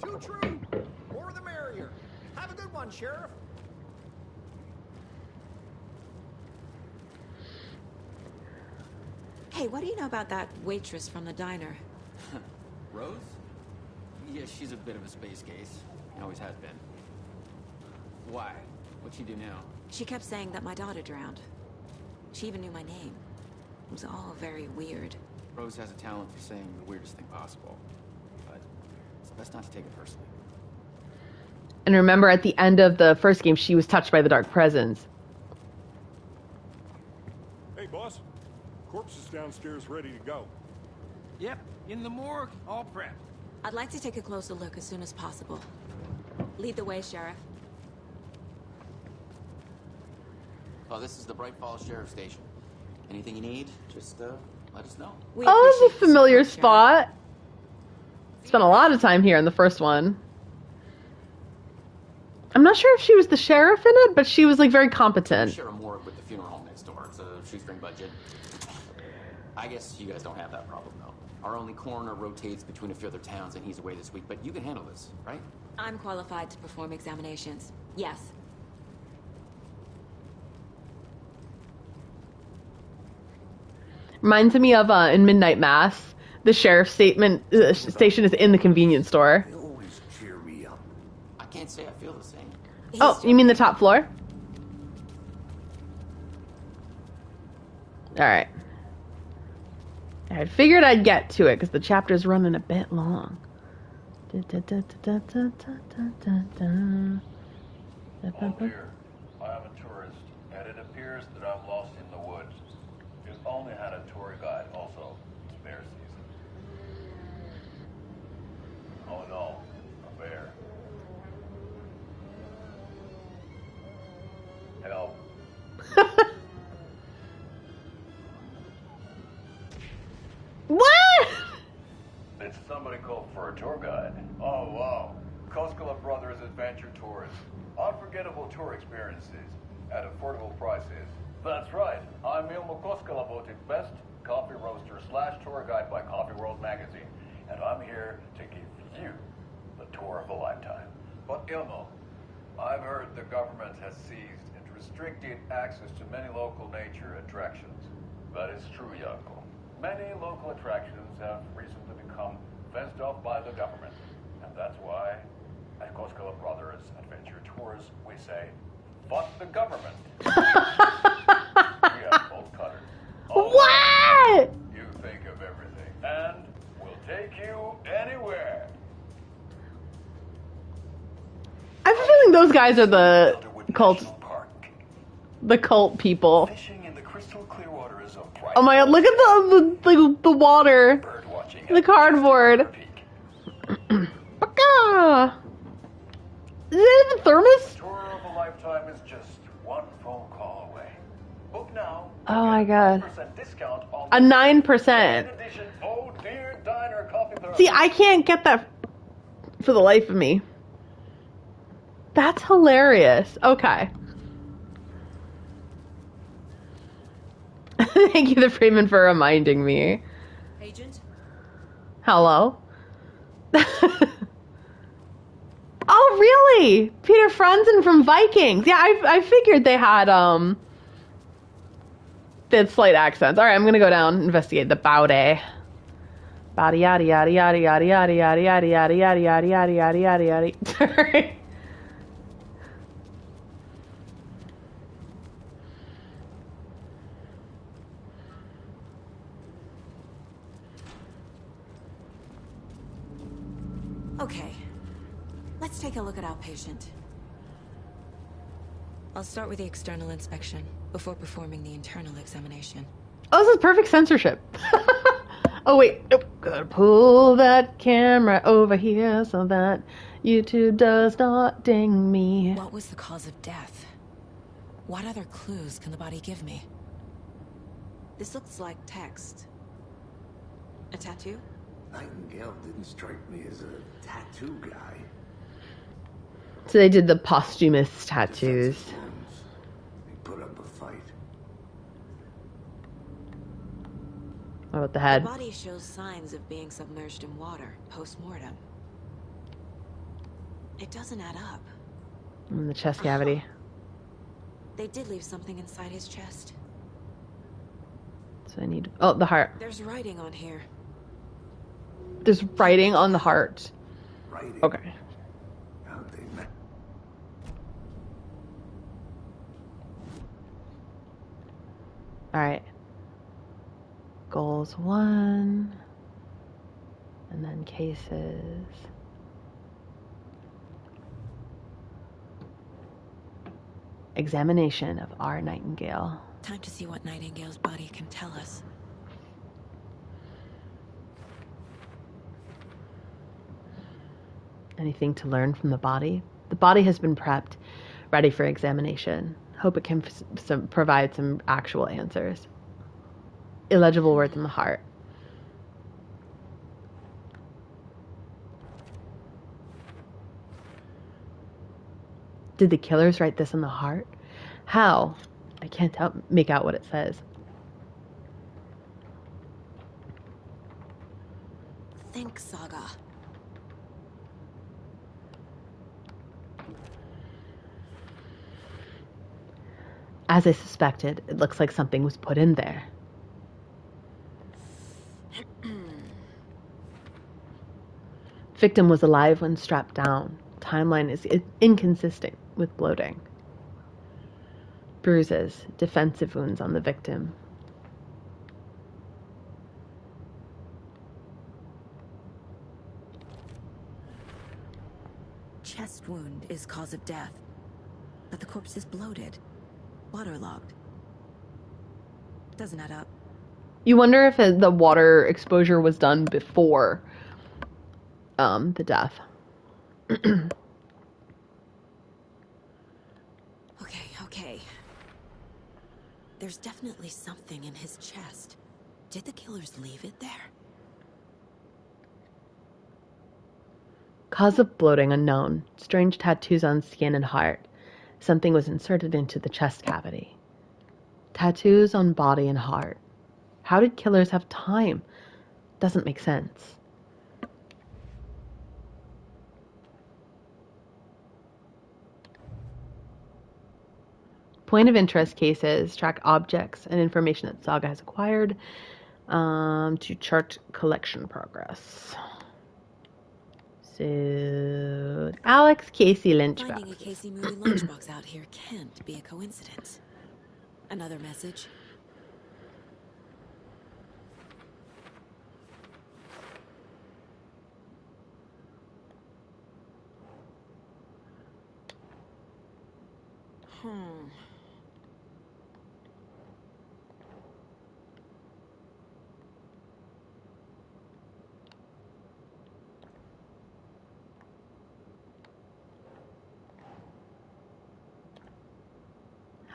Too true. More the merrier. Have a good one, Sheriff. Hey, what do you know about that waitress from the diner? Rose? Yeah, she's a bit of a space case. Always has been. Why? What'd she do now? She kept saying that my daughter drowned. She even knew my name. It was all very weird. Rose has a talent for saying the weirdest thing possible. But it's best not to take it personally. And remember, at the end of the first game, she was touched by the dark presence. Hey, boss. Corpse is downstairs ready to go. Yep, in the morgue, all prepped. I'd like to take a closer look as soon as possible. Lead the way, Sheriff. Oh, this is the Bright Falls Sheriff Station. Anything you need, just let us know. Oh, it's a familiar spot. Spent a lot of time here in the first one. I'm not sure if she was the sheriff in it, but she was like very competent. Share a morgue with the funeral home next door. It's a shoestring budget. I guess you guys don't have that problem though. Our only coroner rotates between a few other towns, and he's away this week. But you can handle this, right? I'm qualified to perform examinations. Yes. Reminds me of in Midnight Mass, the sheriff's station is in the convenience store. They always cheer me up. I can't say I feel the same. Oh, you mean the top floor? Alright. I figured I'd get to it because the chapter's running a bit long. Oh dear, I am a tourist. appears that I'm lost in the woods. If only had a tour guide also. Spare season. Oh no, a bear. Help. What? Did somebody call for a tour guide? Oh wow. Koskela Brothers Adventure Tours. Unforgettable tour experiences at affordable prices. That's right. I'm Ilmo Koskela, voted best coffee roaster / tour guide by Coffee World magazine. And I'm here to give you the tour of a lifetime. But Ilmo, I've heard the government has seized and restricted access to many local nature attractions. That is true, Yanko. Many local attractions have recently become fenced off by the government. And that's why at Koskela Brothers Adventure Tours, we say, fuck the government. We have both cutters. What? You think of everything. And we'll take you anywhere. I have a feeling those guys are the cult people. Fishing in the crystal clear water is a bright. Oh my god, look at the water. The cardboard. Baka! Is it a thermos? Tour of a lifetime is just one phone call away. Book now. Oh my god. Discount on A 9%. edition Oh Dear Diner coffee thermos. See, I can't get that for the life of me. That's hilarious. Okay. Thank you, the Freeman, for reminding me. Agent? Hello? Oh, really? Peter Franzen from Vikings. Yeah, I figured they had slight accents. All right, I'm gonna go down and investigate the Baude. Body yada yada yada yada yada yada yada yada yada yada yada yada yada yada. Sorry. Okay, let's take a look at our patient. I'll start with the external inspection before performing the internal examination. Oh, this is perfect censorship. Oh, wait. Oh, gotta pull that camera over here so that YouTube does not ding me. What was the cause of death? What other clues can the body give me? This looks like text. A tattoo? Nightingale didn't strike me as a tattoo guy. So they did the posthumous tattoos. They put up a fight. What about the head? The body shows signs of being submerged in water post-mortem. It doesn't add up. In the chest cavity. They did leave something inside his chest. So I need... Oh, the heart. There's writing on here. There's writing on the heart. Writing? Okay. How'd they met? Alright. Goals 1. And then cases. Examination of R. Nightingale. Time to see what Nightingale's body can tell us. Anything to learn from the body? The body has been prepped, ready for examination. Hope it can provide some actual answers. Illegible words in the heart. Did the killers write this in the heart? How? I can't make out what it says. Think, Saga. As I suspected, it looks like something was put in there. Victim was alive when strapped down. Timeline is inconsistent with bloating. Bruises, defensive wounds on the victim. Chest wound is cause of death, but the corpse is bloated. waterlogged. Doesn't add up. You wonder if the water exposure was done before the death. Okay. There's definitely something in his chest. Did the killers leave it there? Cause of bloating unknown. Strange tattoos on skin and heart. Something was inserted into the chest cavity. Tattoos on body and heart. How did killers have time? Doesn't make sense. Point of interest cases track objects and information that Saga has acquired to chart collection progress. So, Alex Casey Lynch. Finding a Casey Moody lunchbox out here can't be a coincidence. Another message.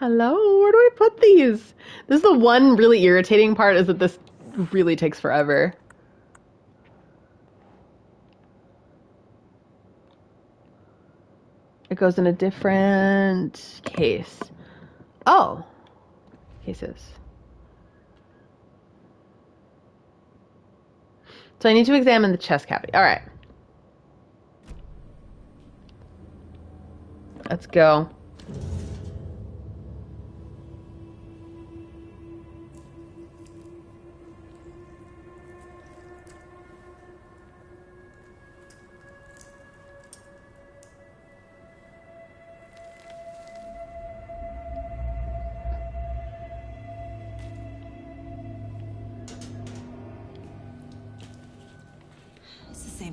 Hello, where do I put these? This is the one really irritating part, is that this really takes forever. It goes in a different case. Oh. Cases. So I need to examine the chest cavity. Alright. Let's go.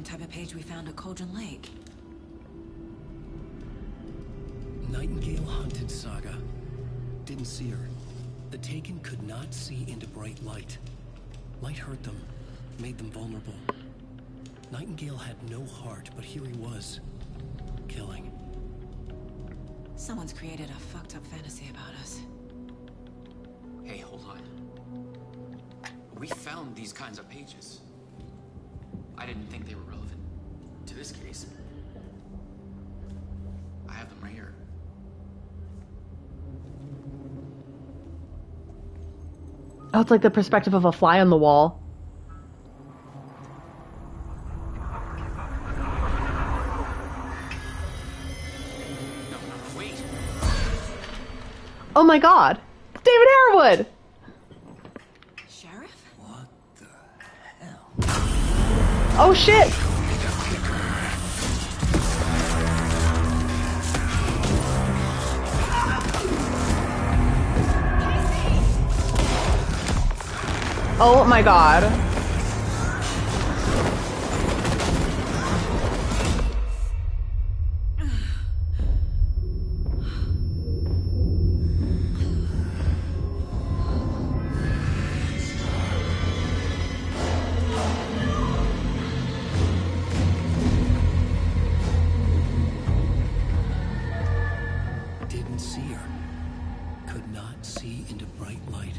Type of page we found at Cauldron Lake. Nightingale hunted Saga. Didn't see her. The Taken could not see into bright light. Light hurt them, made them vulnerable. Nightingale had no heart, but here he was, killing. Someone's created a fucked up fantasy about us. Hey, hold on. We found these kinds of pages. I didn't think they were relevant to this case. I have them right here. Oh, it's like the perspective of a fly on the wall. No, wait. Oh my god. It's David Harewood. Sheriff? What the hell? Oh shit. Oh my god. Didn't see her. Could not see into bright light.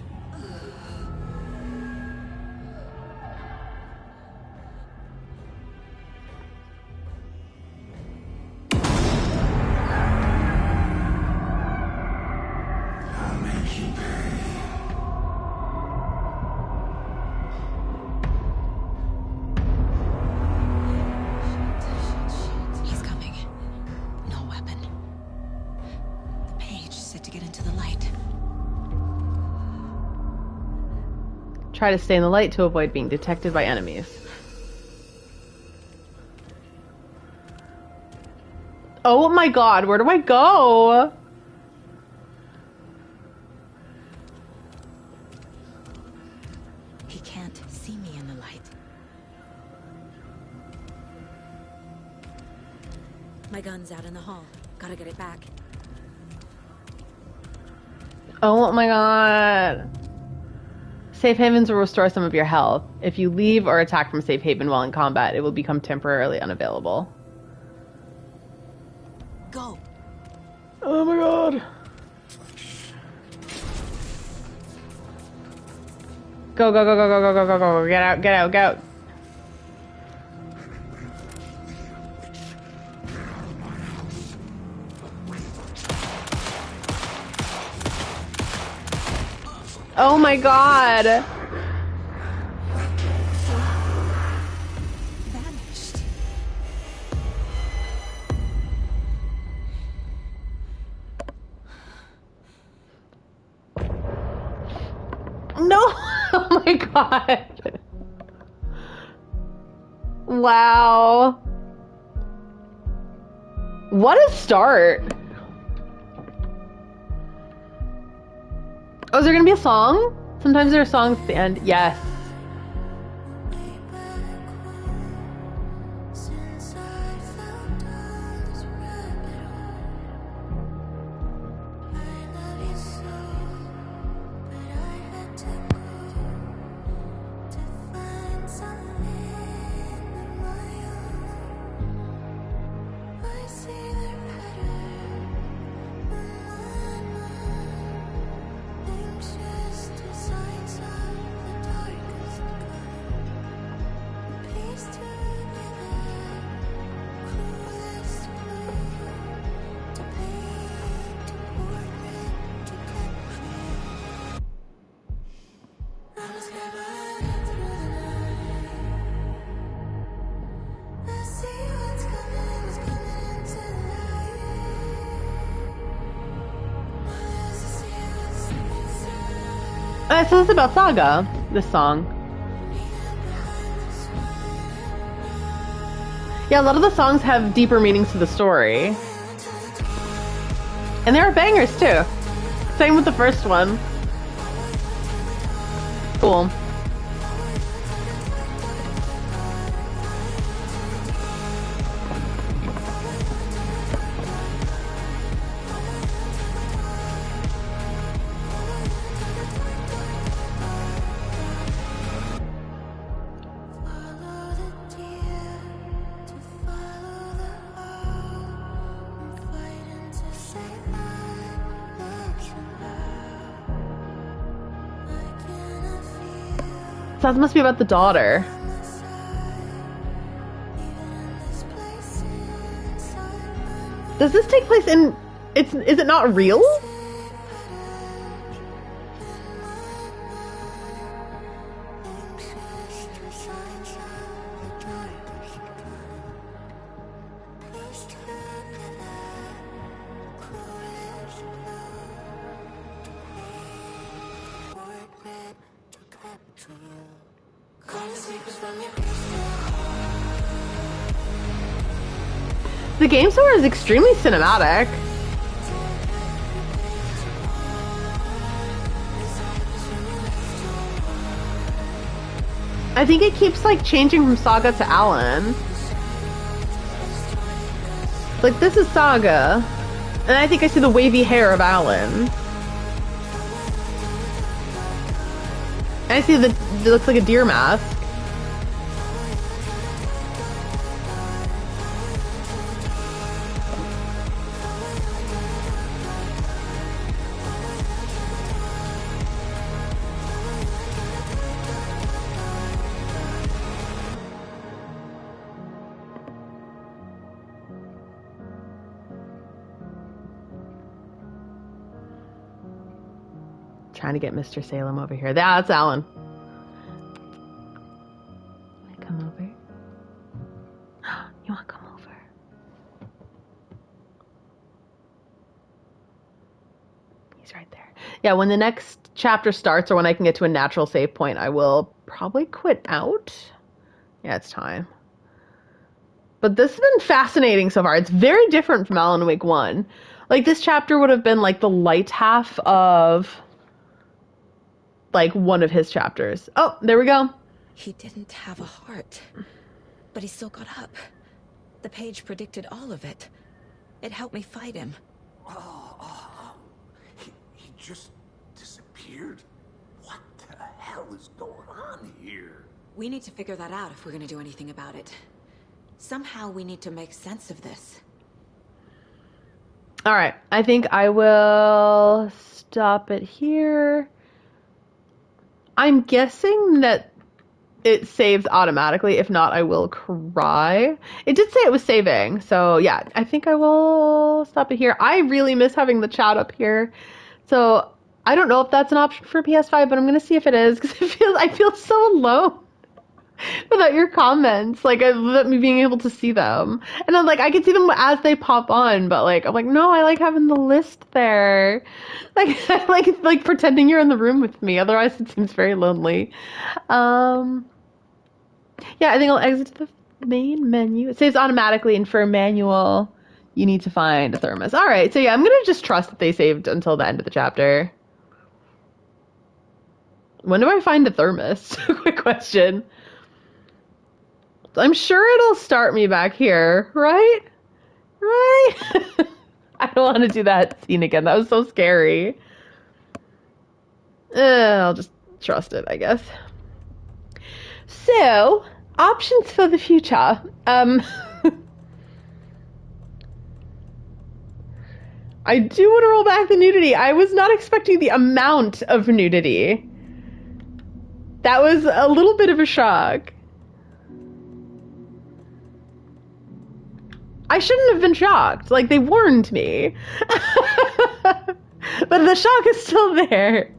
He's coming. No weapon. The page said to get into the light. Try to stay in the light to avoid being detected by enemies. Oh my god, where do I go? He can't see me in the light. My gun's out in the hall. Gotta get it back. Oh my god. Safe havens will restore some of your health. If you leave or attack from safe haven while in combat, it will become temporarily unavailable. Go. Oh my god. Go, go, go, go, go, go, go, go, go. Get out, get out, get out. Oh my god. Vanished. No. Oh my god. Wow. What a start. Oh, is there gonna be a song? Sometimes there are songs at the end. Yes. So this is about Saga, this song. Yeah, a lot of the songs have deeper meanings to the story. And there are bangers too. Same with the first one. Cool. So that must be about the daughter. Does this take place in... is it not real? The game so far is extremely cinematic. I think it keeps like changing from Saga to Alan. Like this is Saga, and I think I see the wavy hair of Alan. And I see it looks like a deer mask. Trying to get Mr. Salem over here. That's Alan. Can I come over? You want to come over? He's right there. Yeah, when the next chapter starts or when I can get to a natural save point, I will probably quit out. Yeah, it's time. But this has been fascinating so far. It's very different from Alan Wake 1. Like, this chapter would have been like the light half of like one of his chapters. Oh, there we go. He didn't have a heart, but he still got up. The page predicted all of it. It helped me fight him. He just disappeared? What the hell is going on here? We need to figure that out if we're gonna do anything about it. Somehow we need to make sense of this. All right, I think I will stop it here. I'm guessing that it saves automatically. If not, I will cry. It did say it was saving, so yeah, I think I will stop it here. I really miss having the chat up here, so I don't know if that's an option for PS5, but I'm gonna see if it is, because I feel so alone without your comments. Like, without me being able to see them, and I'm like, I can see them as they pop on, but like, I'm like, no, I like having the list there. Like, I like pretending you're in the room with me. Otherwise, it seems very lonely. Yeah, I think I'll exit the main menu. It saves automatically, and for manual, you need to find a thermos. All right, so yeah, I'm gonna just trust that they saved until the end of the chapter. When do I find a thermos? Quick question. I'm sure it'll start me back here, right? Right? I don't want to do that scene again. That was so scary. I'll just trust it, I guess. So, options for the future. I do want to roll back the nudity. I was not expecting the amount of nudity. That was a little bit of a shock. I shouldn't have been shocked. Like, they warned me. But the shock is still there.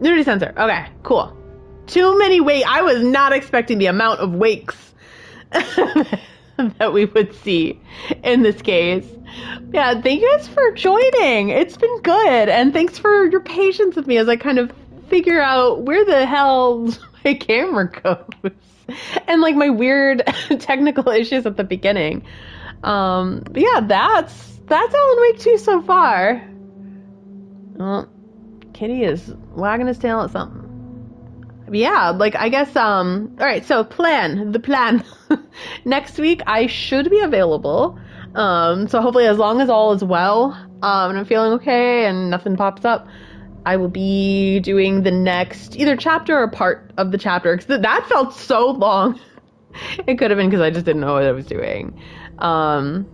Nudity sensor. Okay, cool. Too many wake. I was not expecting the amount of wakes that we would see in this case. Yeah, thank you guys for joining. It's been good. And thanks for your patience with me as I kind of figure out where the hell my camera goes. And like my weird technical issues at the beginning. But yeah, that's Alan Wake 2 so far. Well, Kitty is wagging his tail at something. Yeah, like, I guess, alright, so the plan. Next week, I should be available, so hopefully as long as all is well, and I'm feeling okay and nothing pops up, I will be doing the next, either chapter or part of the chapter, because that felt so long. It could have been because I just didn't know what I was doing. So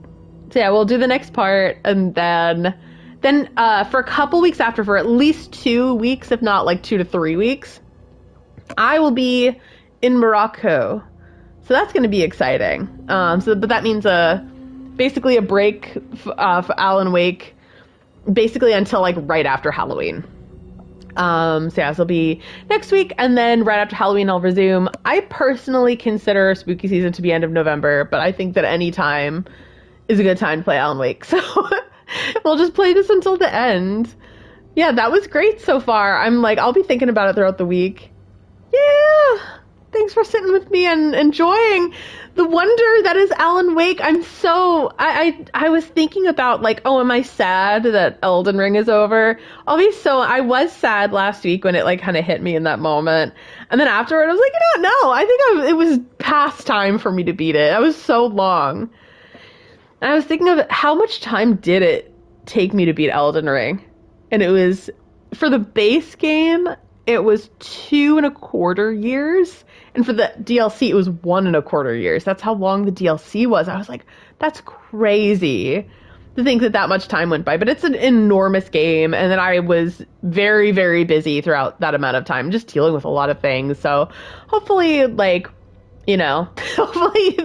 yeah, we'll do the next part, and then for a couple weeks after, for at least 2 weeks, if not like 2 to 3 weeks, I will be in Morocco. So that's going to be exciting. But that means basically a break for Alan Wake, basically until like right after Halloween. So yeah, this will be next week, and then right after Halloween I'll resume. I personally consider spooky season to be end of November, but I think that any time is a good time to play Alan Wake. So we'll just play this until the end. Yeah, that was great so far. I'll be thinking about it throughout the week. Yeah, thanks for sitting with me and enjoying the wonder that is Alan Wake. I was thinking about, like, oh, am I sad that Elden Ring is over? I was sad last week when it, like, kind of hit me in that moment. And then afterward, I was like, no, I think it was past time for me to beat it. That was so long. And I was thinking of how much time did it take me to beat Elden Ring? And it was, for the base game, it was 2.25 years. And for the DLC, it was 1.25 years. That's how long the DLC was. I was like, that's crazy to think that much time went by. But it's an enormous game. And then I was very, very busy throughout that amount of time, just dealing with a lot of things. So hopefully, like, hopefully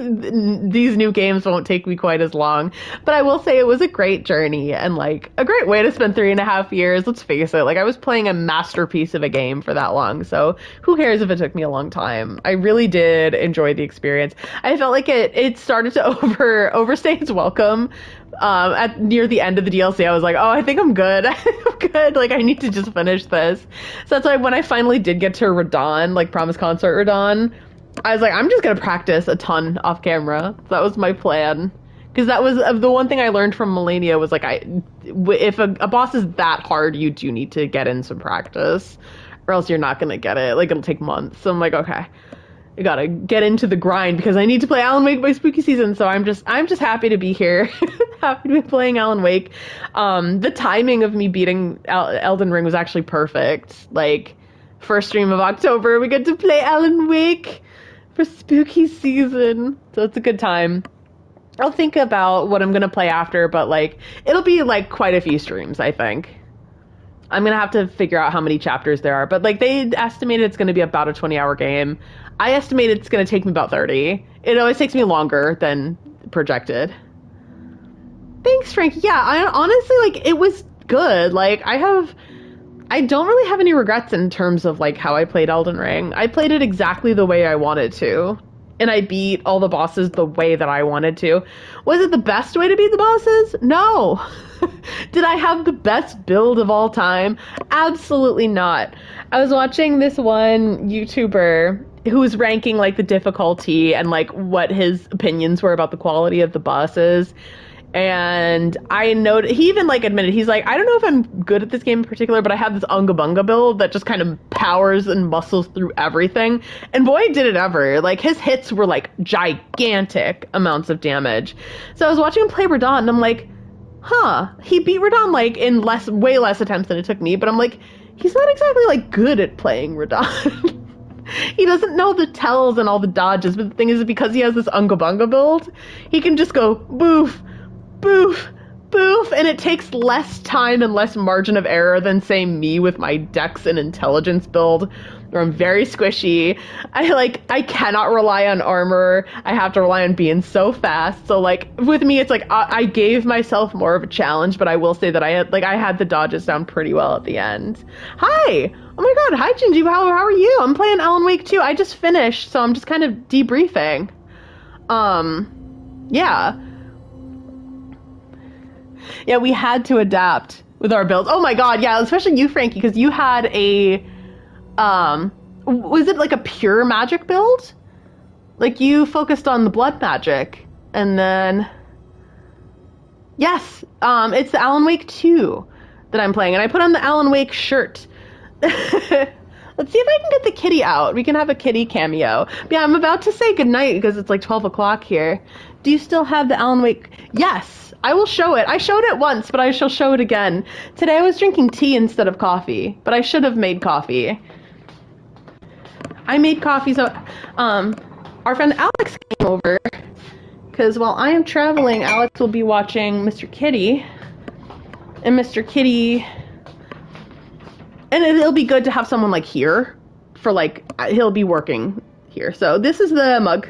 these new games won't take me quite as long. But I will say it was a great journey and, like, a great way to spend 3.5 years. Let's face it. Like, I was playing a masterpiece of a game for that long. So who cares if it took me a long time? I really did enjoy the experience. I felt like it started to overstay its welcome. Near the end of the DLC, I was like, oh, I think I'm good. I'm good. Like, I need to just finish this. So that's why when I finally did get to Radon, like Promise Concert Radon, I was like, I'm just going to practice a ton off camera. That was my plan. Because that was the one thing I learned from Melania was, like, if a boss is that hard, you do need to get in some practice. Or else you're not going to get it. Like, it'll take months. So I'm like, okay. I gotta get into the grind because I need to play Alan Wake by spooky season. So I'm just happy to be here, happy to be playing Alan Wake. The timing of me beating Elden Ring was actually perfect. Like, first stream of October, we get to play Alan Wake for spooky season, so it's a good time. I'll think about what I'm gonna play after, but like it'll be like quite a few streams, I think. I'm gonna have to figure out how many chapters there are, but like they estimated it's gonna be about a 20-hour game. I estimate it's gonna take me about 30. It always takes me longer than projected. Thanks, Frank. Yeah, I honestly, like, it was good. Like, I don't really have any regrets in terms of like how I played Elden Ring. I played it exactly the way I wanted to. And I beat all the bosses the way that I wanted to. Was it the best way to beat the bosses? No. Did I have the best build of all time? Absolutely not. I was watching this one YouTuber who was ranking like the difficulty and like what his opinions were about the quality of the bosses. And I know he even like admitted, he's like, I don't know if I'm good at this game in particular, but I have this Unga Bunga build that just kind of powers and muscles through everything. And boy, did it ever. Like, his hits were like gigantic amounts of damage. So I was watching him play Radon and I'm like, huh, he beat Radon like in way less attempts than it took me. But I'm like, he's not exactly like good at playing Radon. He doesn't know the tells and all the dodges. But the thing is, because he has this Unga Bunga build, he can just go boof, boof, boof, and it takes less time and less margin of error than, say, me with my dex and intelligence build, where I'm very squishy. I cannot rely on armor. I have to rely on being so fast. So, like, with me, it's like, I gave myself more of a challenge, but I will say that I had the dodges down pretty well at the end. Hi! Oh my god, hi, Jinji, how are you? I'm playing Alan Wake 2. I just finished, so I'm just kind of debriefing. Yeah. Yeah, we had to adapt with our builds. Oh my god, yeah, especially you, Frankie, because you had a, was it like a pure magic build? Like, you focused on the blood magic, and then, yes, it's the Alan Wake 2 that I'm playing, and I put on the Alan Wake shirt. Let's see if I can get the kitty out. We can have a kitty cameo. But yeah, I'm about to say goodnight because it's like 12 o'clock here. Do you still have the Alan Wake? Yes, I will show it. I showed it once, but I shall show it again. Today I was drinking tea instead of coffee, but I should have made coffee. I made coffee, so our friend Alex came over because while I am traveling, Alex will be watching Mr. Kitty, and Mr. Kitty, and it'll be good to have someone like here for like, he'll be working here. So this is the mug.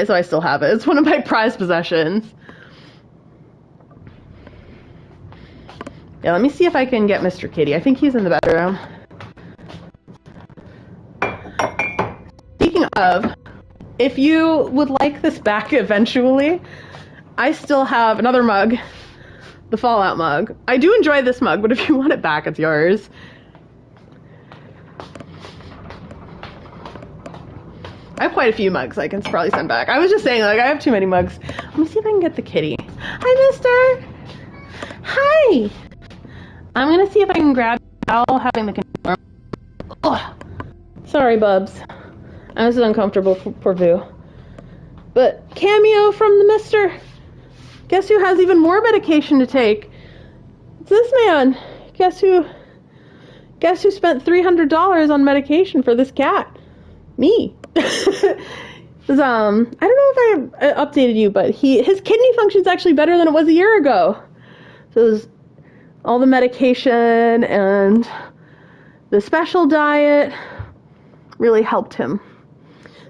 So I still have it. It's one of my prized possessions. Yeah, let me see if I can get Mr. Kitty. I think he's in the bedroom. Speaking of, if you would like this back eventually, I still have another mug, the Fallout mug. I do enjoy this mug, but if you want it back, it's yours. I have quite a few mugs I can probably send back. I was just saying, like, I have too many mugs. Let me see if I can get the kitty. Hi, mister. Hi. I'm going to see if I can grab Al having the controller. Oh, sorry, Bubs. This is uncomfortable for Vu. But cameo from the mister. Guess who has even more medication to take? It's this man. Guess who spent $300 on medication for this cat? Me. I don't know if I updated you, but his kidney function's actually better than it was a year ago. So it was all the medication and the special diet really helped him.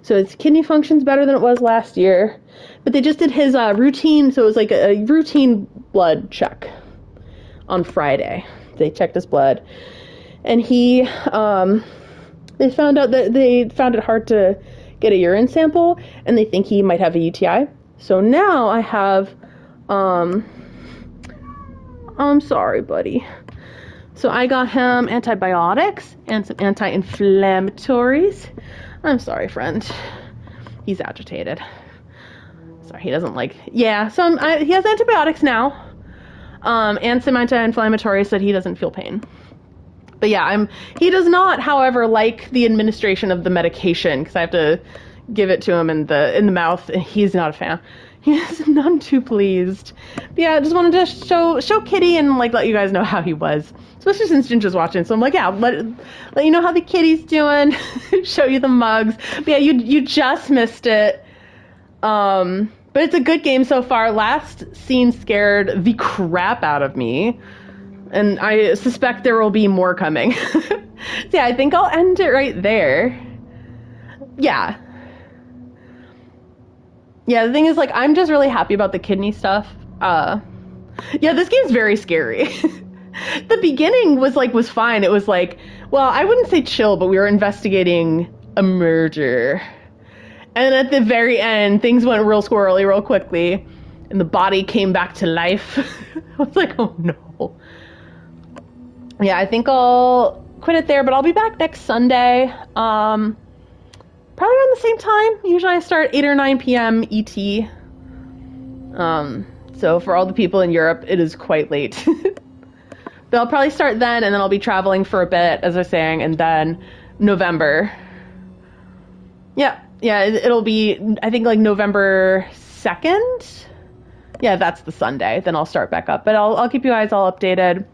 So his kidney function's better than it was last year. But they just did his routine, so it was like a routine blood check on Friday. They checked his blood. And they found it hard to get a urine sample, and they think he might have a UTI. So now I have, I'm sorry, buddy. So I got him antibiotics and some anti-inflammatories. I'm sorry, friend. He's agitated. Sorry, he doesn't like, yeah, so he has antibiotics now, and some anti-inflammatories so that he doesn't feel pain. But yeah, he does not, however, like the administration of the medication, because I have to give it to him in the mouth, and he's not a fan. He is none too pleased. But yeah, I just wanted to show Kitty and like let you guys know how he was, especially since Ginger's watching. So I'm like, yeah, let you know how the kitty's doing. Show you the mugs. But yeah, you just missed it. But it's a good game so far. Last scene scared the crap out of me, and I suspect there will be more coming. So yeah, I think I'll end it right there. Yeah. Yeah, the thing is, like, I'm just really happy about the kidney stuff. Yeah, this game's very scary. The beginning was fine. It was like, well, I wouldn't say chill, but we were investigating a murder. And at the very end, things went real squirrely, real quickly, and the body came back to life. I was like, oh no. Yeah, I think I'll quit it there, but I'll be back next Sunday. Probably around the same time. Usually I start 8 or 9 p.m. ET. So for all the people in Europe, it is quite late. But I'll probably start then, and then I'll be traveling for a bit, as I was saying, and then November. Yeah, it'll be, I think, like November 2nd. Yeah, that's the Sunday. Then I'll start back up. But I'll keep you guys all updated,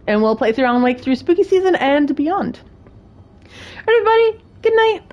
and we'll play through Alan Wake through spooky season and beyond. All right, everybody, good night.